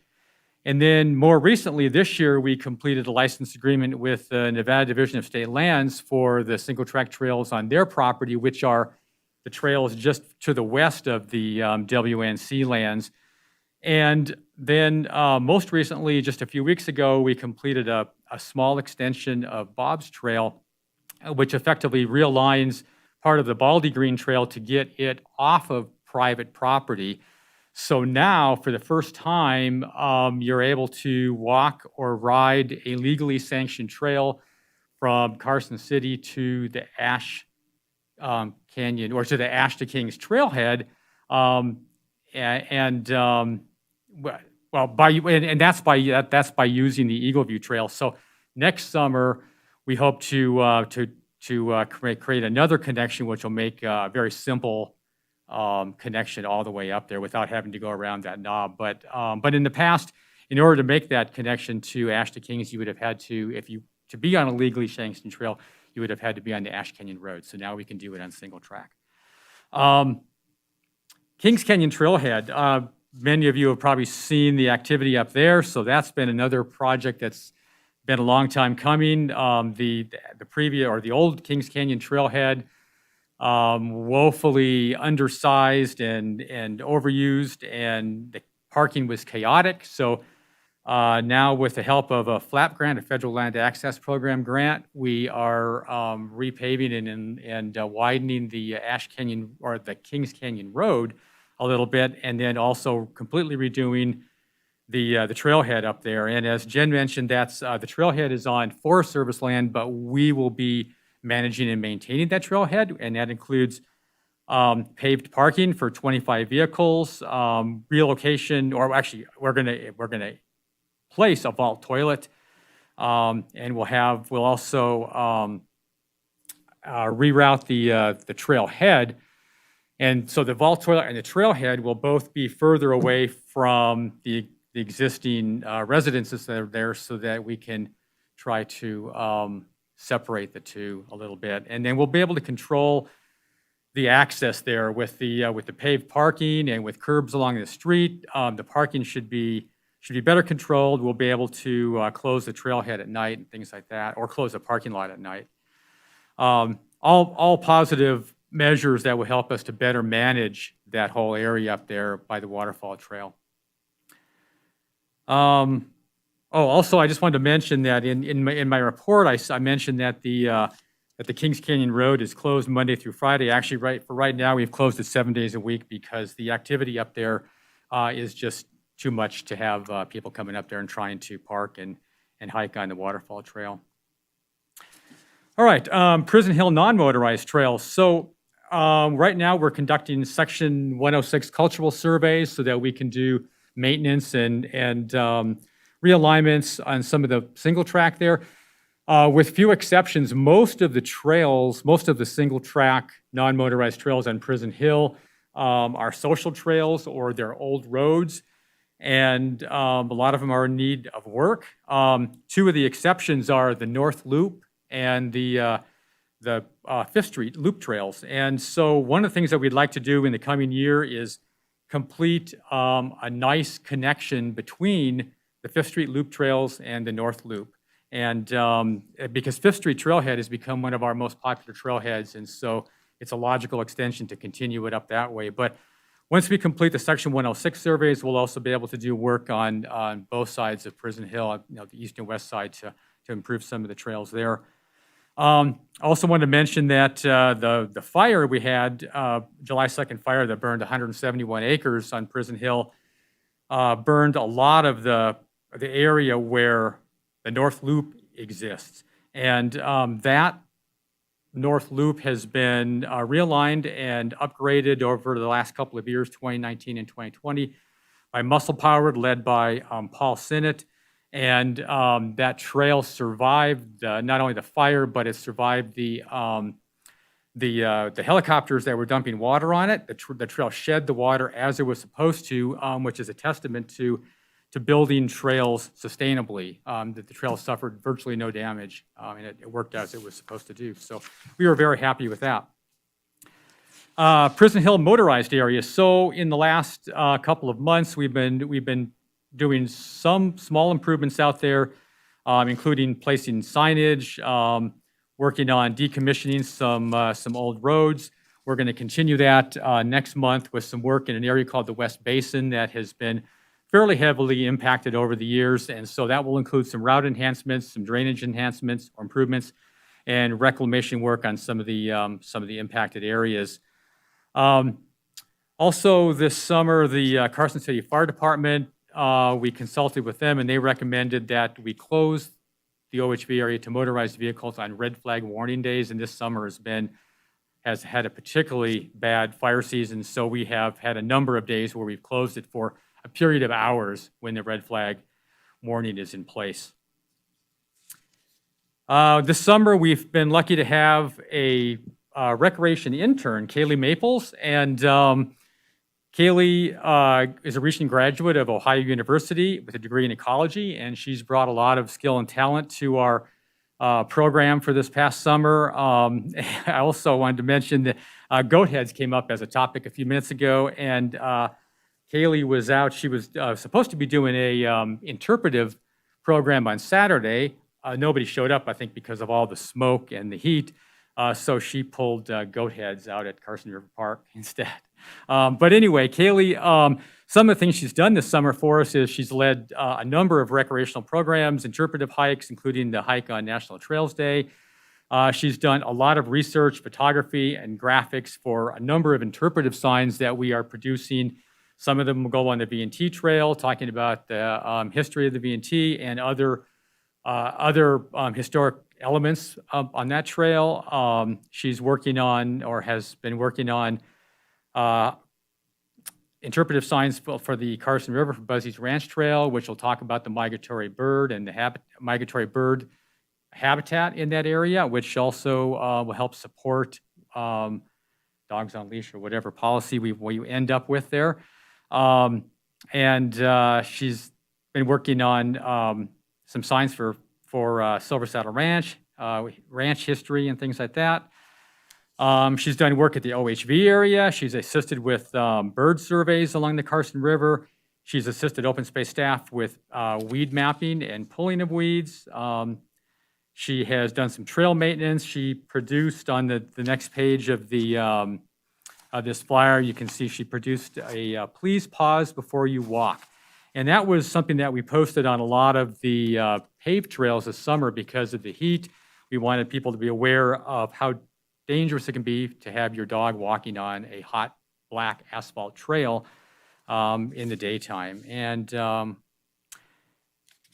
And then more recently this year, we completed a license agreement with the Nevada Division of State Lands for the single track trails on their property, which are the trails just to the west of the WNC lands. And then most recently, just a few weeks ago, we completed a small extension of Bob's Trail, which effectively realigns part of the Baldy Green Trail to get it off of private property. So now, for the first time, you're able to walk or ride a legally sanctioned trail from Carson City to the Ash Canyon, or to the Ash to Kings Trailhead, that's by using the Eagle View Trail. So next summer, we hope to create another connection, which will make a very simple connection all the way up there without having to go around that knob. But in the past, in order to make that connection to Ash to Kings, you would have had to, to be on a legally sanctioned trail, you would have had to be on the Ash Canyon Road. So now we can do it on single track. Kings Canyon Trailhead. Many of you have probably seen the activity up there. So that's been another project that's been a long time coming. The old Kings Canyon Trailhead, woefully undersized and overused, and the parking was chaotic. So now, with the help of a FLAP grant, a Federal Land Access Program grant, we are repaving and widening the Ash Canyon, or the Kings Canyon Road a little bit, and then also completely redoing the trailhead up there. And as Jen mentioned, that's the trailhead is on Forest Service land, but we will be managing and maintaining that trailhead, and that includes paved parking for 25 vehicles, relocation, or actually we're gonna place a vault toilet, and we'll also reroute the trailhead. And so the vault toilet and the trailhead will both be further away from the existing residences that are there, so that we can try to separate the two a little bit. And then we'll be able to control the access there with the paved parking and with curbs along the street. The parking should be better controlled. We'll be able to close the trailhead at night and things like that, or close the parking lot at night. All positive measures that will help us to better manage that whole area up there by the waterfall trail. Also, I just wanted to mention that in my report, I mentioned that the Kings Canyon Road is closed Monday through Friday. Actually, right now, we've closed it 7 days a week because the activity up there is just too much to have people coming up there and trying to park and and hike on the waterfall trail. All right, Prison Hill non-motorized trails. So right now we're conducting Section 106 cultural surveys so that we can do maintenance and realignments on some of the single track there. With few exceptions, most of the single track non-motorized trails on Prison Hill are social trails or they're old roads, and a lot of them are in need of work. Two of the exceptions are the North Loop and the Fifth Street Loop trails. And so one of the things that we'd like to do in the coming year is complete a nice connection between the Fifth Street Loop trails and the North Loop. And because Fifth Street Trailhead has become one of our most popular trailheads, and so it's a logical extension to continue it up that way. But once we complete the Section 106 surveys, we'll also be able to do work on both sides of Prison Hill, the east and west side, to improve some of the trails there. I also want to mention that the fire we had, July 2nd fire that burned 171 acres on Prison Hill, burned a lot of the area where the North Loop exists. And that North Loop has been realigned and upgraded over the last couple of years, 2019 and 2020, by Muscle Powered, led by Paul Sinnott. And that trail survived not only the fire, but it survived the helicopters that were dumping water on it. The trail shed the water as it was supposed to, which is a testament to building trails sustainably. That the trail suffered virtually no damage, and it worked as it was supposed to do. So we were very happy with that. Prison Hill motorized area. So in the last couple of months, we've been doing some small improvements out there, including placing signage, working on decommissioning some old roads. We're going to continue that next month with some work in an area called the West Basin that has been fairly heavily impacted over the years, and so that will include some route enhancements, some drainage enhancements or improvements, and reclamation work on some of the impacted areas. Also this summer, the Carson City Fire Department, we consulted with them and they recommended that we close the OHV area to motorized vehicles on red flag warning days, and this summer has had a particularly bad fire season, so we have had a number of days where we've closed it for a period of hours when the red flag warning is in place. This summer, we've been lucky to have a recreation intern, Kaylee Maples, and Kaylee is a recent graduate of Ohio University with a degree in ecology, and she's brought a lot of skill and talent to our program for this past summer. I also wanted to mention that goat heads came up as a topic a few minutes ago, and Kaylee was out. She was supposed to be doing a interpretive program on Saturday. Nobody showed up, I think, because of all the smoke and the heat. So she pulled goat heads out at Carson River Park instead. But anyway, Kaylee, some of the things she's done this summer for us is she's led a number of recreational programs, interpretive hikes, including the hike on National Trails Day. She's done a lot of research, photography, and graphics for a number of interpretive signs that we are producing. Some of them will go on the V&T Trail, talking about the history of the V&T and other historic elements on that trail. She's working on, or has been working on, interpretive signs for the Carson River for Buzzy's Ranch Trail, which will talk about the migratory bird and the migratory bird habitat in that area, which also will help support dogs on leash or whatever policy we end up with there. And she's been working on some signs for Silver Saddle Ranch, ranch history and things like that. She's done work at the OHV area. She's assisted with bird surveys along the Carson River. She's assisted open space staff with weed mapping and pulling of weeds. She has done some trail maintenance. She produced on the next page of the this flyer, you can see she produced a please pause before you walk. And that was something that we posted on a lot of the paved trails this summer because of the heat. We wanted people to be aware of how dangerous it can be to have your dog walking on a hot black asphalt trail in the daytime. And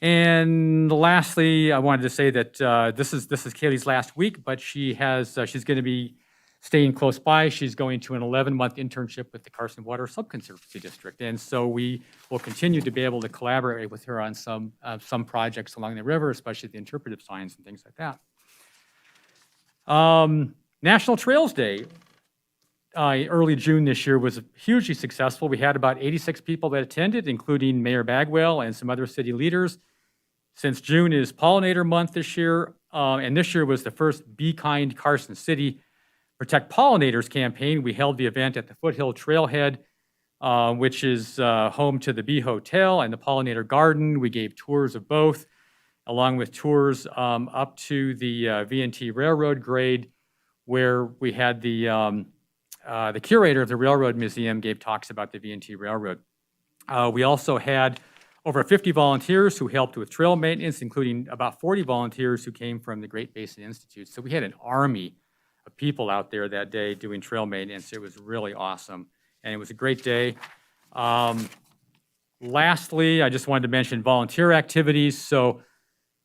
And lastly, I wanted to say that this is Kaylee's last week, but she's going to be staying close by. She's going to an 11-month internship with the Carson Water Subconservancy District, and so we will continue to be able to collaborate with her on some projects along the river, especially the interpretive signs and things like that. National Trails Day. Early June this year was hugely successful. We had about 86 people that attended, including Mayor Bagwell and some other city leaders. Since June is Pollinator Month this year, and this year was the first Be Kind Carson City Protect Pollinators campaign, we held the event at the Foothill Trailhead, which is home to the Bee Hotel and the Pollinator Garden. We gave tours of both, along with tours up to the VNT Railroad grade, where we had the curator of the Railroad Museum gave talks about the VNT Railroad. We also had over 50 volunteers who helped with trail maintenance, including about 40 volunteers who came from the Great Basin Institute. So we had an army of people out there that day doing trail maintenance. It was really awesome, and it was a great day. Lastly, I just wanted to mention volunteer activities. So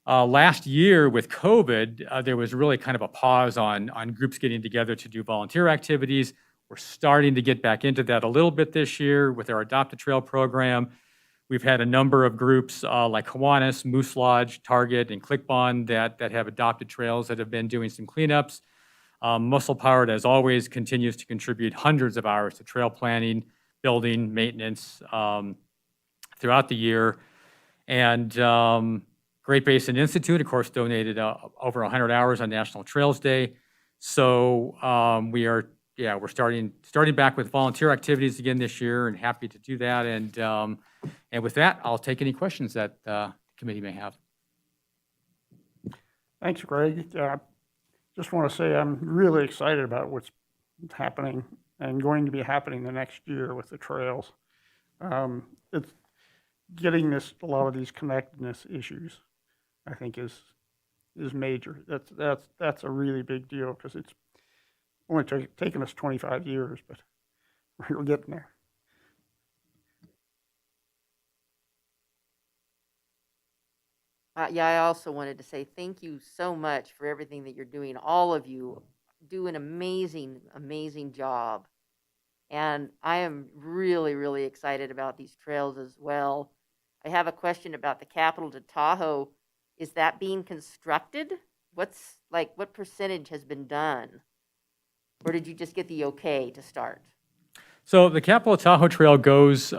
last year with COVID, there was really kind of a pause on groups getting together to do volunteer activities. We're starting to get back into that a little bit this year with our Adopt a Trail program. We've had a number of groups like Kiwanis, Moose Lodge, Target, and Clickbond that have adopted trails that have been doing some cleanups. Muscle Powered, as always, continues to contribute hundreds of hours to trail planning, building, maintenance throughout the year. And Great Basin Institute, of course, donated over 100 hours on National Trails Day. So we're starting back with volunteer activities again this year, and happy to do that. And with that, I'll take any questions that the committee may have. Thanks, Greg. Just want to say I'm really excited about what's happening and going to be happening the next year with the trails. It's getting a lot of these connectedness issues, I think, is major. That's a really big deal, because it's only taken us 25 years, but we're getting there. Yeah, I also wanted to say thank you so much for everything that you're doing. All of you do an amazing, amazing job. And I am really, really excited about these trails as well. I have a question about the Capitol to Tahoe. Is that being constructed? What percentage has been done? Or did you just get the okay to start? So the Capitol Tahoe Trail goes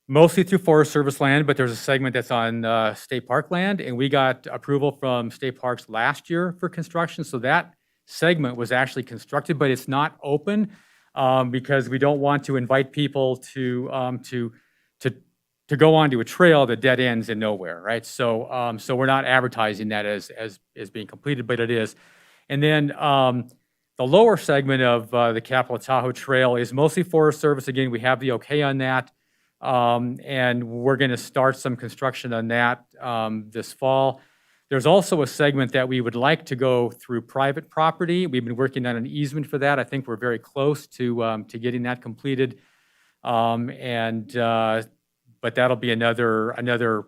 mostly through Forest Service land, but there's a segment that's on state park land, and we got approval from state parks last year for construction. So that segment was actually constructed, but it's not open because we don't want to invite people to go onto a trail that dead ends in nowhere, right? So we're not advertising that as being completed, but it is. And then the lower segment of the Capitol Tahoe Trail is mostly Forest Service. Again, we have the okay on that. And we're going to start some construction on that this fall. There's also a segment that we would like to go through private property. We've been working on an easement for that. I think we're very close to getting that completed. But that'll be another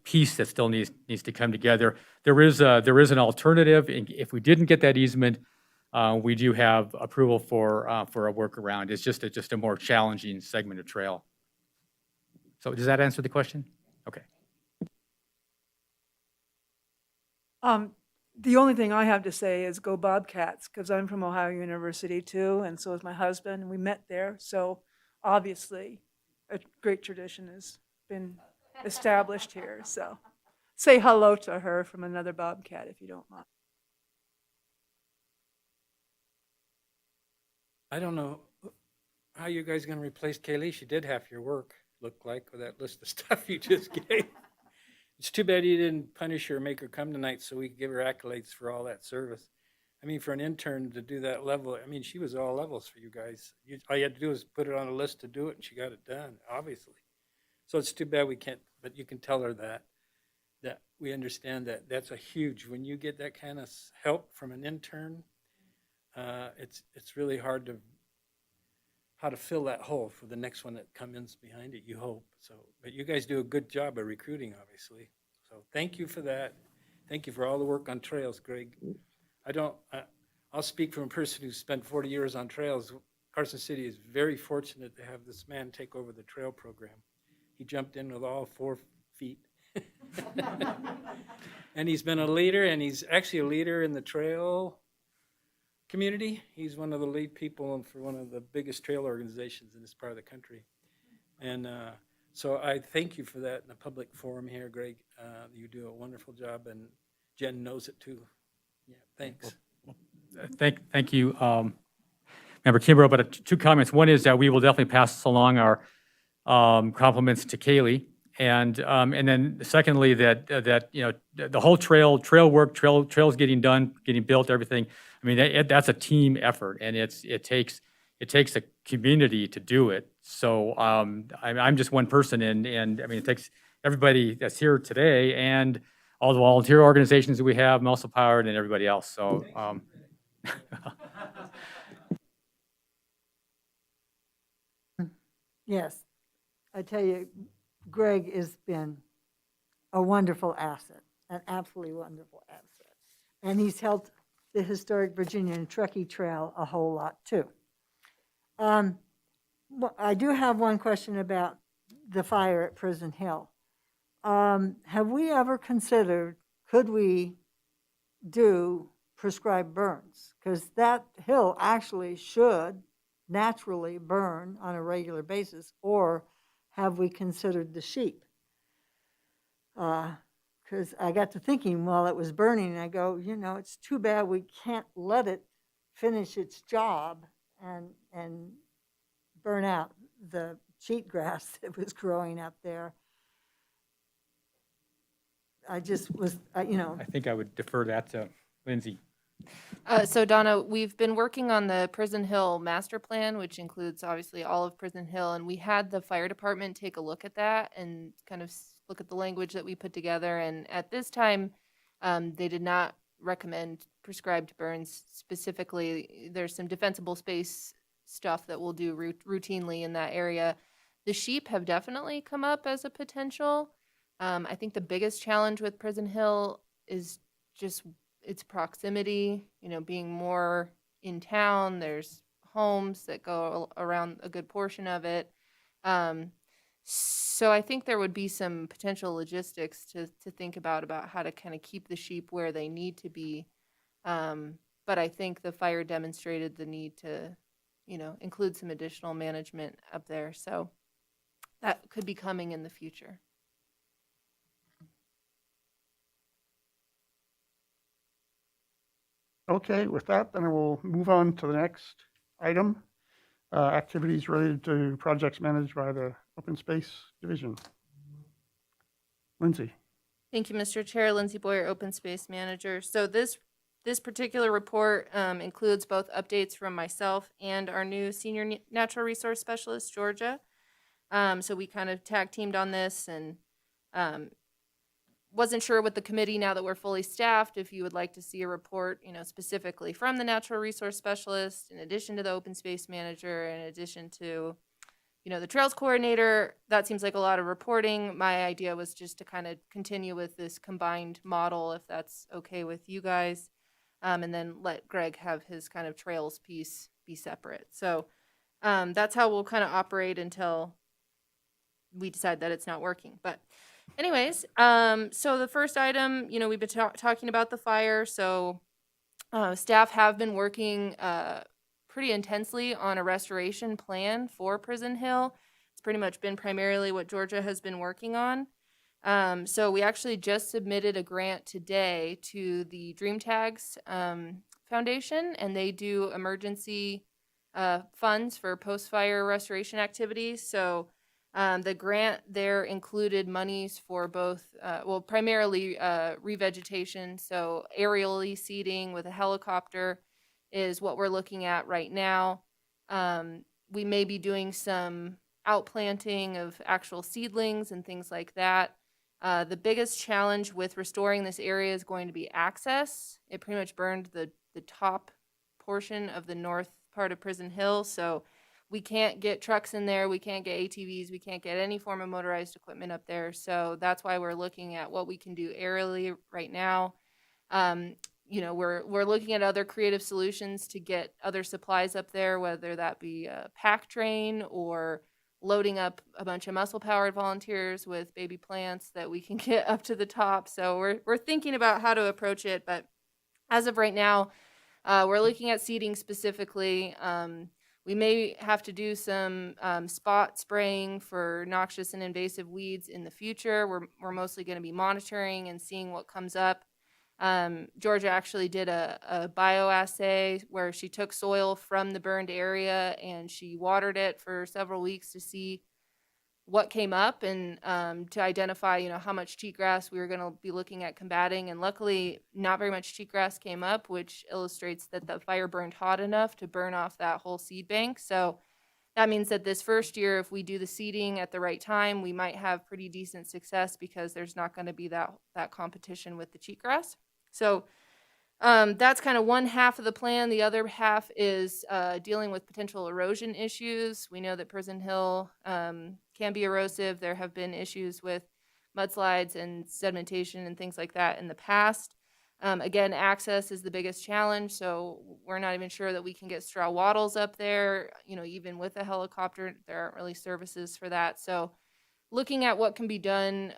piece that still needs to come together. There is an alternative. If we didn't get that easement, we do have approval for a workaround. It's just a more challenging segment of trail. So does that answer the question? Okay. The only thing I have to say is go Bobcats, because I'm from Ohio University too, and so is my husband, and we met there. So obviously, a great tradition has been established here. So say hello to her from another Bobcat if you don't mind. I don't know how you guys are going to replace Kaylee. She did half your work, looked like, with that list of stuff you just gave. It's too bad you didn't punish her or make her come tonight so we could give her accolades for all that service. I mean, for an intern to do that level, I mean, she was all levels for you guys. All you had to do was put it on a list to do it, and she got it done, obviously. So it's too bad we can't, but you can tell her that we understand that that's a huge, when you get that kind of help from an intern, it's really hard how to fill that hole for the next one that comes behind it, you hope. So, but you guys do a good job of recruiting, obviously. So thank you for that. Thank you for all the work on trails, Greg. I'll speak from a person who's spent 40 years on trails. Carson City is very fortunate to have this man take over the trail program. He jumped in with all 4 feet. And he's been a leader, and he's actually a leader in the trail community. He's one of the lead people for one of the biggest trail organizations in this part of the country. And so I thank you for that in a public forum here, Greg. You do a wonderful job, and Jen knows it too. Yeah, thanks. Thank you, Member Kimbrough. But 2 comments. One is that we will definitely pass along our compliments to Kaylee. And then secondly, that you know, the whole trail work, trails getting done, getting built, everything. I mean, that's a team effort, and it takes a community to do it. So I'm just one person, and I mean, it takes everybody that's here today and all the volunteer organizations that we have, Muscle Powered, and everybody else. So. Yes, I tell you, Greg has been a wonderful asset, an absolutely wonderful asset. And he's helped the historic Virginia and Truckee Trail a whole lot too. I do have one question about the fire at Prison Hill. Have we ever considered, could we do prescribed burns? Because that hill actually should naturally burn on a regular basis, or have we considered the sheep? Because I got to thinking while it was burning, and I go, you know, it's too bad we can't let it finish its job and burn out the cheatgrass that was growing up there. I just was, you know. I think I would defer that to Lindsay. So Donna, we've been working on the Prison Hill master plan, which includes obviously all of Prison Hill, and we had the fire department take a look at that and kind of look at the language that we put together. And at this time, they did not recommend prescribed burns specifically. There's some defensible space stuff that we'll do routinely in that area. The sheep have definitely come up as a potential. I think the biggest challenge with Prison Hill is just its proximity, you know, being more in town. There's homes that go around a good portion of it. So I think there would be some potential logistics to think about how to kind of keep the sheep where they need to be. But I think the fire demonstrated the need to, you know, include some additional management up there. So that could be coming in the future. Okay, with that, then we'll move on to the next item, activities related to projects managed by the Open Space Division. Lindsay. Thank you, Mr. Chair. Lindsay Boyer, Open Space Manager. So this particular report includes both updates from myself and our new Senior Natural Resource Specialist, Georgia. So we kind of tag teamed on this, and wasn't sure with the committee, now that we're fully staffed, if you would like to see a report, you know, specifically from the Natural Resource Specialist, in addition to the Open Space Manager, in addition to, you know, the Trails Coordinator. That seems like a lot of reporting. My idea was just to kind of continue with this combined model, if that's okay with you guys, and then let Greg have his kind of trails piece be separate. So that's how we'll kind of operate until we decide that it's not working. But anyways, so the first item, you know, we've been talking about the fire. So staff have been working pretty intensely on a restoration plan for Prison Hill. It's pretty much been primarily what Georgia has been working on. So we actually just submitted a grant today to the Dream Tags Foundation, and they do emergency funds for post-fire restoration activities. So the grant there included monies for both, primarily revegetation. So aerially seeding with a helicopter is what we're looking at right now. We may be doing some outplanting of actual seedlings and things like that. The biggest challenge with restoring this area is going to be access. It pretty much burned the top portion of the north part of Prison Hill. So we can't get trucks in there, we can't get ATVs, we can't get any form of motorized equipment up there. So that's why we're looking at what we can do aerially right now. We're looking at other creative solutions to get other supplies up there, whether that be a pack train or loading up a bunch of muscle powered volunteers with baby plants that we can get up to the top. So we're thinking about how to approach it, but as of right now, we're looking at seeding specifically. We may have to do some spot spraying for noxious and invasive weeds in the future. We're mostly going to be monitoring and seeing what comes up. Georgia actually did a bioassay where she took soil from the burned area and she watered it for several weeks to see what came up and to identify, how much cheatgrass we were going to be looking at combating. And luckily, not very much cheatgrass came up, which illustrates that the fire burned hot enough to burn off that whole seed bank. So that means that this first year, if we do the seeding at the right time, we might have pretty decent success because there's not going to be that competition with the cheatgrass. So that's kind of one half of the plan. The other half is dealing with potential erosion issues. We know that Prison Hill can be erosive. There have been issues with mudslides and sedimentation and things like that in the past. Again, access is the biggest challenge, so we're not even sure that we can get straw wattles up there. Even with a helicopter, there aren't really services for that. So looking at what can be done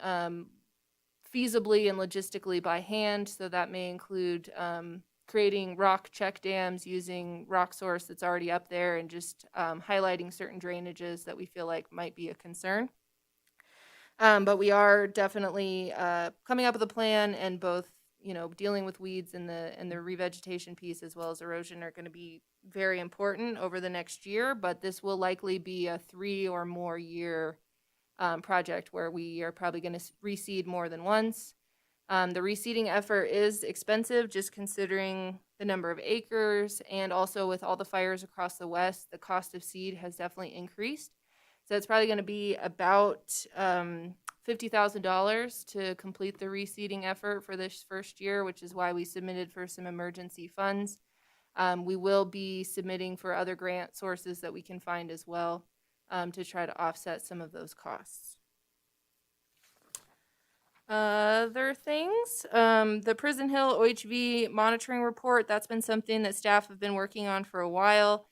feasibly and logistically by hand. So that may include creating rock check dams using rock source that's already up there and just highlighting certain drainages that we feel like might be a concern. But we are definitely coming up with a plan, and both dealing with weeds and the revegetation piece as well as erosion are going to be very important over the next year. But this will likely be a 3 or more year project where we are probably going to reseed more than once. The reseeding effort is expensive, just considering the number of acres, and also with all the fires across the West, the cost of seed has definitely increased. So it's probably going to be about $50,000 to complete the reseeding effort for this first year, which is why we submitted for some emergency funds. We will be submitting for other grant sources that we can find as well to try to offset some of those costs. Other things, the Prison Hill OHV monitoring report, that's been something that staff have been working on for a while.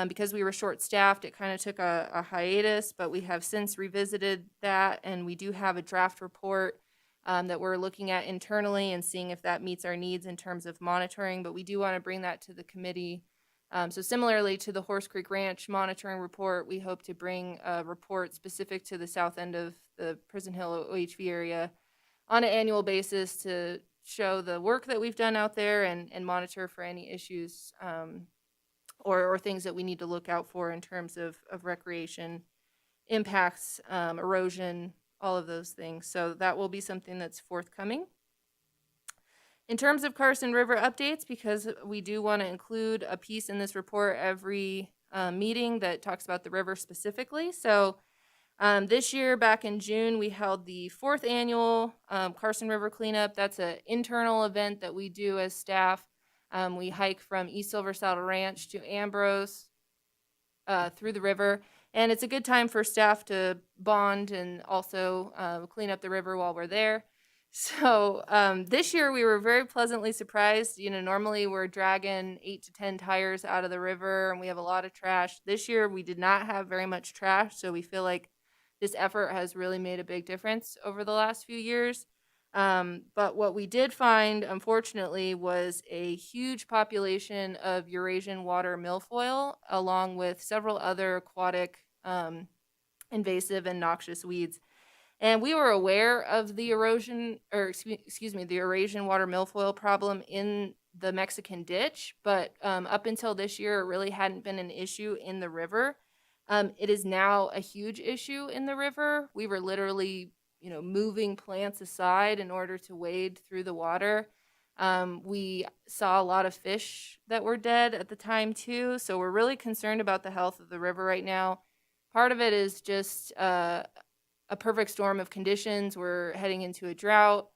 Because we were short-staffed, it kind of took a hiatus, but we have since revisited that, and we do have a draft report that we're looking at internally and seeing if that meets our needs in terms of monitoring, but we do want to bring that to the committee. So similarly to the Horse Creek Ranch monitoring report, we hope to bring a report specific to the south end of the Prison Hill OHV area on an annual basis to show the work that we've done out there and monitor for any issues or things that we need to look out for in terms of recreation impacts, erosion, all of those things. So that will be something that's forthcoming. In terms of Carson River updates, because we do want to include a piece in this report every meeting that talks about the river specifically. So this year, back in June, we held the 4th annual Carson River cleanup. That's an internal event that we do as staff. We hike from East Silver Saddle Ranch to Ambrose through the river. And it's a good time for staff to bond and also clean up the river while we're there. So this year we were very pleasantly surprised. Normally we're dragging 8 to 10 tires out of the river and we have a lot of trash. This year we did not have very much trash, so we feel like this effort has really made a big difference over the last few years. But what we did find, unfortunately, was a huge population of Eurasian water milfoil, along with several other aquatic invasive and noxious weeds. And we were aware of the the Eurasian water milfoil problem in the Mexican ditch, but up until this year, it really hadn't been an issue in the river. It is now a huge issue in the river. We were literally moving plants aside in order to wade through the water. We saw a lot of fish that were dead at the time too, so we're really concerned about the health of the river right now. Part of it is just a perfect storm of conditions. We're heading into a drought.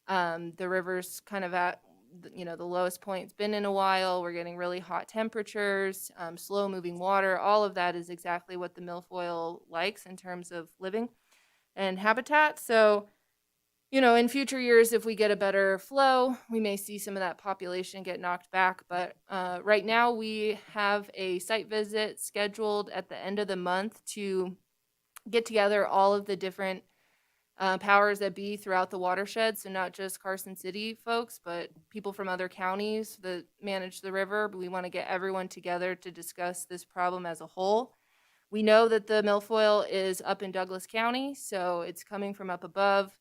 The river's kind of at the lowest point it's been in a while. We're getting really hot temperatures, slow moving water. All of that is exactly what the milfoil likes in terms of living and habitat. So, in future years, if we get a better flow, we may see some of that population get knocked back. But right now, we have a site visit scheduled at the end of the month to get together all of the different powers that be throughout the watershed. So not just Carson City folks, but people from other counties that manage the river. But we want to get everyone together to discuss this problem as a whole. We know that the milfoil is up in Douglas County, so it's coming from up above.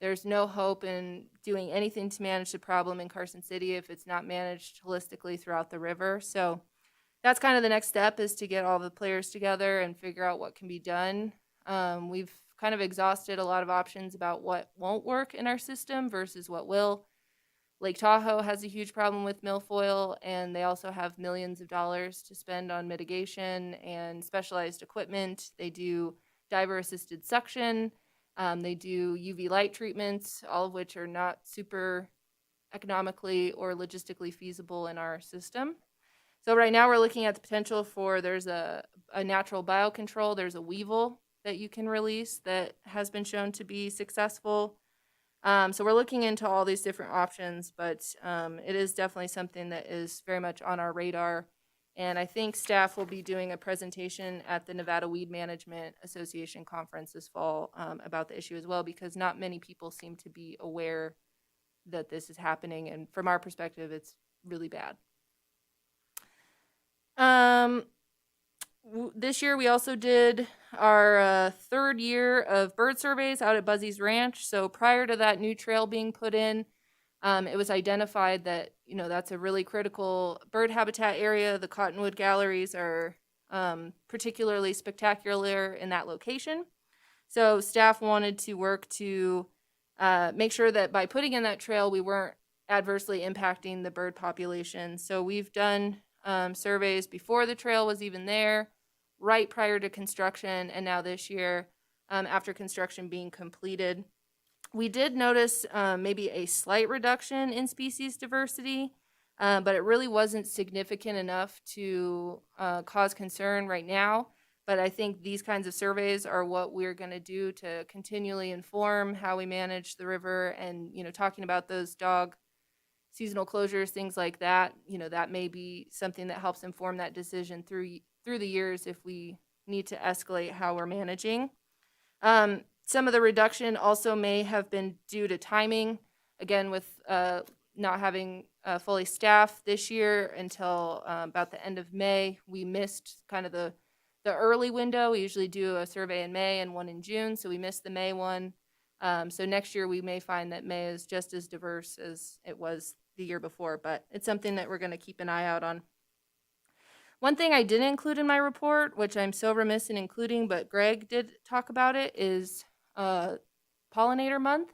There's no hope in doing anything to manage the problem in Carson City if it's not managed holistically throughout the river. So that's kind of the next step, is to get all the players together and figure out what can be done. We've kind of exhausted a lot of options about what won't work in our system versus what will. Lake Tahoe has a huge problem with milfoil, and they also have millions of dollars to spend on mitigation and specialized equipment. They do diver-assisted suction. They do UV light treatments, all of which are not super economically or logistically feasible in our system. So right now we're looking at the potential for, there's a natural biocontrol. There's a weevil that you can release that has been shown to be successful. So we're looking into all these different options, but it is definitely something that is very much on our radar. And I think staff will be doing a presentation at the Nevada Weed Management Association conference this fall about the issue as well, because not many people seem to be aware that this is happening. And from our perspective, it's really bad. This year we also did our third year of bird surveys out at Buzzy's Ranch. So prior to that new trail being put in, it was identified that, that's a really critical bird habitat area. The Cottonwood Galleries are particularly spectacular in that location. So staff wanted to work to make sure that by putting in that trail, we weren't adversely impacting the bird population. So we've done surveys before the trail was even there, right prior to construction, and now this year after construction being completed. We did notice maybe a slight reduction in species diversity, but it really wasn't significant enough to cause concern right now. But I think these kinds of surveys are what we're going to do to continually inform how we manage the river, and talking about those dog seasonal closures, things like that. That may be something that helps inform that decision through the years if we need to escalate how we're managing. Some of the reduction also may have been due to timing. Again, with not having fully staffed this year until about the end of May, we missed kind of the early window. We usually do a survey in May and one in June, so we missed the May one. So next year we may find that May is just as diverse as it was the year before, but it's something that we're going to keep an eye out on. One thing I didn't include in my report, which I'm so remiss in including, but Greg did talk about it, is Pollinator Month.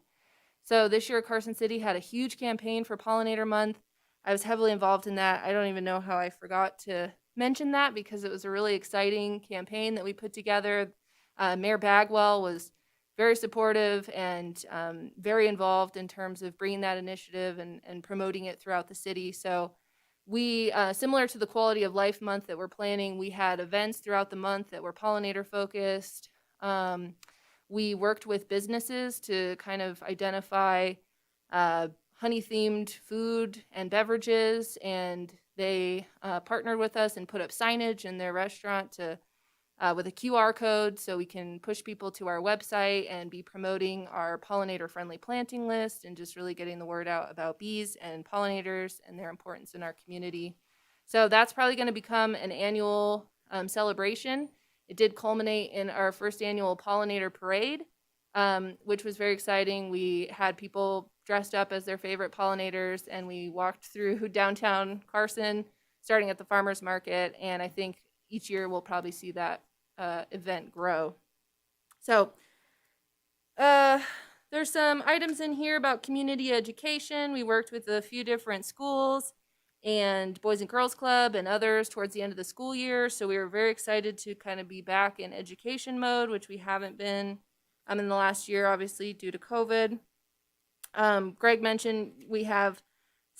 So this year Carson City had a huge campaign for Pollinator Month. I was heavily involved in that. I don't even know how I forgot to mention that, because it was a really exciting campaign that we put together. Mayor Bagwell was very supportive and very involved in terms of bringing that initiative and promoting it throughout the city. So we, similar to the Quality of Life Month that we're planning, we had events throughout the month that were pollinator focused. We worked with businesses to kind of identify honey-themed food and beverages, and they partnered with us and put up signage in their restaurant to with a QR code, so we can push people to our website and be promoting our pollinator-friendly planting list and just really getting the word out about bees and pollinators and their importance in our community. So that's probably going to become an annual celebration. It did culminate in our first annual pollinator parade, which was very exciting. We had people dressed up as their favorite pollinators, and we walked through downtown Carson, starting at the farmers market, and I think each year we'll probably see that event grow. So there's some items in here about community education. We worked with a few different schools and Boys and Girls Club and others towards the end of the school year. So we were very excited to kind of be back in education mode, which we haven't been in the last year, obviously, due to COVID. Greg mentioned we have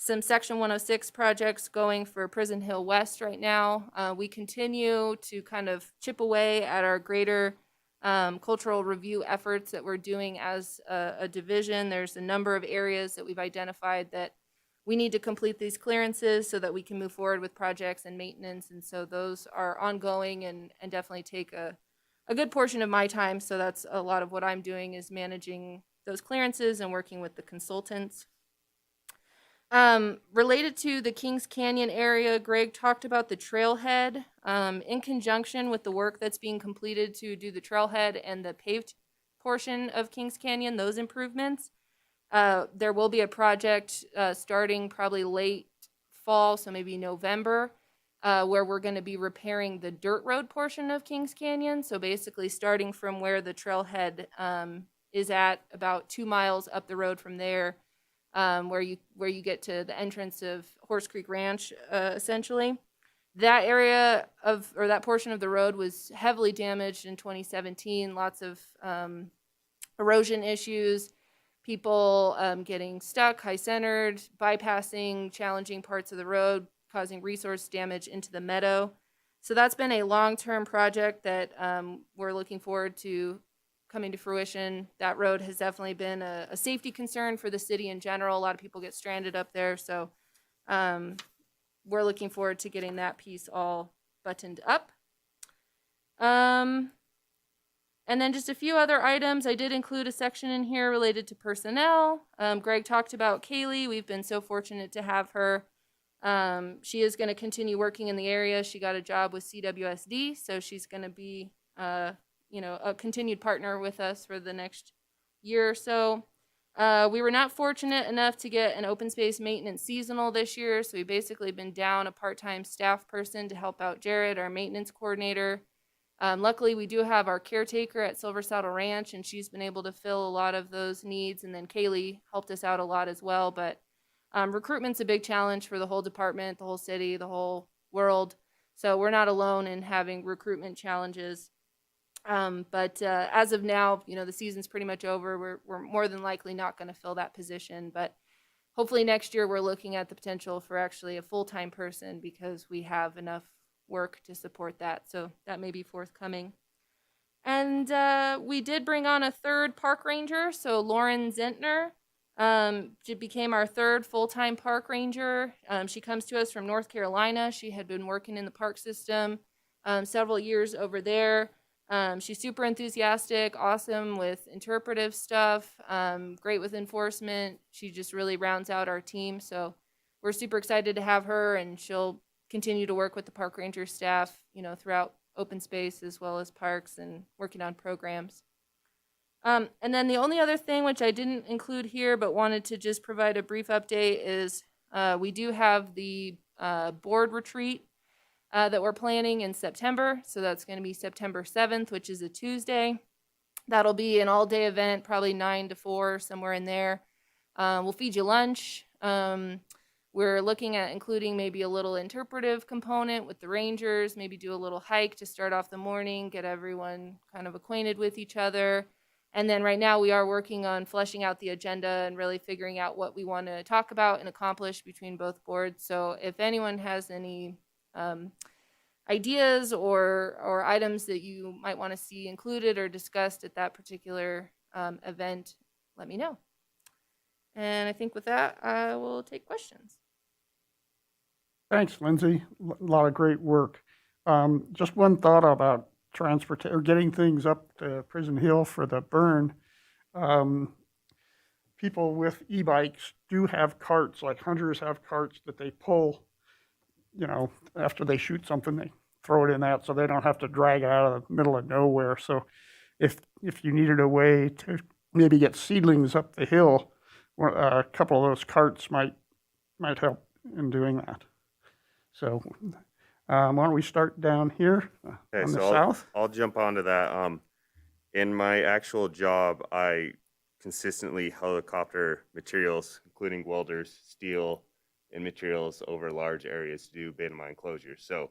some Section 106 projects going for Prison Hill West right now. We continue to kind of chip away at our greater cultural review efforts that we're doing as a division. There's a number of areas that we've identified that we need to complete these clearances so that we can move forward with projects and maintenance. And so those are ongoing and definitely take a good portion of my time. So that's a lot of what I'm doing, is managing those clearances and working with the consultants. Related to the Kings Canyon area, Greg talked about the trailhead. In conjunction with the work that's being completed to do the trailhead and the paved portion of Kings Canyon, those improvements, there will be a project starting probably late fall, so maybe November, where we're going to be repairing the dirt road portion of Kings Canyon. So basically starting from where the trailhead is at, about 2 miles up the road from there, where you get to the entrance of Horse Creek Ranch, essentially. That area or that portion of the road was heavily damaged in 2017. Lots of erosion issues, people getting stuck, high-centered, bypassing challenging parts of the road, causing resource damage into the meadow. So that's been a long-term project that we're looking forward to coming to fruition. That road has definitely been a safety concern for the city in general. A lot of people get stranded up there, so we're looking forward to getting that piece all buttoned up. And then just a few other items. I did include a section in here related to personnel. Greg talked about Kaylee. We've been so fortunate to have her. She is going to continue working in the area. She got a job with CWSD, so she's going to be a continued partner with us for the next year or so. We were not fortunate enough to get an open space maintenance seasonal this year, so we've basically been down a part-time staff person to help out Jared, our maintenance coordinator. Luckily, we do have our caretaker at Silver Saddle Ranch, and she's been able to fill a lot of those needs, and then Kaylee helped us out a lot as well. But recruitment's a big challenge for the whole department, the whole city, the whole world, so we're not alone in having recruitment challenges. But as of now, the season's pretty much over. We're more than likely not going to fill that position, but hopefully next year we're looking at the potential for actually a full-time person, because we have enough work to support that. So that may be forthcoming. And we did bring on a third park ranger. So Lauren Zentner she became our third full-time park ranger. She comes to us from North Carolina. She had been working in the park system several years over there. She's super enthusiastic, awesome with interpretive stuff, great with enforcement. She just really rounds out our team. So we're super excited to have her, and she'll continue to work with the park ranger staff, throughout open space as well as parks and working on programs. And then the only other thing, which I didn't include here but wanted to just provide a brief update, is we do have the board retreat that we're planning in September. So that's going to be September 7th, which is a Tuesday. That'll be an all-day event, probably 9 to 4, somewhere in there. We'll feed you lunch. We're looking at including maybe a little interpretive component with the rangers, maybe do a little hike to start off the morning, get everyone kind of acquainted with each other. And then right now we are working on fleshing out the agenda and really figuring out what we want to talk about and accomplish between both boards. So if anyone has any ideas or items that you might want to see included or discussed at that particular event, let me know. And I think with that, I will take questions. Thanks, Lindsay. A lot of great work. Just one thought about getting things up to Prison Hill for the burn. People with e-bikes do have carts, like hunters have carts that they pull, after they shoot something, they throw it in that so they don't have to drag it out of the middle of nowhere. So if you needed a way to maybe get seedlings up the hill, a couple of those carts might help in doing that. So why don't we start down here on the south? I'll jump onto that. In my actual job, I consistently helicopter materials, including welders, steel, and materials over large areas to do beta mine closures. So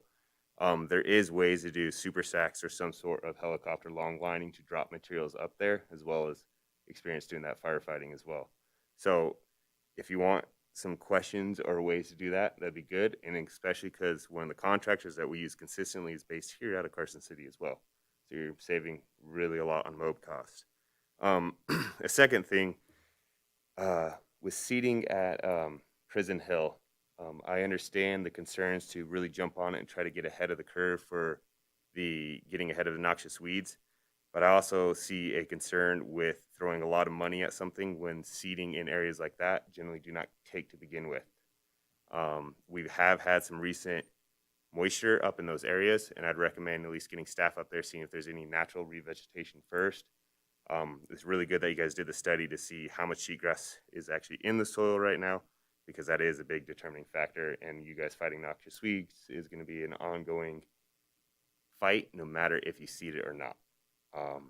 there is ways to do super sacks or some sort of helicopter long lining to drop materials up there, as well as experience doing that firefighting as well. So if you want some questions or ways to do that, that'd be good. And especially because one of the contractors that we use consistently is based here out of Carson City as well. So you're saving really a lot on mob costs. A second thing, with seating at Prison Hill, I understand the concerns to really jump on it and try to get ahead of the curve for the getting ahead of the noxious weeds. But I also see a concern with throwing a lot of money at something when seeding in areas like that generally do not take to begin with. We have had some recent moisture up in those areas, and I'd recommend at least getting staff up there, seeing if there's any natural revegetation first. It's really good that you guys did the study to see how much cheatgrass is actually in the soil right now, because that is a big determining factor, and you guys fighting noxious weeds is going to be an ongoing fight no matter if you seed it or not.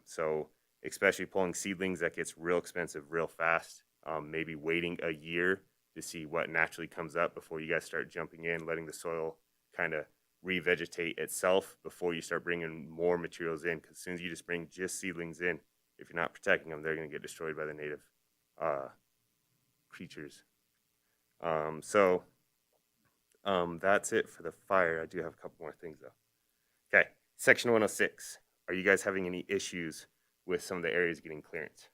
So especially pulling seedlings, that gets real expensive real fast. Maybe waiting a year to see what naturally comes up before you guys start jumping in, letting the soil kind of revegetate itself before you start bringing more materials in. Because as soon as you just bring just seedlings in, if you're not protecting them, they're going to get destroyed by the native creatures. That's it for the fire. I do have a couple more things though. Okay, Section 106. Are you guys having any issues with some of the areas getting clearance?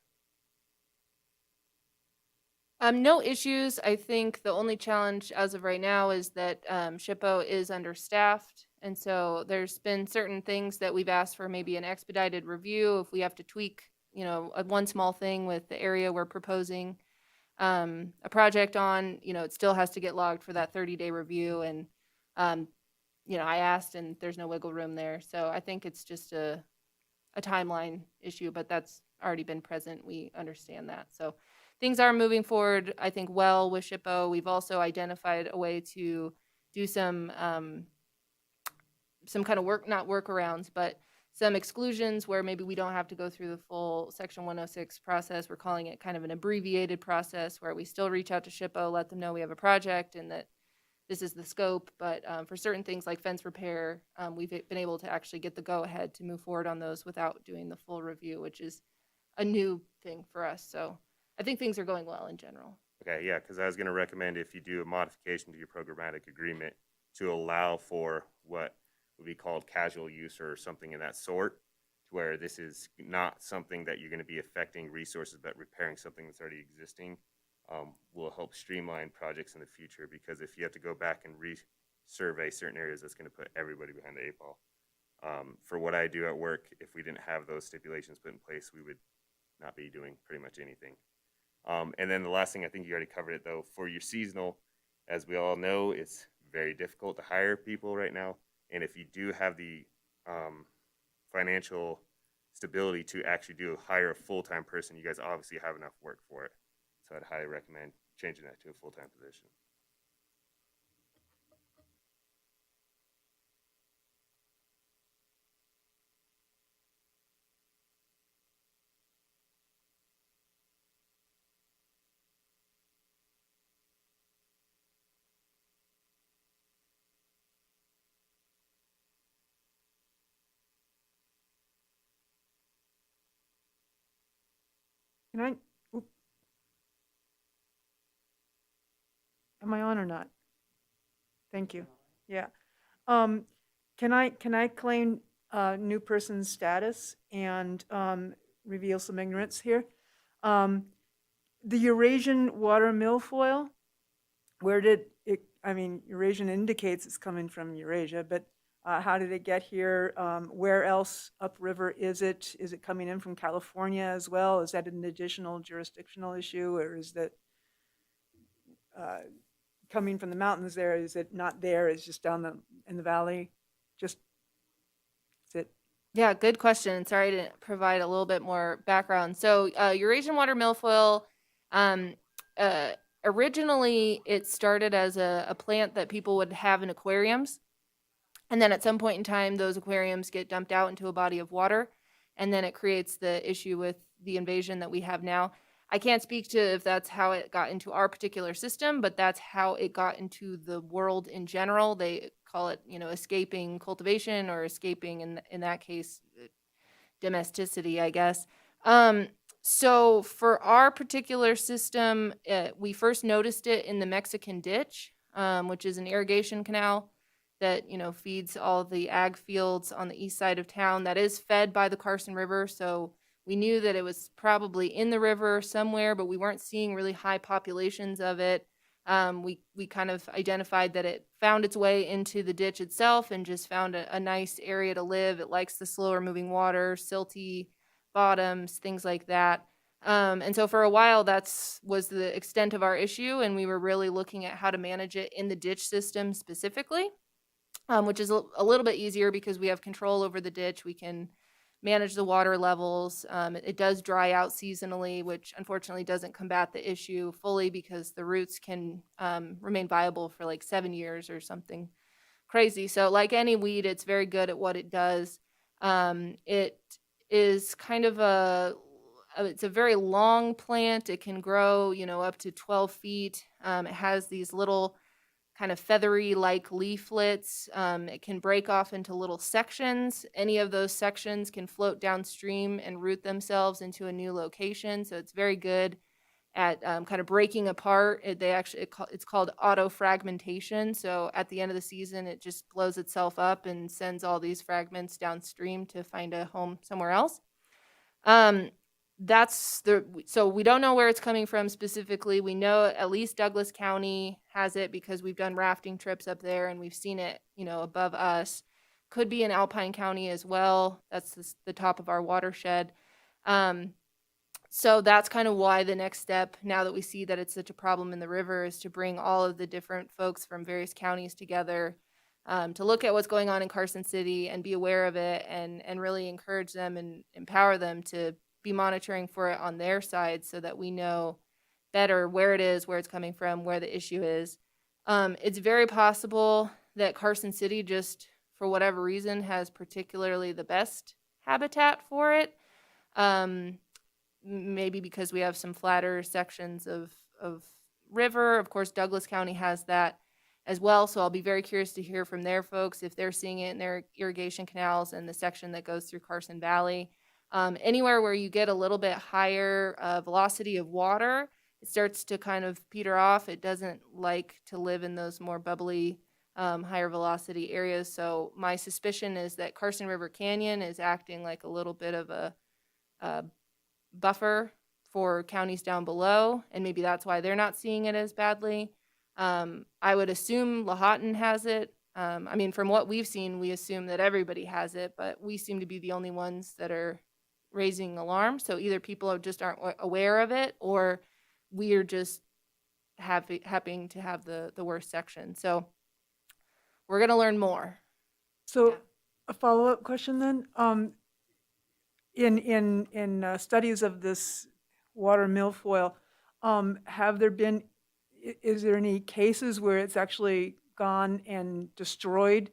No issues. I think the only challenge as of right now is that SHPO is understaffed. And so there's been certain things that we've asked for maybe an expedited review if we have to tweak, one small thing with the area we're proposing a project on, it still has to get logged for that 30-day review. And, I asked and there's no wiggle room there. So I think it's just a timeline issue, but that's already been present. We understand that. So things are moving forward, I think, well with SHPO. We've also identified a way to do some kind of not workarounds, but some exclusions where maybe we don't have to go through the full Section 106 process. We're calling it kind of an abbreviated process where we still reach out to SHPO, let them know we have a project and that this is the scope. But for certain things like fence repair, we've been able to actually get the go-ahead to move forward on those without doing the full review, which is a new thing for us. So I think things are going well in general. Okay, yeah, because I was going to recommend if you do a modification to your programmatic agreement to allow for what would be called casual use or something in that sort, to where this is not something that you're going to be affecting resources, but repairing something that's already existing, will help streamline projects in the future. Because if you have to go back and resurvey certain areas, that's going to put everybody behind the eight ball. For what I do at work, if we didn't have those stipulations put in place, we would not be doing pretty much anything. And then the last thing, I think you already covered it though, for your seasonal, as we all know, it's very difficult to hire people right now. And if you do have the financial stability to actually hire a full-time person, you guys obviously have enough work for it. So I'd highly recommend changing that to a full-time position. Can I, am I on or not? Thank you. Yeah. Can I claim new person's status and reveal some ignorance here? The Eurasian water milfoil, where did it, Eurasian indicates it's coming from Eurasia, but how did it get here? Where else upriver is it? Is it coming in from California as well? Is that an additional jurisdictional issue, or is that coming from the mountains there? Is it not there? It's just down in the valley? Just, is it? Yeah, good question. Sorry to provide a little bit more background. So Eurasian water milfoil, originally it started as a plant that people would have in aquariums. And then at some point in time, those aquariums get dumped out into a body of water. And then it creates the issue with the invasion that we have now. I can't speak to if that's how it got into our particular system, but that's how it got into the world in general. They call it, escaping cultivation or escaping, in that case, domesticity, I guess. So for our particular system, we first noticed it in the Mexican ditch, which is an irrigation canal that, you know, feeds all the ag fields on the east side of town that is fed by the Carson River. So we knew that it was probably in the river somewhere, but we weren't seeing really high populations of it. We kind of identified that it found its way into the ditch itself and just found a nice area to live. It likes the slower moving water, silty bottoms, things like that. And so for a while, was the extent of our issue, and we were really looking at how to manage it in the ditch system specifically, which is a little bit easier because we have control over the ditch. We can manage the water levels. It does dry out seasonally, which unfortunately doesn't combat the issue fully because the roots can remain viable for like 7 years or something crazy. So like any weed, it's very good at what it does. It is kind of it's a very long plant. It can grow, you know, up to 12 feet. It has these little kind of feathery like leaflets. It can break off into little sections. Any of those sections can float downstream and root themselves into a new location. So it's very good at kind of breaking apart. It's called auto fragmentation. So at the end of the season, it just blows itself up and sends all these fragments downstream to find a home somewhere else. So we don't know where it's coming from specifically. We know at least Douglas County has it because we've done rafting trips up there and we've seen it, you know, above us. Could be in Alpine County as well. That's the top of our watershed. So that's kind of why the next step, now that we see that it's such a problem in the river, is to bring all of the different folks from various counties together to look at what's going on in Carson City and be aware of it and really encourage them and empower them to be monitoring for it on their side so that we know better where it is, where it's coming from, where the issue is. It's very possible that Carson City, just for whatever reason, has particularly the best habitat for it. Maybe because we have some flatter sections of river. Of course, Douglas County has that as well. So I'll be very curious to hear from their folks if they're seeing it in their irrigation canals and the section that goes through Carson Valley. Anywhere where you get a little bit higher velocity of water, it starts to kind of peter off. It doesn't like to live in those more bubbly, higher velocity areas. So my suspicion is that Carson River Canyon is acting like a little bit of a buffer for counties down below, and maybe that's why they're not seeing it as badly. I would assume Lahontan has it. I mean, from what we've seen, we assume that everybody has it, but we seem to be the only ones that are raising alarm. So either people just aren't aware of it, or we are just happening to have the worst section. So we're going to learn more. So a follow-up question then. In studies of this water milfoil, is there any cases where it's actually gone and destroyed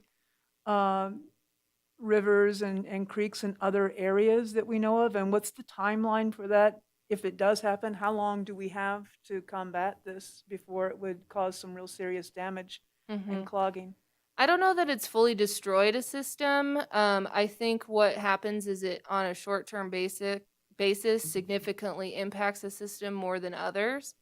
rivers and creeks in other areas that we know of? And what's the timeline for that? If it does happen, how long do we have to combat this before it would cause some real serious damage and clogging? I don't know that it's fully destroyed a system. I think what happens is it, on a short-term basis, significantly impacts a system more than others.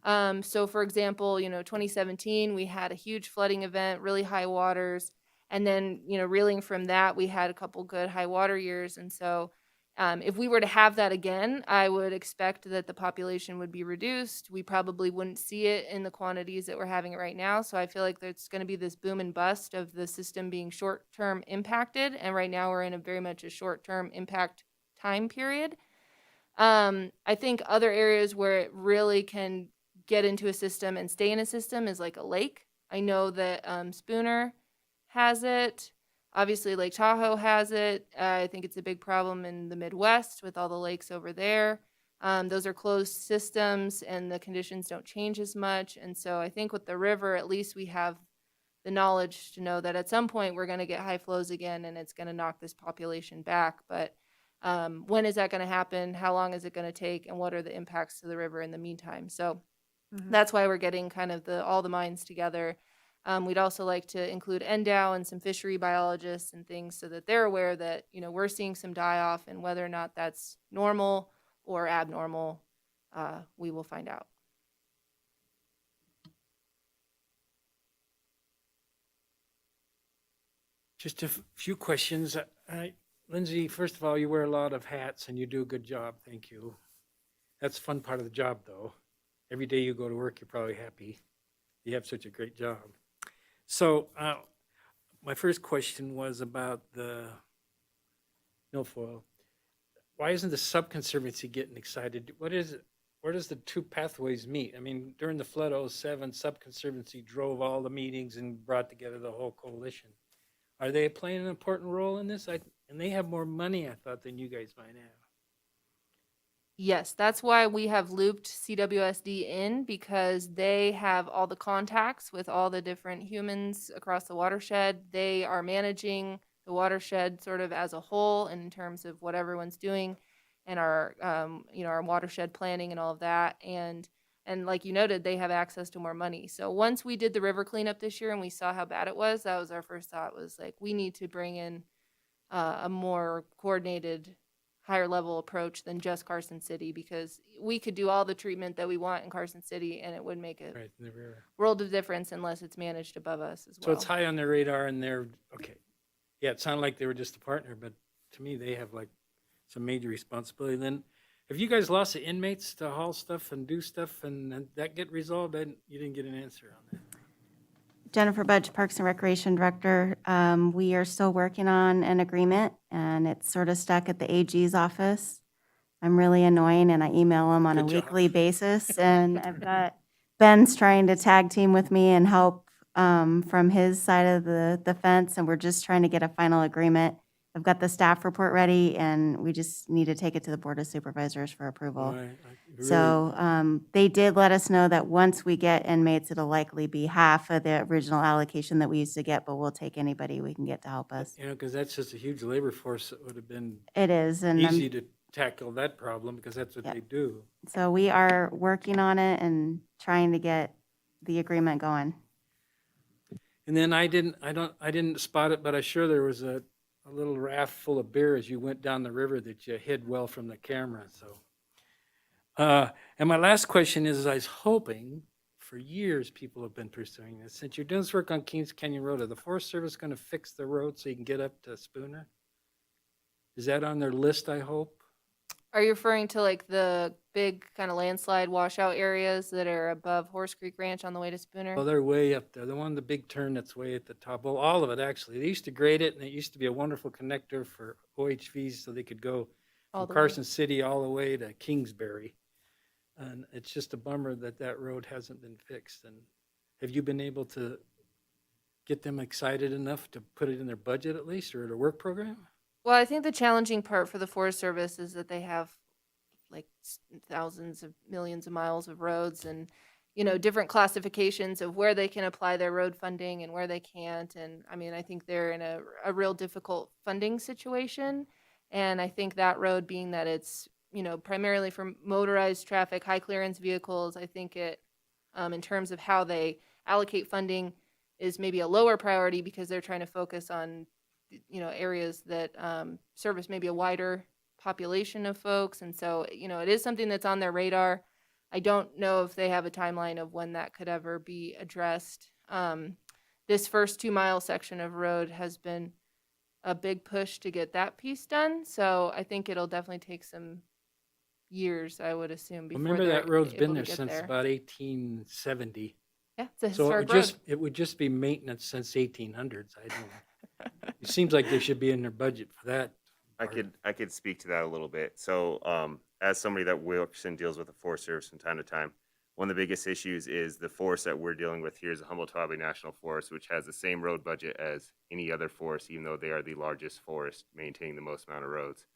So, for example, 2017, we had a huge flooding event, really high waters. And then, reeling from that, we had a couple good high water years. And so if we were to have that again, I would expect that the population would be reduced. We probably wouldn't see it in the quantities that we're having it right now. So I feel like there's going to be this boom and bust of the system being short-term impacted. And right now we're in a very much a short-term impact time period. I think other areas where it really can get into a system and stay in a system is like a lake. I know that Spooner has it. Obviously, Lake Tahoe has it. I think it's a big problem in the Midwest with all the lakes over there. Those are closed systems and the conditions don't change as much. And so I think with the river, at least we have the knowledge to know that at some point we're going to get high flows again and it's going to knock this population back. But when is that going to happen? How long is it going to take? And what are the impacts to the river in the meantime? So that's why we're getting kind of all the minds together. We'd also like to include NDOW and some fishery biologists and things so that they're aware that, we're seeing some die off and whether or not that's normal or abnormal, we will find out. Just a few questions. Lindsay, first of all, you wear a lot of hats and you do a good job. Thank you. That's the fun part of the job, though. Every day you go to work, you're probably happy. You have such a great job. So my first question was about the milfoil. Why isn't the sub-conservancy getting excited? What is it? Where does the two pathways meet? I mean, during the flood '07, sub-conservancy drove all the meetings and brought together the whole coalition. Are they playing an important role in this? And they have more money, I thought, than you guys might have. Yes, that's why we have looped CWSD in, because they have all the contacts with all the different humans across the watershed. They are managing the watershed sort of as a whole in terms of what everyone's doing and our, our watershed planning and all of that. And like you noted, they have access to more money. So once we did the river cleanup this year and we saw how bad it was, that was our first thought, was like, we need to bring in a more coordinated, higher level approach than just Carson City, because we could do all the treatment that we want in Carson City and it would make a world of difference unless it's managed above us as well. So it's high on their radar and they're, okay. Yeah, it sounded like they were just a partner, but to me, they have like some major responsibility. Then, have you guys lost the inmates to haul stuff and do stuff and that get resolved? You didn't get an answer on that. Jennifer Budge, Parks and Recreation Director. We are still working on an agreement, and it's sort of stuck at the AG's office. I'm really annoying, and I email him on a weekly basis, and I've got Ben's trying to tag team with me and help from his side of the fence, and we're just trying to get a final agreement. I've got the staff report ready, and we just need to take it to the Board of Supervisors for approval. So they did let us know that once we get inmates, it'll likely be half of the original allocation that we used to get, but we'll take anybody we can get to help us. You know, because that's just a huge labor force that would have been It is, and easy to tackle that problem because that's what they do. so we are working on it and trying to get the agreement going. And then I didn't spot it, but I'm sure there was a little raft full of beer as you went down the river that you hid well from the camera. So, and my last question is, I was hoping for years people have been pursuing this. Since you're doing this work on Kings Canyon Road, are the Forest Service going to fix the road so you can get up to Spooner? Is that on their list, I hope? Are you referring to like the big kind of landslide washout areas that are above Horse Creek Ranch on the way to Spooner? Well, they're way up there. The one, the big turn that's way at the top. Well, all of it, actually. They used to grade it, and it used to be a wonderful connector for OHVs so they could go All from the way. Carson City all the way to Kingsbury. And it's just a bummer that that road hasn't been fixed. And have you been able to get them excited enough to put it in their budget at least, or at a work program? Well, I think the challenging part for the Forest Service is that they have like thousands of millions of miles of roads and, different classifications of where they can apply their road funding and where they can't. And I mean, I think they're in a real difficult funding situation. And I think that road, being that it's, primarily for motorized traffic, high clearance vehicles, I think it, in terms of how they allocate funding, is maybe a lower priority because they're trying to focus on areas that service maybe a wider population of folks. And so, it is something that's on their radar. I don't know if they have a timeline of when that could ever be addressed. This first 2-mile section of road has been a big push to get that piece done. So I think it'll definitely take some years, I would assume, before Remember that road's been able there to get since there. about 1870. Yeah, it's a So historic road. it would just be maintenance since 1800s. I don't. It seems like there should be in their budget for that. I could speak to that a little bit. So, as somebody that works and deals with the Forest Service from time to time, one of the biggest issues is the forest that we're dealing with here is the Humboldt-Towabe National Forest, which has the same road budget as any other forest, even though they are the largest forest, maintaining the most amount of roads.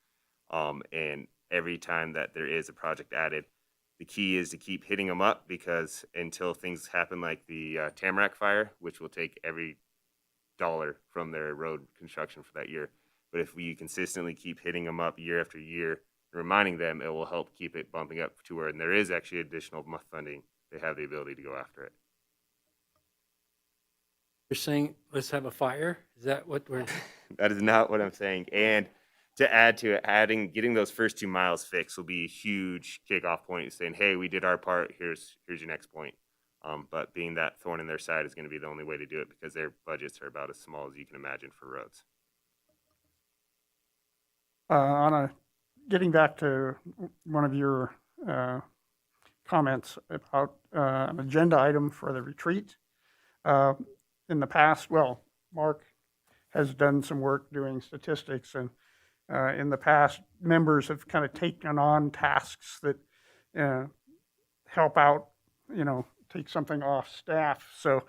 And every time that there is a project added, the key is to keep hitting them up, because until things happen like the Tamarack fire, which will take every dollar from their road construction for that year. But if we consistently keep hitting them up year after year, reminding them, it will help keep it bumping up to where, and there is actually additional funding, they have the ability to go after it. You're saying, let's have a fire? Is that what we're... That is not what I'm saying. And to add to it, getting those first 2 miles fixed will be a huge kickoff point, saying, "Hey, we did our part. Here's your next point." But being that thorn in their side is going to be the only way to do it because their budgets are about as small as you can imagine for roads. Getting back to one of your comments about an agenda item for the retreat. In the past, well, Mark has done some work doing statistics, and in the past, members have kind of taken on tasks that help out, take something off staff. So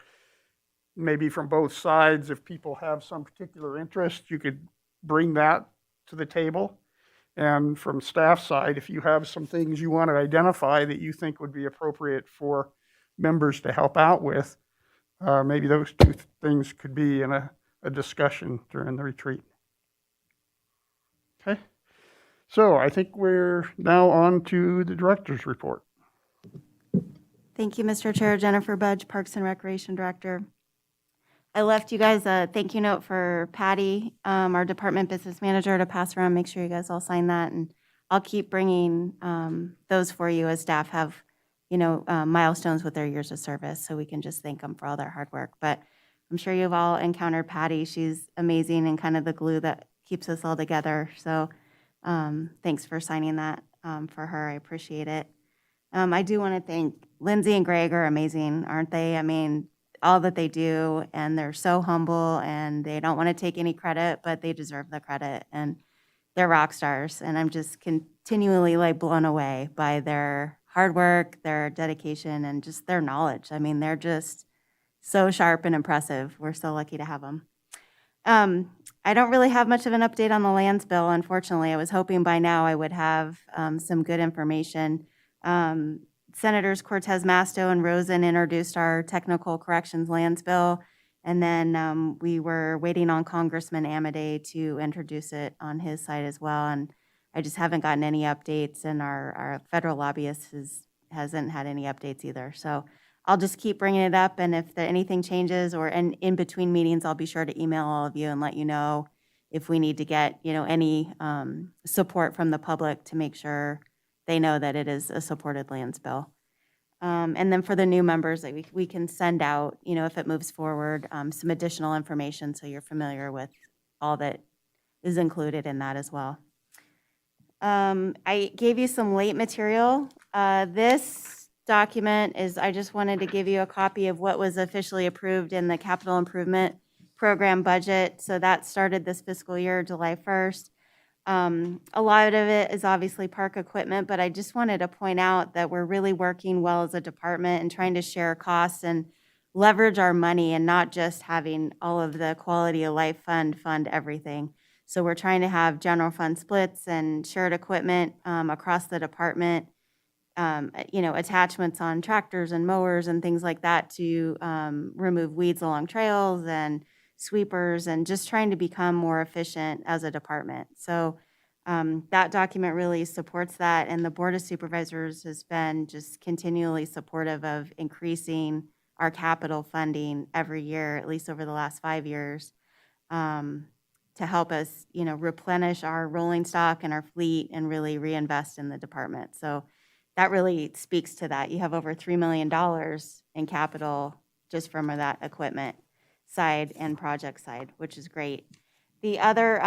maybe from both sides, if people have some particular interest, you could bring that to the table. And from staff side, if you have some things you want to identify that you think would be appropriate for members to help out with, maybe those two things could be in a discussion during the retreat. Okay. So I think we're now on to the director's report. Thank you, Mr. Chair. Jennifer Budge, Parks and Recreation Director. I left you guys a thank you note for Patty, our department business manager, to pass around. Make sure you guys all sign that, and I'll keep bringing those for you as staff have, milestones with their years of service, so we can just thank them for all their hard work. But I'm sure you've all encountered Patty. She's amazing and kind of the glue that keeps us all together. So thanks for signing that for her. I appreciate it. I do want to thank Lindsay and Greg are amazing, aren't they? I mean, all that they do, and they're so humble, and they don't want to take any credit, but they deserve the credit, and they're rock stars. And I'm just continually blown away by their hard work, their dedication, and just their knowledge. I mean, they're just so sharp and impressive. We're so lucky to have them. I don't really have much of an update on the lands bill, unfortunately. I was hoping by now I would have some good information. Senators Cortez Masto and Rosen introduced our technical corrections lands bill, and then we were waiting on Congressman Amodei to introduce it on his side as well, and I just haven't gotten any updates, and our federal lobbyist hasn't had any updates either. So I'll just keep bringing it up, and if anything changes or in between meetings, I'll be sure to email all of you and let you know if we need to get any support from the public to make sure they know that it is a supported lands bill. And then for the new members, we can send out, if it moves forward, some additional information so you're familiar with all that is included in that as well. I gave you some late material. This document is, I just wanted to give you a copy of what was officially approved in the capital improvement program budget. So that started this fiscal year, July 1st. A lot of it is obviously park equipment, but I just wanted to point out that we're really working well as a department and trying to share costs and leverage our money and not just having all of the quality of life fund everything. So we're trying to have general fund splits and shared equipment across the department, attachments on tractors and mowers and things like that to remove weeds along trails and sweepers, and just trying to become more efficient as a department. So that document really supports that, and the Board of Supervisors has been just continually supportive of increasing our capital funding every year, at least over the last 5 years, to help us, replenish our rolling stock and our fleet and really reinvest in the department. So that really speaks to that. You have over $3 million in capital just from that equipment side and project side, which is great. The other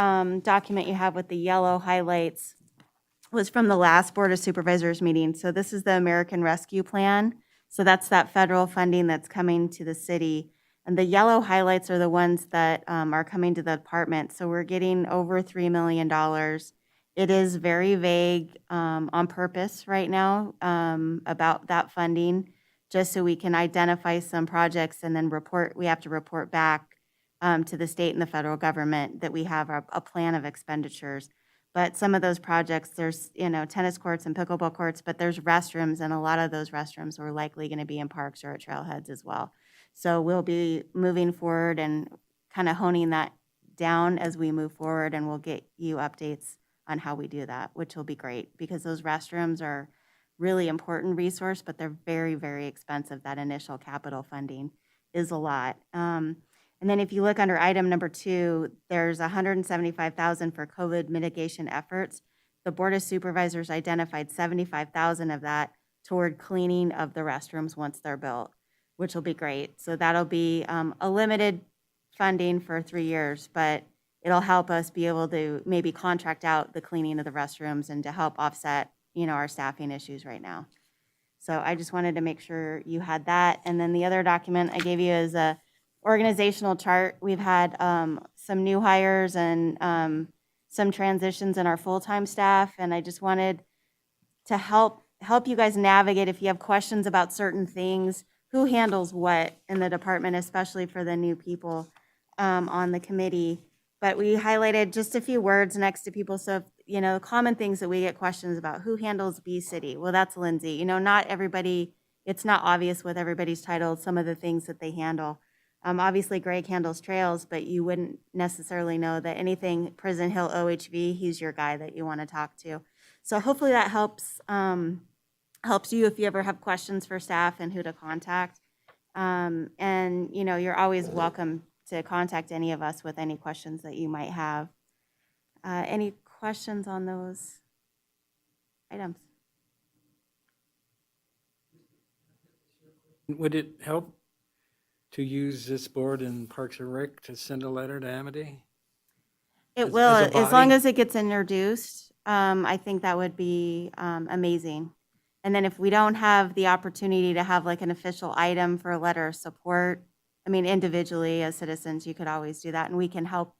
document you have with the yellow highlights was from the last Board of Supervisors meeting. So this is the American Rescue Plan. So that's that federal funding that's coming to the city. And the yellow highlights are the ones that are coming to the department. So we're getting over $3 million. It is very vague on purpose right now about that funding, just so we can identify some projects and then we have to report back to the state and the federal government that we have a plan of expenditures. But some of those projects, there's, tennis courts and pickleball courts, but there's restrooms, and a lot of those restrooms are likely going to be in parks or at trailheads as well. So we'll be moving forward and kind of honing that down as we move forward, and we'll get you updates on how we do that, which will be great, because those restrooms are really important resource, but they're very, very expensive. That initial capital funding is a lot. And then if you look under item number 2, there's $175,000 for COVID mitigation efforts. The Board of Supervisors identified $75,000 of that toward cleaning of the restrooms once they're built, which will be great. So that'll be a limited funding for 3 years, but it'll help us be able to maybe contract out the cleaning of the restrooms and to help offset, our staffing issues right now. So I just wanted to make sure you had that. And then the other document I gave you is a organizational chart. We've had some new hires and some transitions in our full-time staff, and I just wanted to help you guys navigate if you have questions about certain things, who handles what in the department, especially for the new people on the committee. But we highlighted just a few words next to people. So, common things that we get questions about, who handles B City? Well, that's Lindsay. Not everybody, it's not obvious with everybody's titles, some of the things that they handle. Obviously, Greg handles trails, but you wouldn't necessarily know that anything Prison Hill OHV, he's your guy that you want to talk to. So hopefully that helps you if you ever have questions for staff and who to contact. And, you're always welcome to contact any of us with any questions that you might have. Any questions on those items? Would it help to use this board in Parks and Rec to send a letter to Amity? It will, as a as long body? as it gets introduced. I think that would be amazing. And then if we don't have the opportunity to have like an official item for a letter of support, individually as citizens, you could always do that, and we can help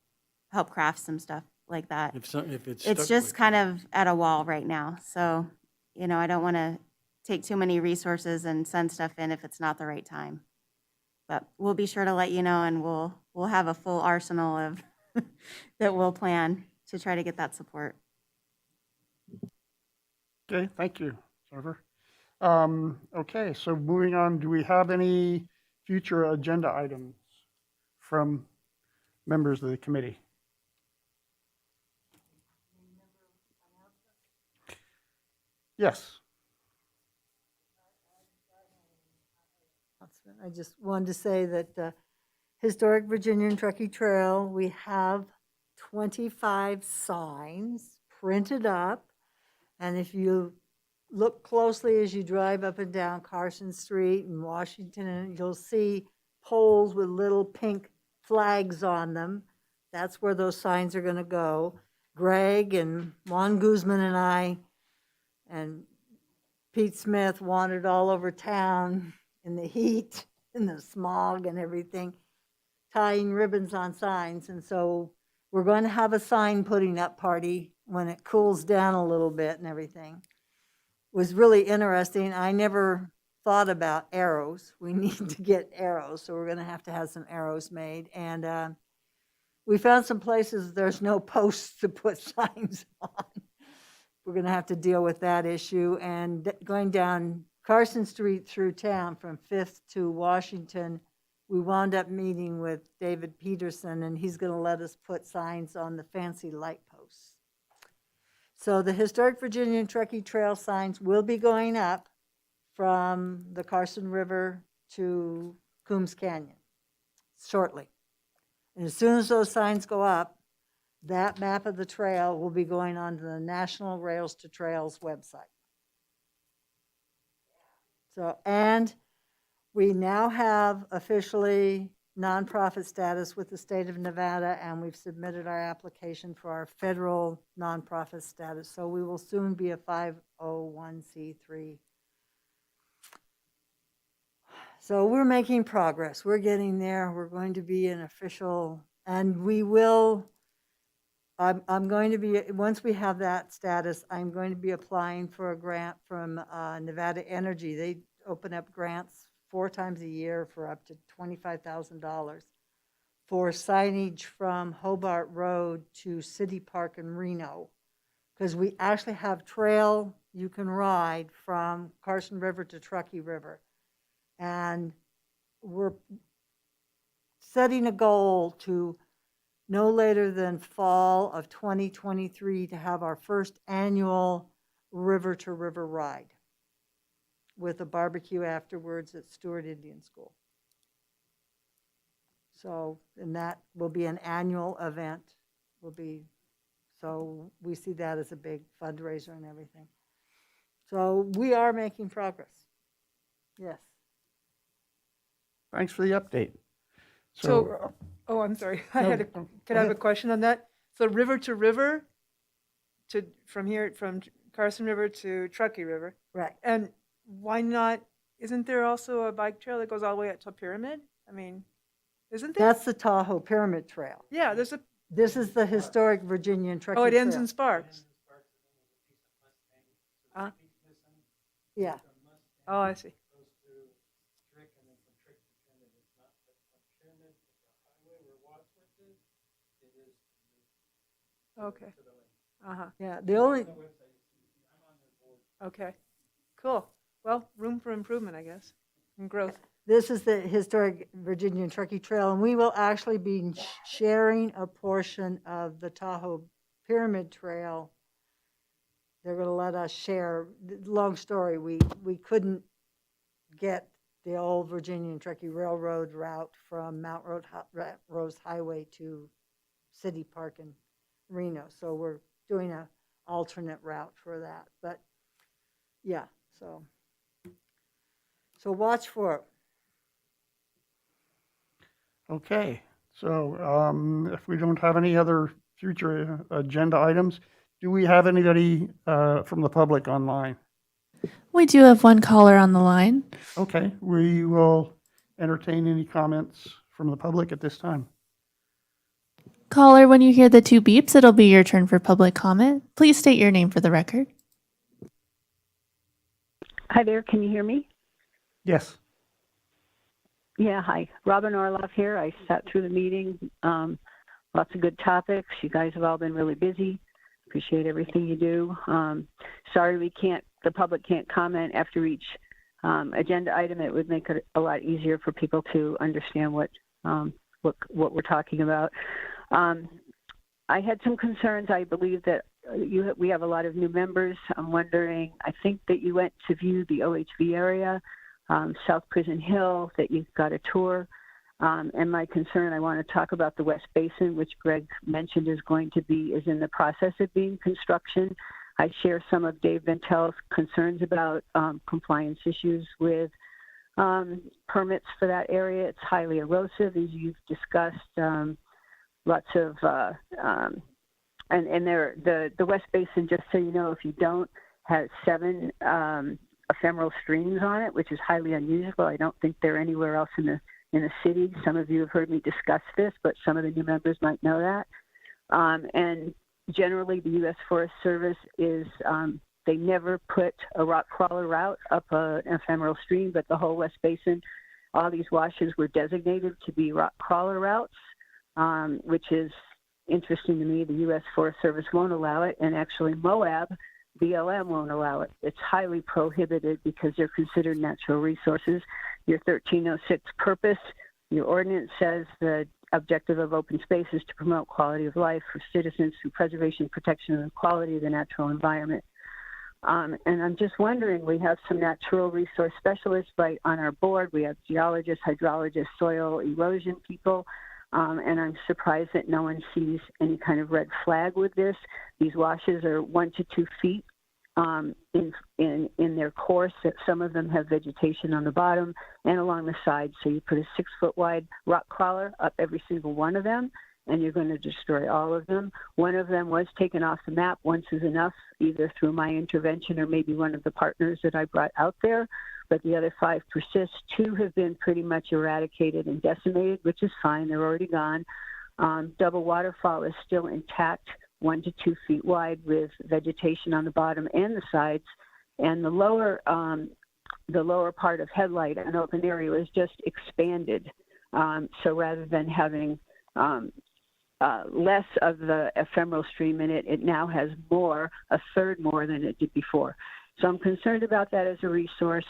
craft some stuff like that. If it's It's stuck just with kind of at a wall right now, so, I don't want to take too many resources and send stuff in if it's not the right time. But we'll be sure to let you know, and we'll have a full arsenal of that we'll plan to try to get that support. Okay, thank you, Jennifer. Okay, so moving on, do we have any future agenda items from members of the committee? Yes. I just wanted to say that Historic Virginia and Truckee Trail, we have 25 signs printed up. And if you look closely as you drive up and down Carson Street in Washington, you'll see poles with little pink flags on them. That's where those signs are going to go. Greg and Juan Guzman and I and Pete Smith wandered all over town in the heat and the smog and everything, tying ribbons on signs. And so we're going to have a sign putting up party when it cools down a little bit and everything. It was really interesting. I never thought about arrows. We need to get arrows, so we're going to have some arrows made. And we found some places there's no posts to put signs on. We're going to have to deal with that issue. And going down Carson Street through town from 5th to Washington, we wound up meeting with David Peterson, and he's going to let us put signs on the fancy light posts. So the Historic Virginia and Truckee Trail signs will be going up from the Carson River to Coombs Canyon shortly. And as soon as those signs go up, that map of the trail will be going onto the National Rails to Trails website. So, and we now have officially nonprofit status with the state of Nevada, and we've submitted our application for our federal nonprofit status. So we will soon be a 501c3. So we're making progress. We're getting there. We're going to be an official, and we will. I'm going to be, once we have that status, I'm going to be applying for a grant from Nevada Energy. They open up grants 4 times a year for up to $25,000 for signage from Hobart Road to City Park in Reno. Because we actually have trail you can ride from Carson River to Truckee River. And we're setting a goal to no later than fall of 2023 to have our first annual river to river ride with a barbecue afterwards at Stewart Indian School. So, and that will be an annual event, so we see that as a big fundraiser and everything. So we are making progress. Yes. Thanks for the update. So, oh, I'm sorry. I No, had a, go could I have a ahead. question on that? So river to river, from here, from Carson River to Truckee River. Right. And why not, isn't there also a bike trail that goes all the way up to Pyramid? I mean, isn't there? That's the Tahoe Pyramid Trail. Yeah, there's a, This is the historic Virginia and Truckee oh, it Trail. ends in Sparks. Yeah. Oh, I see. Okay. Uh-huh. Yeah, the only, Okay. Cool. Well, room for improvement, I guess, and growth. this is the historic Virginia and Truckee Trail, and we will actually be sharing a portion of the Tahoe Pyramid Trail. They're going to let us share. Long story, we couldn't get the old Virginia and Truckee Railroad route from Mount Rose Highway to City Park in Reno, so we're doing a alternate route for that. But yeah, so watch for it. Okay, so if we don't have any other future agenda items, do we have anybody from the public online? We do have one caller on the line. Okay, we will entertain any comments from the public at this time. Caller, when you hear the two beeps, it'll be your turn for public comment. Please state your name for the record. Hi there, can you hear me? Yes. Yeah, hi. Robin Orloff here. I sat through the meeting. Lots of good topics. You guys have all been really busy. Appreciate everything you do. Sorry the public can't comment after each agenda item. It would make it a lot easier for people to understand what we're talking about. I had some concerns. I believe that we have a lot of new members. I'm wondering, I think that you went to view the OHV area, South Prison Hill, that you've got a tour. And my concern, I want to talk about the West Basin, which Greg mentioned is in the process of being construction. I share some of Dave Ventel's concerns about compliance issues with permits for that area. It's highly erosive, as you've discussed. Lots of, the West Basin, just so you know, if you don't, has 7 ephemeral streams on it, which is highly unusual. I don't think they're anywhere else in the city. Some of you have heard me discuss this, but some of the new members might know that. And generally, the U.S. Forest Service is, they never put a rock crawler route up an ephemeral stream, but the whole West Basin, all these washes were designated to be rock crawler routes, which is interesting to me. The U.S. Forest Service won't allow it, and actually Moab, BLM, won't allow it. It's highly prohibited because they're considered natural resources. Your 1306 purpose, your ordinance says the objective of open space is to promote quality of life for citizens through preservation, protection, and quality of the natural environment. And I'm just wondering, we have some natural resource specialists right on our board. We have geologists, hydrologists, soil erosion people. And I'm surprised that no one sees any kind of red flag with this. These washes are 1 to 2 feet in their course. Some of them have vegetation on the bottom and along the sides. So you put a 6-foot wide rock crawler up every single one of them, and you're going to destroy all of them. One of them was taken off the map. Once is enough, either through my intervention or maybe one of the partners that I brought out there. But the other 5 persist. 2 have been pretty much eradicated and decimated, which is fine. They're already gone. Double Waterfall is still intact, 1 to 2 feet wide, with vegetation on the bottom and the sides. And the lower part of Headlight, an open area, was just expanded. So rather than having less of the ephemeral stream in it, it now has more, a third more than it did before. So I'm concerned about that as a resource,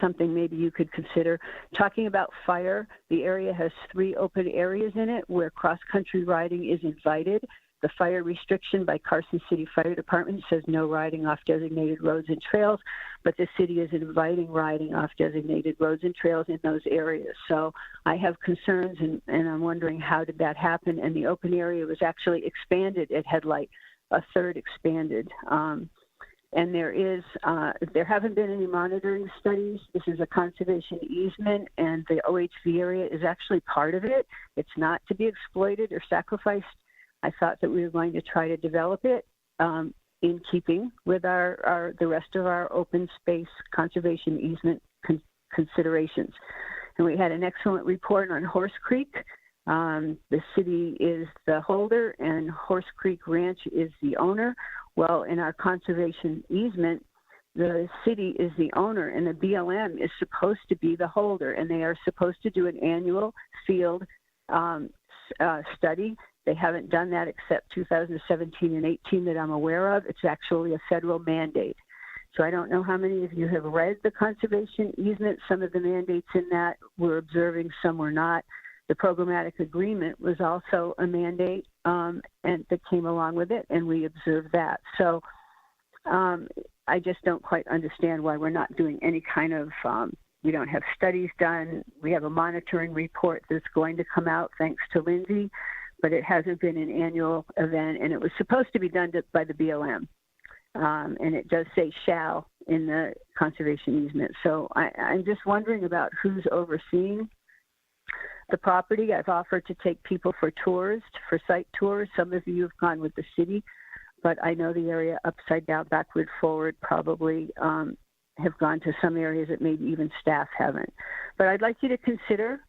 something maybe you could consider. Talking about fire, the area has 3 open areas in it where cross-country riding is invited. the fire restriction by Carson City Fire Department. It says no riding off designated roads and trails, but the city is inviting riding off designated roads and trails in those areas. So I have concerns, and I'm wondering how did that happen? And the open area was actually expanded. It had like a third expanded. And there haven't been any monitoring studies. This is a conservation easement, and the OHV area is actually part of it. It's not to be exploited or sacrificed. I thought that we were going to try to develop it in keeping with the rest of our open space conservation easement considerations. And we had an excellent report on Horse Creek. The city is the holder, and Horse Creek Ranch is the owner. Well, in our conservation easement, the city is the owner, and the BLM is supposed to be the holder, and they are supposed to do an annual field study. They haven't done that except 2017 and 18 that I'm aware of. It's actually a federal mandate. So I don't know how many of you have read the conservation easement. Some of the mandates in that we're observing, some were not. The programmatic agreement was also a mandate, and that came along with it, and we observed that. So I just don't quite understand why we're not doing any kind of, we don't have studies done. We have a monitoring report that's going to come out, thanks to Lindsay, but it hasn't been an annual event, and it was supposed to be done by the BLM. And it does say shall in the conservation easement. So I'm just wondering about who's overseeing the property. I've offered to take people for tours, for site tours. Some of you have gone with the city, but I know the area upside down, backward, forward probably have gone to some areas that maybe even staff haven't. But I'd like you to consider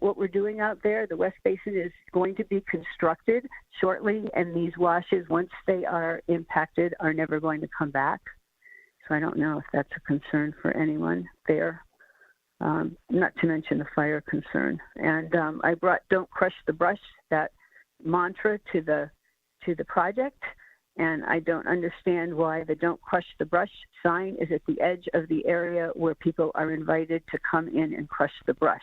what we're doing out there. The West Basin is going to be constructed shortly, and these washes, once they are impacted, are never going to come back. So I don't know if that's a concern for anyone there. Not to mention the fire concern. And I brought "Don't Crush the Brush," that mantra, to the project. And I don't understand why the "Don't Crush the Brush" sign is at the edge of the area where people are invited to come in and crush the brush.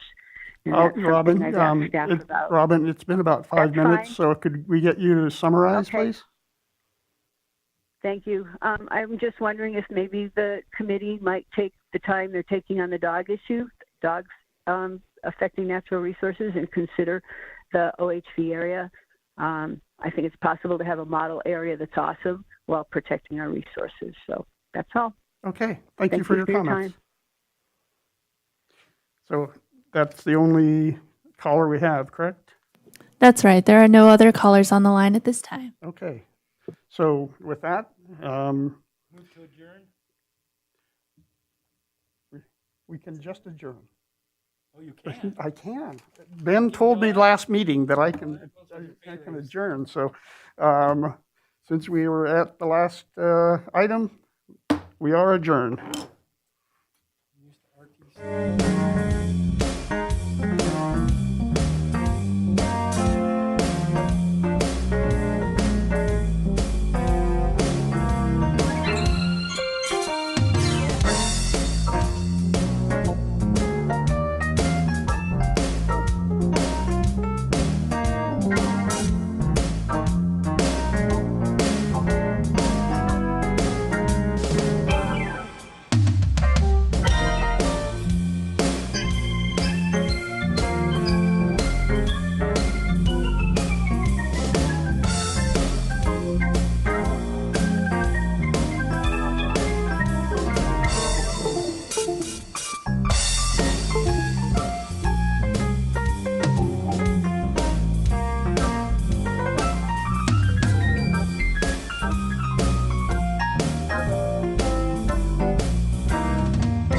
And that's Robin, something I've asked staff about. Robin, it's been about 5 minutes, fine. so could we get you to summarize, Okay. please? Thank you. I'm just wondering if maybe the committee might take the time they're taking on the dog issue, dogs affecting natural resources, and consider the OHV area. I think it's possible to have a model area that's awesome while protecting our resources. So that's all. Okay, thank you for your comments. time. So that's the only caller we have, correct? That's right. There are no other callers on the line at this time. Okay. So with that, Move to adjourn? we can just adjourn. Oh, you can? I can. Ben told me last meeting that I can adjourn. So since we were at the last item, we are adjourned. Use the RTC.